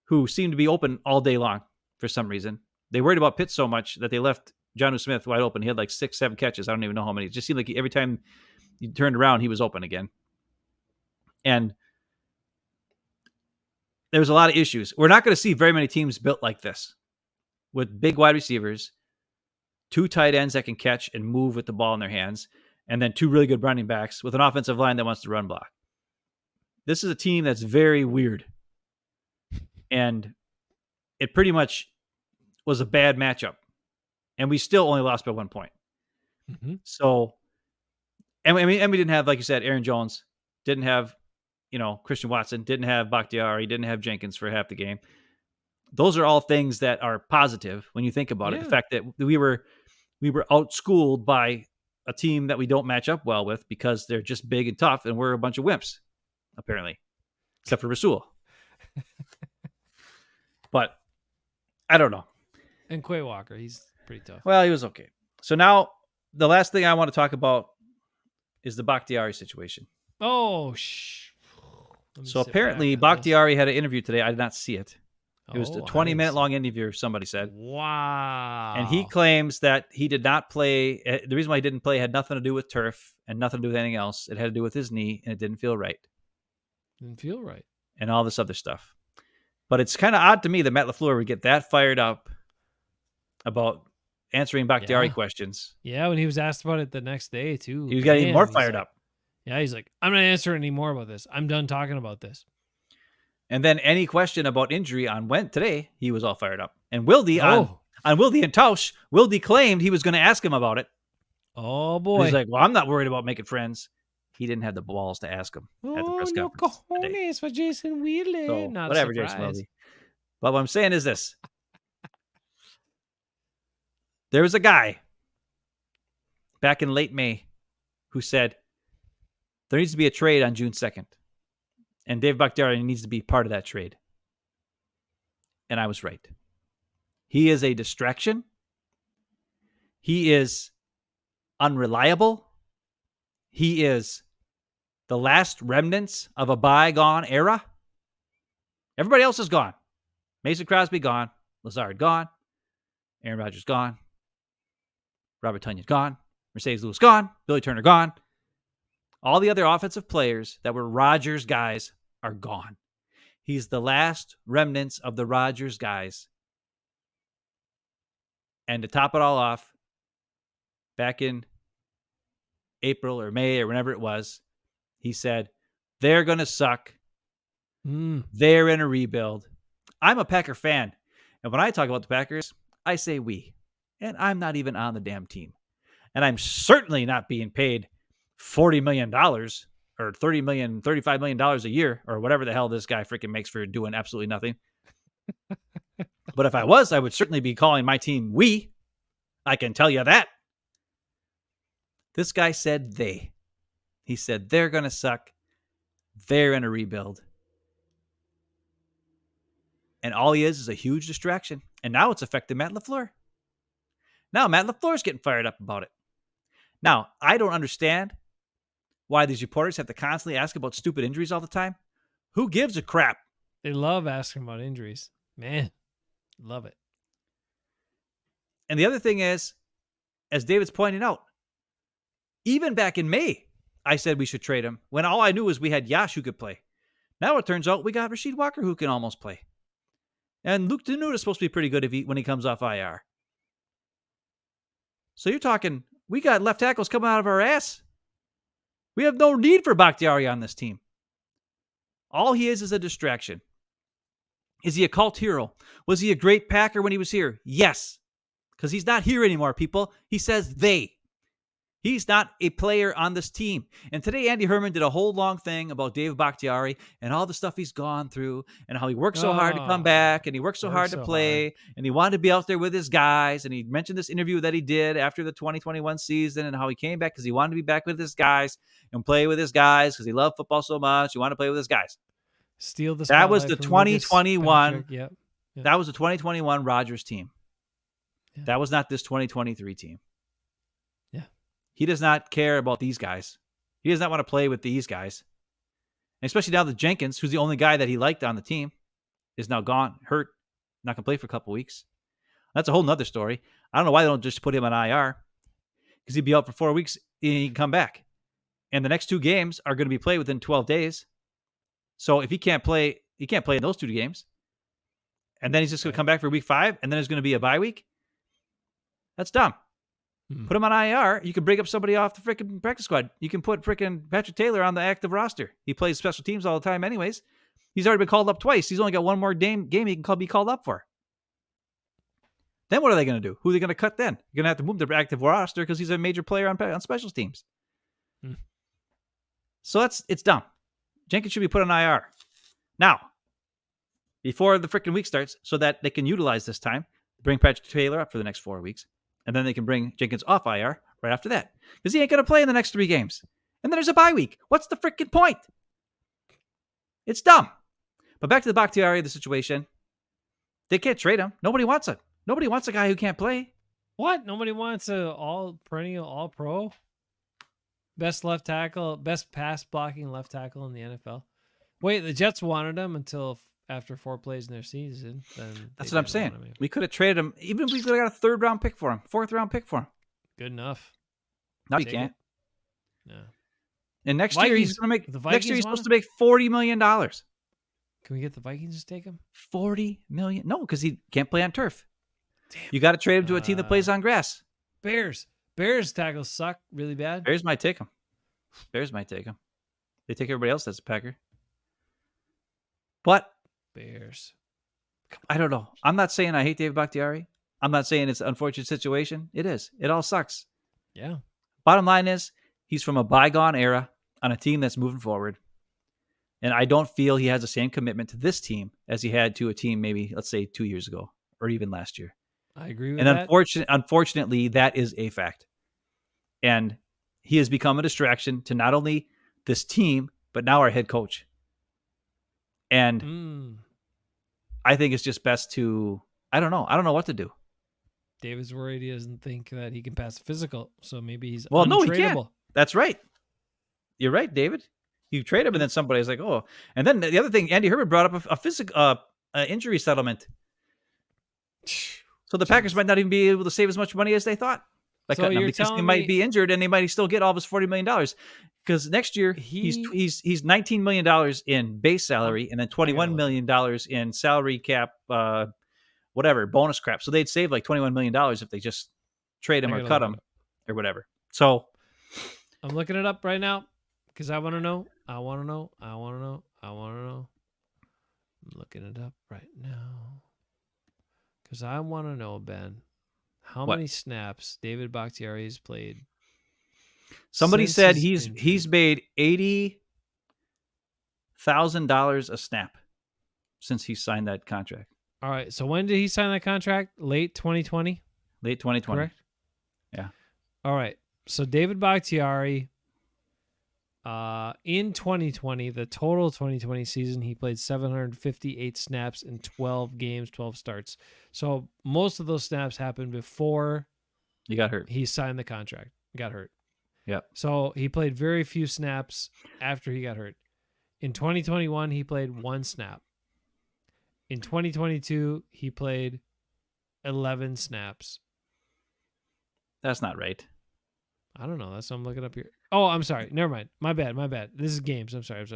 who seemed to be open all day long for some reason. They worried about Pitts so much that they left Jonnu Smith wide open. He had like 6-7 catches. I don't even know how many. It just seemed like every time you turned around, he was open again. And there was a lot of issues. We're not going to see very many teams built like this with big wide receivers, two tight ends that can catch and move with the ball in their hands, and then two really good running backs with an offensive line that wants to run block. This is a team that's very weird. And it pretty much was a bad matchup and we still only lost by 1 point. Mm-hmm. So, and we didn't have, like you said, Aaron Jones, didn't have, Christian Watson, didn't have Bakhtiari, didn't have Jenkins for half the game. Those are all things that are positive when you think about it. The Yeah. fact that we were outschooled by a team that we don't match up well with because they're just big and tough, and we're a bunch of wimps, apparently, except for Rasul. But I don't know. And Quay Walker, he's pretty tough. Well, he was okay. So now the last thing I want to talk about is the Bakhtiari situation. Oh, Let me So sit apparently back on this. Bakhtiari had an interview today. I did not see it. It was a Oh, I 20-minute didn't long interview, somebody see- said. Wow. And he claims that he did not play. The reason why he didn't play had nothing to do with turf and nothing to do with anything else. It had to do with his knee, and it didn't feel right, didn't feel right. and all this other stuff. But it's kind of odd to me that Matt LaFleur would get that fired up about answering Bakhtiari Yeah. questions. Yeah, when he was asked about it the next day too, He was getting even more he's fired like- up. Yeah, he's like, I'm not answering any more about this. I'm done talking about this. And then any question about injury on today, he was all fired up. And Wilde Oh, on Wilde and Tausch, Wilde claimed he was going to ask him about it. oh boy. He's like, well, I'm not worried about making friends. He didn't have the balls to ask him at the press no conference today. cojones for Jason Wheeler. So Not whatever, surprised. Jason Wilde. But what I'm saying is this. There was a guy back in late May who said there needs to be a trade on June 2nd. And Dave Bakhtiari needs to be part of that trade. And I was right. He is a distraction. He is unreliable. He is the last remnants of a bygone era. Everybody else is gone. Mason Crosby gone. Lazard gone. Aaron Rodgers gone. Robert Tonyan gone. Mercedes Lewis gone. Billy Turner gone. All the other offensive players that were Rodgers guys are gone. He's the last remnants of the Rodgers guys. And to top it all off, back in April or May or whenever it was, he said, they're going to suck. They're in a rebuild. I'm a Packer fan. And when I talk about the Packers, I say we. And I'm not even on the damn team. And I'm certainly not being paid $40 million or $30 million, $35 million a year or whatever the hell this guy freaking makes for doing absolutely nothing. But if I was, I would certainly be calling my team we. I can tell you that. This guy said they. He said they're going to suck. They're in a rebuild. And all he is a huge distraction. And now it's affecting Matt LaFleur. Now Matt LaFleur's getting fired up about it. Now, I don't understand why these reporters have to constantly ask about stupid injuries all the time. Who gives a crap? They love asking about injuries. Man, love it. And the other thing is, as David's pointing out, even back in May, I said we should trade him when all I knew was we had Yash who could play. Now it turns out we got Rasheed Walker who can almost play. And Luke Danuta is supposed to be pretty good when he comes off IR. So you're talking, we got left tackles coming out of our ass. We have no need for Bakhtiari on this team. All he is a distraction. Is he a cult hero? Was he a great Packer when he was here? Yes. Because he's not here anymore, people. He says they. He's not a player on this team. And today, Andy Herman did a whole long thing about Dave Bakhtiari and all the stuff he's gone through and how he worked so hard to come back and he worked so hard to play and he wanted to be out there with his guys. And he mentioned this interview that he did after the 2021 season and how he came back because he wanted to be back with his guys and play with his guys because he loved football so much. He wanted to play with his guys. Steal the That was spotlight the from Lucas 2021 Patrick. Yep. That was the 2021 Rodgers team. Yeah. That was not this 2023 team. Yeah. He does not care about these guys. He does not want to play with these guys. And especially now that Jenkins, who's the only guy that he liked on the team, is now gone, hurt, not going to play for a couple weeks. That's a whole nother story. I don't know why they don't just put him on IR because he'd be out for 4 weeks and he can come back. And the next two games are going to be played within 12 days. So if he can't play in those two games. And then he's just going to come back for week 5 and then there's going to be a bye week. That's dumb. Put him on IR. You can bring up somebody off the freaking practice squad. You can put freaking Patrick Taylor on the active roster. He plays special teams all the time anyways. He's already been called up twice. He's only got one more game he can be called up for. Then what are they going to do? Who are they going to cut then? You're going to have to move their active roster because he's a major player on special teams. Hmm. So it's dumb. Jenkins should be put on IR now before the freaking week starts so that they can utilize this time, bring Patrick Taylor up for the next 4 weeks, and then they can bring Jenkins off IR right after that because he ain't going to play in the next 3 games. And then there's a bye week. What's the freaking point? It's dumb. But back to the Bakhtiari, the situation. They can't trade him. Nobody wants him. Nobody wants a guy who can't play. What? Nobody wants a perennial all pro? Best left tackle, best pass blocking left tackle in the NFL. Wait, the Jets wanted him until after 4 plays in their season. Then That's what I'm saying. We could have traded him. Even if we could have got a 3rd round pick for him, 4th round pick for him. Good enough. No, you Take can't. No. And next year he's going to make. The Next year he's Vikings supposed to make $40 million. Can we get the Vikings to take him? $40 million? No, because he can't play on turf. Damn. You got to trade him to a team that plays on grass. Bears tackles suck really bad. Bears might take him. They take everybody else that's a Packer. But Bears. I don't know. I'm not saying I hate David Bakhtiari. I'm not saying it's an unfortunate situation. It is. It all sucks. Yeah. Bottom line is he's from a bygone era on a team that's moving forward. And I don't feel he has the same commitment to this team as he had to a team maybe, let's say, 2 years ago or even last year. I agree with and that. Unfortunately, that is a fact. And he has become a distraction to not only this team, but now our head coach. And I think it's just best to, I don't know what to do. David's worried he doesn't think that he can pass a physical, so maybe he's Well, untradeable. no, he can't. That's right. You're right, David. You trade him, and then somebody's like, "Oh." And then the other thing, Andy Herbert brought up a physical injury settlement. So the Packers might not even be able to save as much money as they thought. Like, So you're because he telling might me- be injured, and they might still get all of his $40 million. Because next year he's $19 million in base salary, and then $21 million in salary cap, whatever bonus crap. So they'd save like $21 million if they just trade him I or gotta cut look him it up. or whatever. So I'm looking it up right now because I want to know. I'm looking it up right now because I want to know, Ben, how What? many snaps David Bakhtiari has played. somebody Since said his he's made $80,000 a snap since he signed that contract. All right. So when did he sign that contract? Late 2020, Late 2020. correct? Yeah. All right. So David Bakhtiari, in 2020, the total 2020 season, he played 758 snaps in 12 games, 12 starts. So most of those snaps happened before You got hurt. he signed the contract, got hurt. Yep. So he played very few snaps after he got hurt. In 2021, he played 1 snap. In 2022, he played 11 snaps. That's not right. I don't know. That's what I'm looking up here. Oh, I'm sorry. Never mind. My bad. This is games. I'm sorry. I was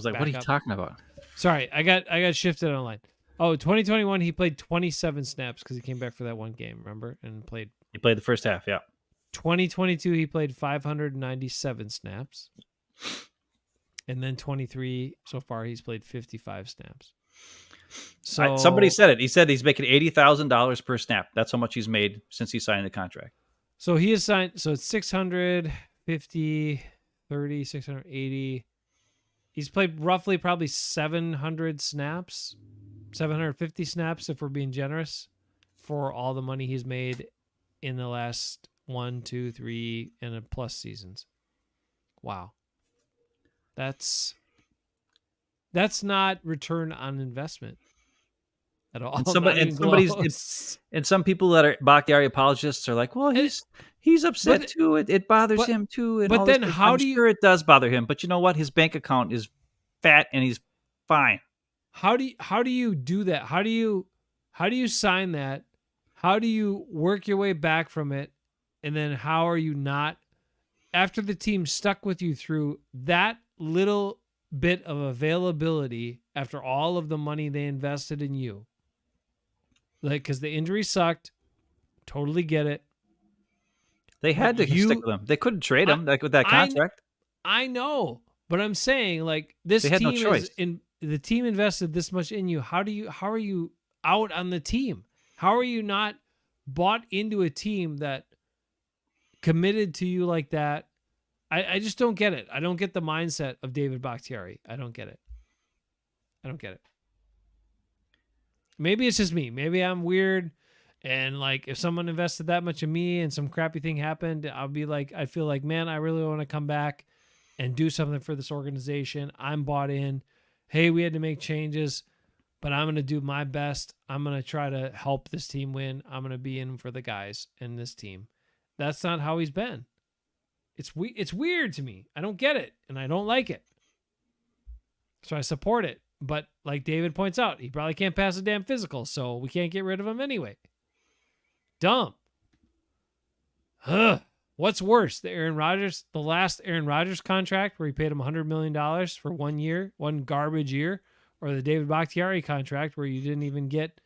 like, what are you talking about? Sorry. I got shifted online. Oh, 2021, he played 27 snaps because he came back for that one game, remember? And played. He played the first half, yeah. 2022, he played 597 snaps. And then 23, so far, he's played 55 snaps. So Somebody said it. He said he's making $80,000 per snap. That's how much he's made since he signed the contract. So he is signed. So it's 650, 30, 680. He's played roughly probably 700 snaps, 750 snaps if we're being generous, for all the money he's made in the last 1, 2, 3, and a plus seasons. Wow. That's not return on investment at all. And some people that are Bakhtiari apologists are like, well, he's upset too. It bothers him too. And but all then this. how I'm do you? sure it does bother him, but you know what? His bank account is fat and he's fine. How do you do that? How do you sign that? How do you work your way back from it? And then how are you not, after the team stuck with you through that little bit of availability after all of the money they invested in you? Like, because the injury sucked. Totally get it. They had to stick with him. They couldn't trade him like with that contract. I know, but I'm saying, like, this They had no team choice. the team invested this much in you. How are you out on the team? How are you not bought into a team that committed to you like that? I just don't get it. I don't get the mindset of David Bakhtiari. I don't get it. Maybe it's just me. Maybe I'm weird. And like, if someone invested that much in me and some crappy thing happened, I'd feel like, man, I really want to come back and do something for this organization. I'm bought in. Hey, we had to make changes, but I'm going to do my best. I'm going to try to help this team win. I'm going to be in for the guys in this team. That's not how he's been. It's weird to me. I don't get it, and I don't like it. So I support it. But like David points out, he probably can't pass a damn physical, so we can't get rid of him anyway. Dumb. What's worse, the last Aaron Rodgers contract where he paid him $100 million for 1 year, one garbage year, or the David Bakhtiari contract where you didn't even get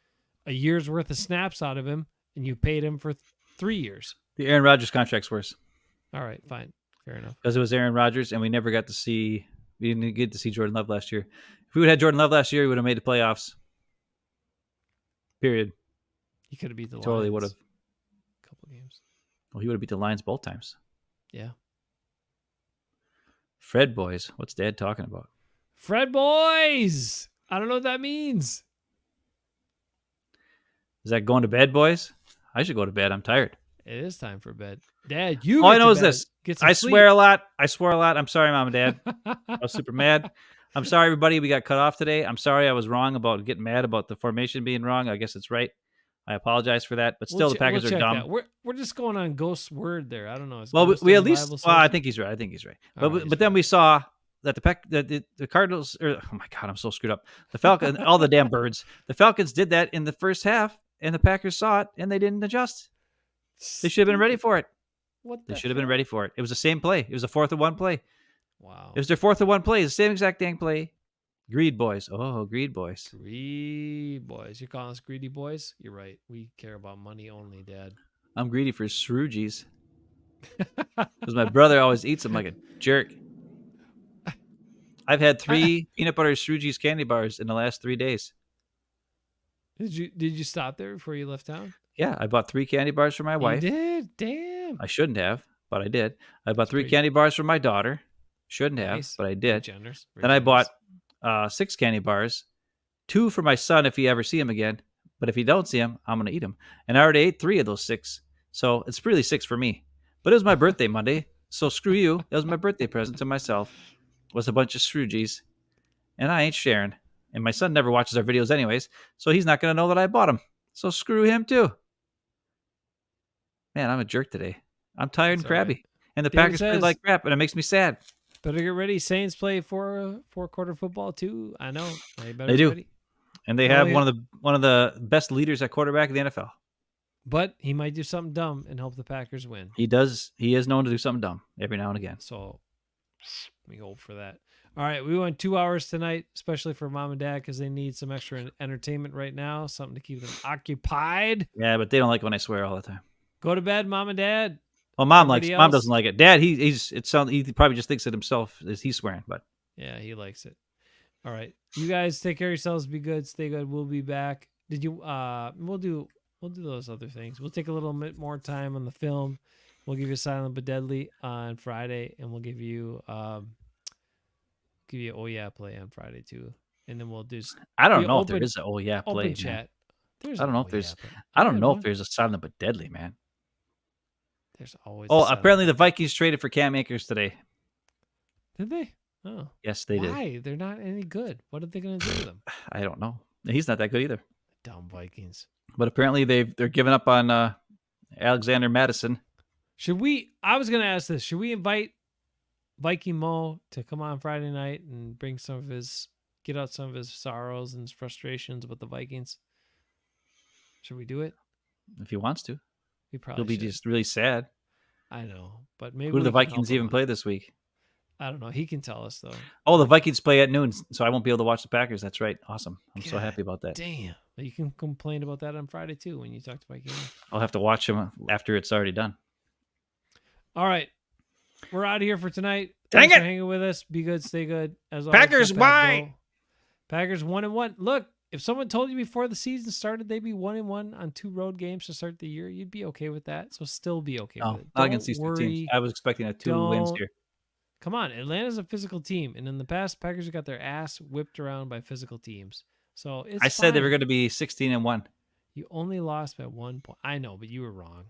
a year's worth of snaps out of him and you paid him for 3 years? The Aaron Rodgers contract's worse. All right, fine. Fair enough. Because it was Aaron Rodgers, and we didn't get to see Jordan Love last year. If we would have had Jordan Love last year, we would have made the playoffs. Period. He could have beat the Lions. Totally would have. A couple games. Well, he would have beat the Lions both times. Yeah. Fred boys. What's Dad talking about? Fred boys. I don't know what that means. Is that going to bed, boys? I should go to bed. I'm tired. It is time for bed. Dad, you All get I know to is bed. this. Get some I sleep. swear a lot. I'm sorry, Mom and Dad. I was super mad. I'm sorry, everybody. We got cut off today. I'm sorry I was wrong about getting mad about the formation being wrong. I guess it's right. I apologize for that. But still, the Packers are dumb. That. We're just going on Ghost's word there. I don't know. Well, we at least. Well, I think he's right. But then we saw that the Cardinals. Oh my God, I'm so screwed up. The Falcons, all the damn birds. The Falcons did that in the first half, and the Packers saw it, and they didn't adjust. They should have been ready for it. They should have been ready for it. It was the same play. It was a 4th and 1 play. Wow. It was their 4th and 1 play. The same exact dang play. Greed boys. Oh, greed boys. Greed boys. You're calling us greedy boys? You're right. We care about money only, Dad. I'm greedy for Sroogies. Because my brother always eats them like a jerk. I've had 3 peanut butter Sroogies candy bars in the last 3 days. Did you stop there before you left town? Yeah, I bought 3 candy bars for my wife. You did? Damn. I shouldn't have, but I did. I bought 3 great. candy bars for my daughter. Shouldn't have, Nice. but I did. Very generous. Then I bought 6 candy bars, 2 for my son if he ever see him again. But if he don't see him, I'm going to eat them. And I already ate 3 of those 6. So it's really 6 for me. But it was my birthday Monday. So screw you. That was my birthday present to myself. Was a bunch of Sroogies. And I ain't sharing. And my son never watches our videos anyways. So he's not going to know that I bought them. So screw him too. Man, I'm a jerk today. I'm tired and crabby. Right. And the David Packers played like crap. And it makes me sad. Better get ready. Saints play four-quarter football too. I know. They do. Ready. And they have one of the best leaders at quarterback in the NFL. But he might do something dumb and help the Packers win. He does. He is known to do something dumb every now and again. So we hope for that. All right, we went 2 hours tonight, especially for Mom and Dad because they need some extra entertainment right now, something to keep them occupied. Yeah, but they don't like when I swear all the time. Go to bed, Mom and Dad. Well, Mom doesn't like it. Dad, he probably just thinks it himself as he's swearing, but yeah, he likes it. All right, you guys take care of yourselves. Be good. Stay good. We'll be back. We'll do those other things. We'll take a little bit more time on the film. We'll give you Silent but Deadly on Friday, and we'll give you Oh Yeah play on Friday too. And then we'll do. I don't know if there is an Oh Yeah play. Open chat. I don't know if there's. I don't know if there's a Silent but Deadly, man. There's always. Oh, apparently the Vikings traded for Cam Akers today. Did they? Oh, yes, they did. Why? They're not any good. What are they going to do with them? I don't know. He's not that good either. Dumb Vikings. But apparently they're giving up on Alexander Madison. I was going to ask this. Should we invite Viking Mo to come on Friday night and get out some of his sorrows and his frustrations with the Vikings? Should we do it? If he wants to. We probably He'll be should. just really sad. I know, but maybe who do the Vikings even play this week? I don't know. He can tell us though. Oh, the Vikings play at noon, so I won't be able to watch the Packers. That's right. Awesome. I'm so happy about that. Damn. You can complain about that on Friday too when you talk to Vikings. I'll have to watch him after it's already done. All right. We're out of here for tonight. Dang Thanks it. for hanging with us. Be good, stay good. As always, Packers, bye. Packers 1-1. Look, if someone told you before the season started they'd be 1-1 on 2 road games to start the year, you'd be okay with that. So still be okay No, with it. not against Don't these two teams. worry. I was expecting a 2 wins Don't- here. Come on, Atlanta's a physical team, and in the past, Packers have got their ass whipped around by physical teams. So it's I said they were fine. going to be 16-1. You only lost by 1 point. I know, but you were wrong.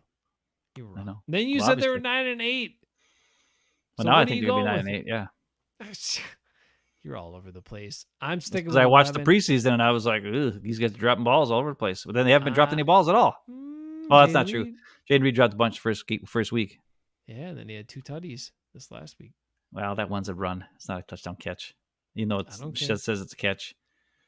You were I wrong. know. Then you Well, said they were obviously. 9-8. Well, So now I what are think you they're going to going be with? 9-8. Yeah. You're all over the place. I'm sticking Because with I watched 11. the preseason and I was like, "Ugh, these guys are dropping balls all over the place." But then they haven't been dropping any Uh, balls at all. Oh, that's Jayden not true. Reed. Jaden Reed dropped a bunch first week. Yeah, and then he had 2 tutties this last week. Well, that one's a run. It's not a touchdown catch. You know, I don't it care. says it's a catch.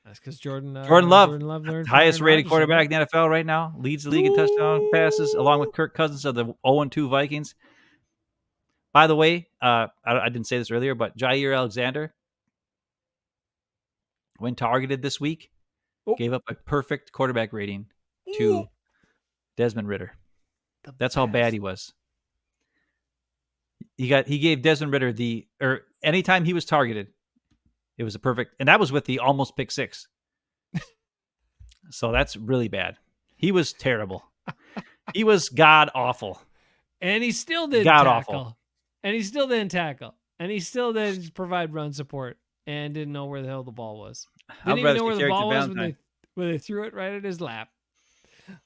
That's because Jordan Love Highest learned from Aaron rated Rodgers, quarterback didn't in the NFL right now. Leads the league in touchdown passes, along with Kirk Cousins of the 0-2 Vikings. By the way, I didn't say this earlier, but Jair Alexander, when targeted this week, Oh. gave up a perfect quarterback rating he? to Desmond Ritter. The That's how bad best. he was. He gave Desmond Ritter anytime he was targeted, it was a perfect, and that was with the almost pick 6. So that's really bad. He was terrible. He was god awful. And he still didn't God tackle. awful. And he still didn't tackle. And he still didn't provide run support and didn't know where the hell the ball was. I'd Didn't rather even know see where the Carrington ball was Valentine. when they threw it right at his lap.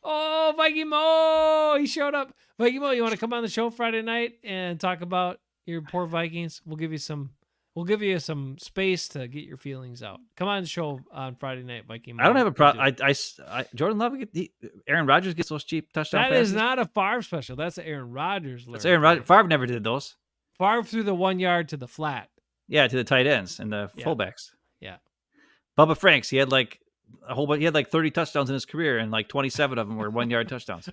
Oh, Viking Mo! He showed up. Viking Mo, you want to come on the show Friday night and talk about your poor Vikings? We'll give you some space to get your feelings out. Come on the show on Friday night, Viking Mo. I don't have a We'll do problem. it. Jordan Love, Aaron Rodgers gets those cheap touchdown That passes. is not a Favre special. That's an Aaron Rodgers. That's Aaron Rodgers. Favre never did those. Favre threw the 1 yard to the flat. Yeah, to the tight ends and the Yeah. fullbacks. Yeah. Bubba Franks, he had like a whole bunch. He had like 30 touchdowns in his career, and like 27 of them were 1 yard touchdowns.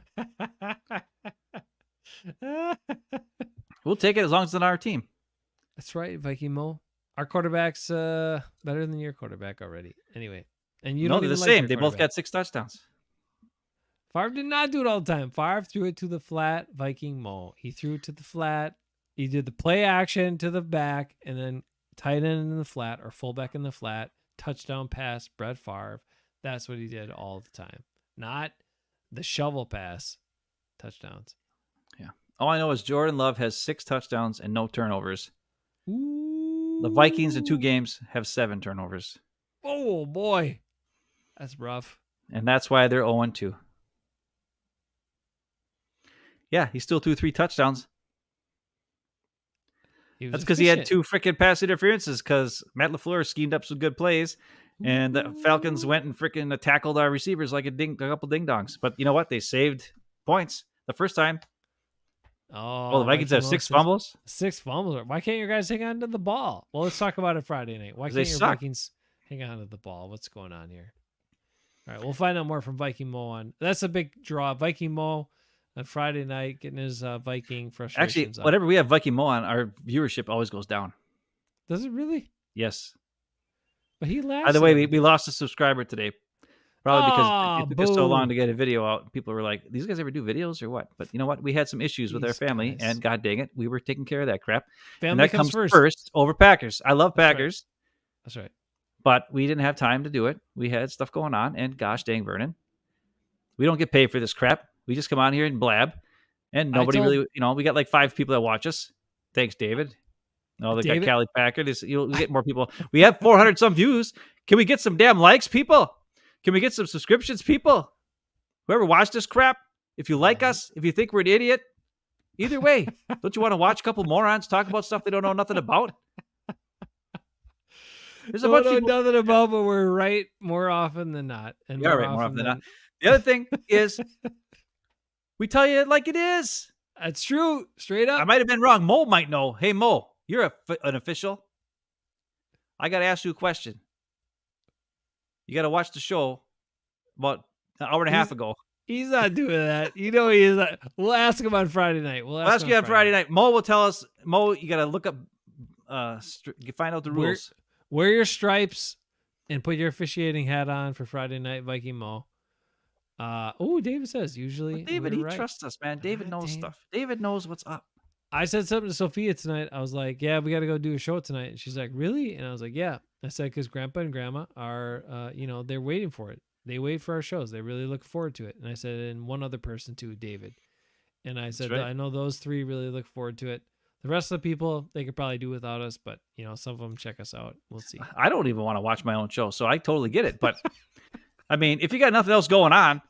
We'll take it as long as it's on our team. That's right, Viking Mo. Our quarterback's better than your quarterback already. Anyway, and you No, don't they're even the like same. your They both quarterback. got 6 touchdowns. Favre did not do it all the time. Favre threw it to the flat, Viking Mo. He threw it to the flat. He did the play action to the back, and then tight end in the flat or fullback in the flat, touchdown pass, Brett Favre. That's what he did all the time. Not the shovel pass, touchdowns. All I know is Jordan Love has 6 touchdowns and no turnovers. Ooh. The Vikings in 2 games have 7 turnovers. Oh, boy. That's rough. And that's why they're 0-2. Yeah, he still threw 3 touchdowns. He was That's because he had efficient. 2 freaking pass interferences because Matt LaFleur schemed up some good plays. And the Falcons went and freaking tackled our receivers like a couple ding-dongs. But you know what? They saved points the first time. Oh, The Vikings have 6 Mo fumbles. 6 fumbles. Why can't your guys hang on to the ball? Well, let's talk about it Friday night. Why 'Cause can't they your suck. Vikings hang on to the ball? What's going on here? All right, we'll find out more from Viking Mo on. That's a big draw. Viking Mo on Friday night getting his Viking frustrations Actually, out. whenever we have Viking Mo on, our viewership always goes down. Does it really? Yes. But he laughs. By the at way, everything. we lost a subscriber today. Probably because it took us so boo. long to get a video out. People were like, these guys ever do videos or what? But you know what? We had some issues with our These family, guys. and God dang it, we were taking care of that crap. And Family that comes comes first. over Packers. I love That's right. Packers, That's right. but we didn't have time to do it. We had stuff going on, and gosh dang, Vernon, we don't get paid for this crap. We just come on here and blab, and nobody told- really, we got like 5 people that watch us. Thanks, David. No, they got David? Callie Packard. You'll get more people. We have 400 some views. Can we get some damn likes, people? Can we get some subscriptions, people? Whoever watched this crap, if you like us, if you think we're an idiot, either way, don't you want to watch a couple morons talk about stuff they don't know nothing about? There's a Don't bunch know of people. nothing about, but we're right more often than not. And We are right more often than not. The other thing is, we tell you it like it is. That's true. Straight up. I might have been wrong. Mo might know. Hey, Mo, you're an official. I got to ask you a question. You got to watch the show about an hour and a half ago. He's not doing that. You know he is not. We'll ask him on Friday night. We'll ask you on Friday night. Mo will tell us. Mo, you got to look up, find out the rules. Wear your stripes and put your officiating hat on for Friday night, Viking Mo. David says usually. But David, we're he right. trusts us, man. David knows Dave. stuff. David knows what's up. I said something to Sophia tonight. I was like, yeah, we got to go do a show tonight. And she's like, really? And I was like, yeah. I said, because Grandpa and Grandma are, they're waiting for it. They wait for our shows. They really look forward to it. And I said, and one other person too, David. And I said, right. I know those three really look forward to it. The rest of the people, they could probably do without us, but some of them check us out. We'll see. I don't even want to watch my own show, so I totally get it. But I mean, if you got nothing else going on,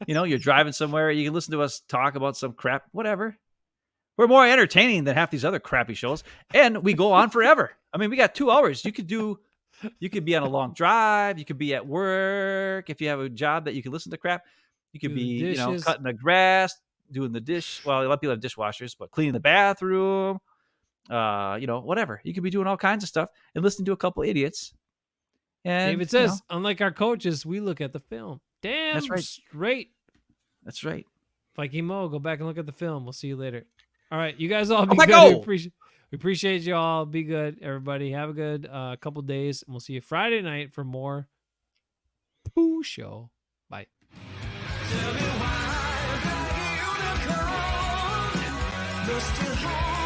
you're driving somewhere, you can listen to us talk about some crap, whatever. We're more entertaining than half these other crappy shows, and we go on forever. I mean, we got 2 hours. You could be on a long drive. You could be at work. If you have a job that you can listen to crap, you could be, cutting the grass, doing the dish. Well, a lot of people have dishwashers, but cleaning the bathroom, whatever. You could be doing all kinds of stuff and listening to a couple idiots. And David says, unlike our coaches, we look at the film. Damn, That's right. straight. That's right. Viking Mo, go back and look at the film. We'll see you later. All right, you guys all be my good. go! We appreciate you all. Be good, everybody. Have a good couple days, and we'll see you Friday night for more Pooh Show. Bye. Tell me why the unicorn, you're still home.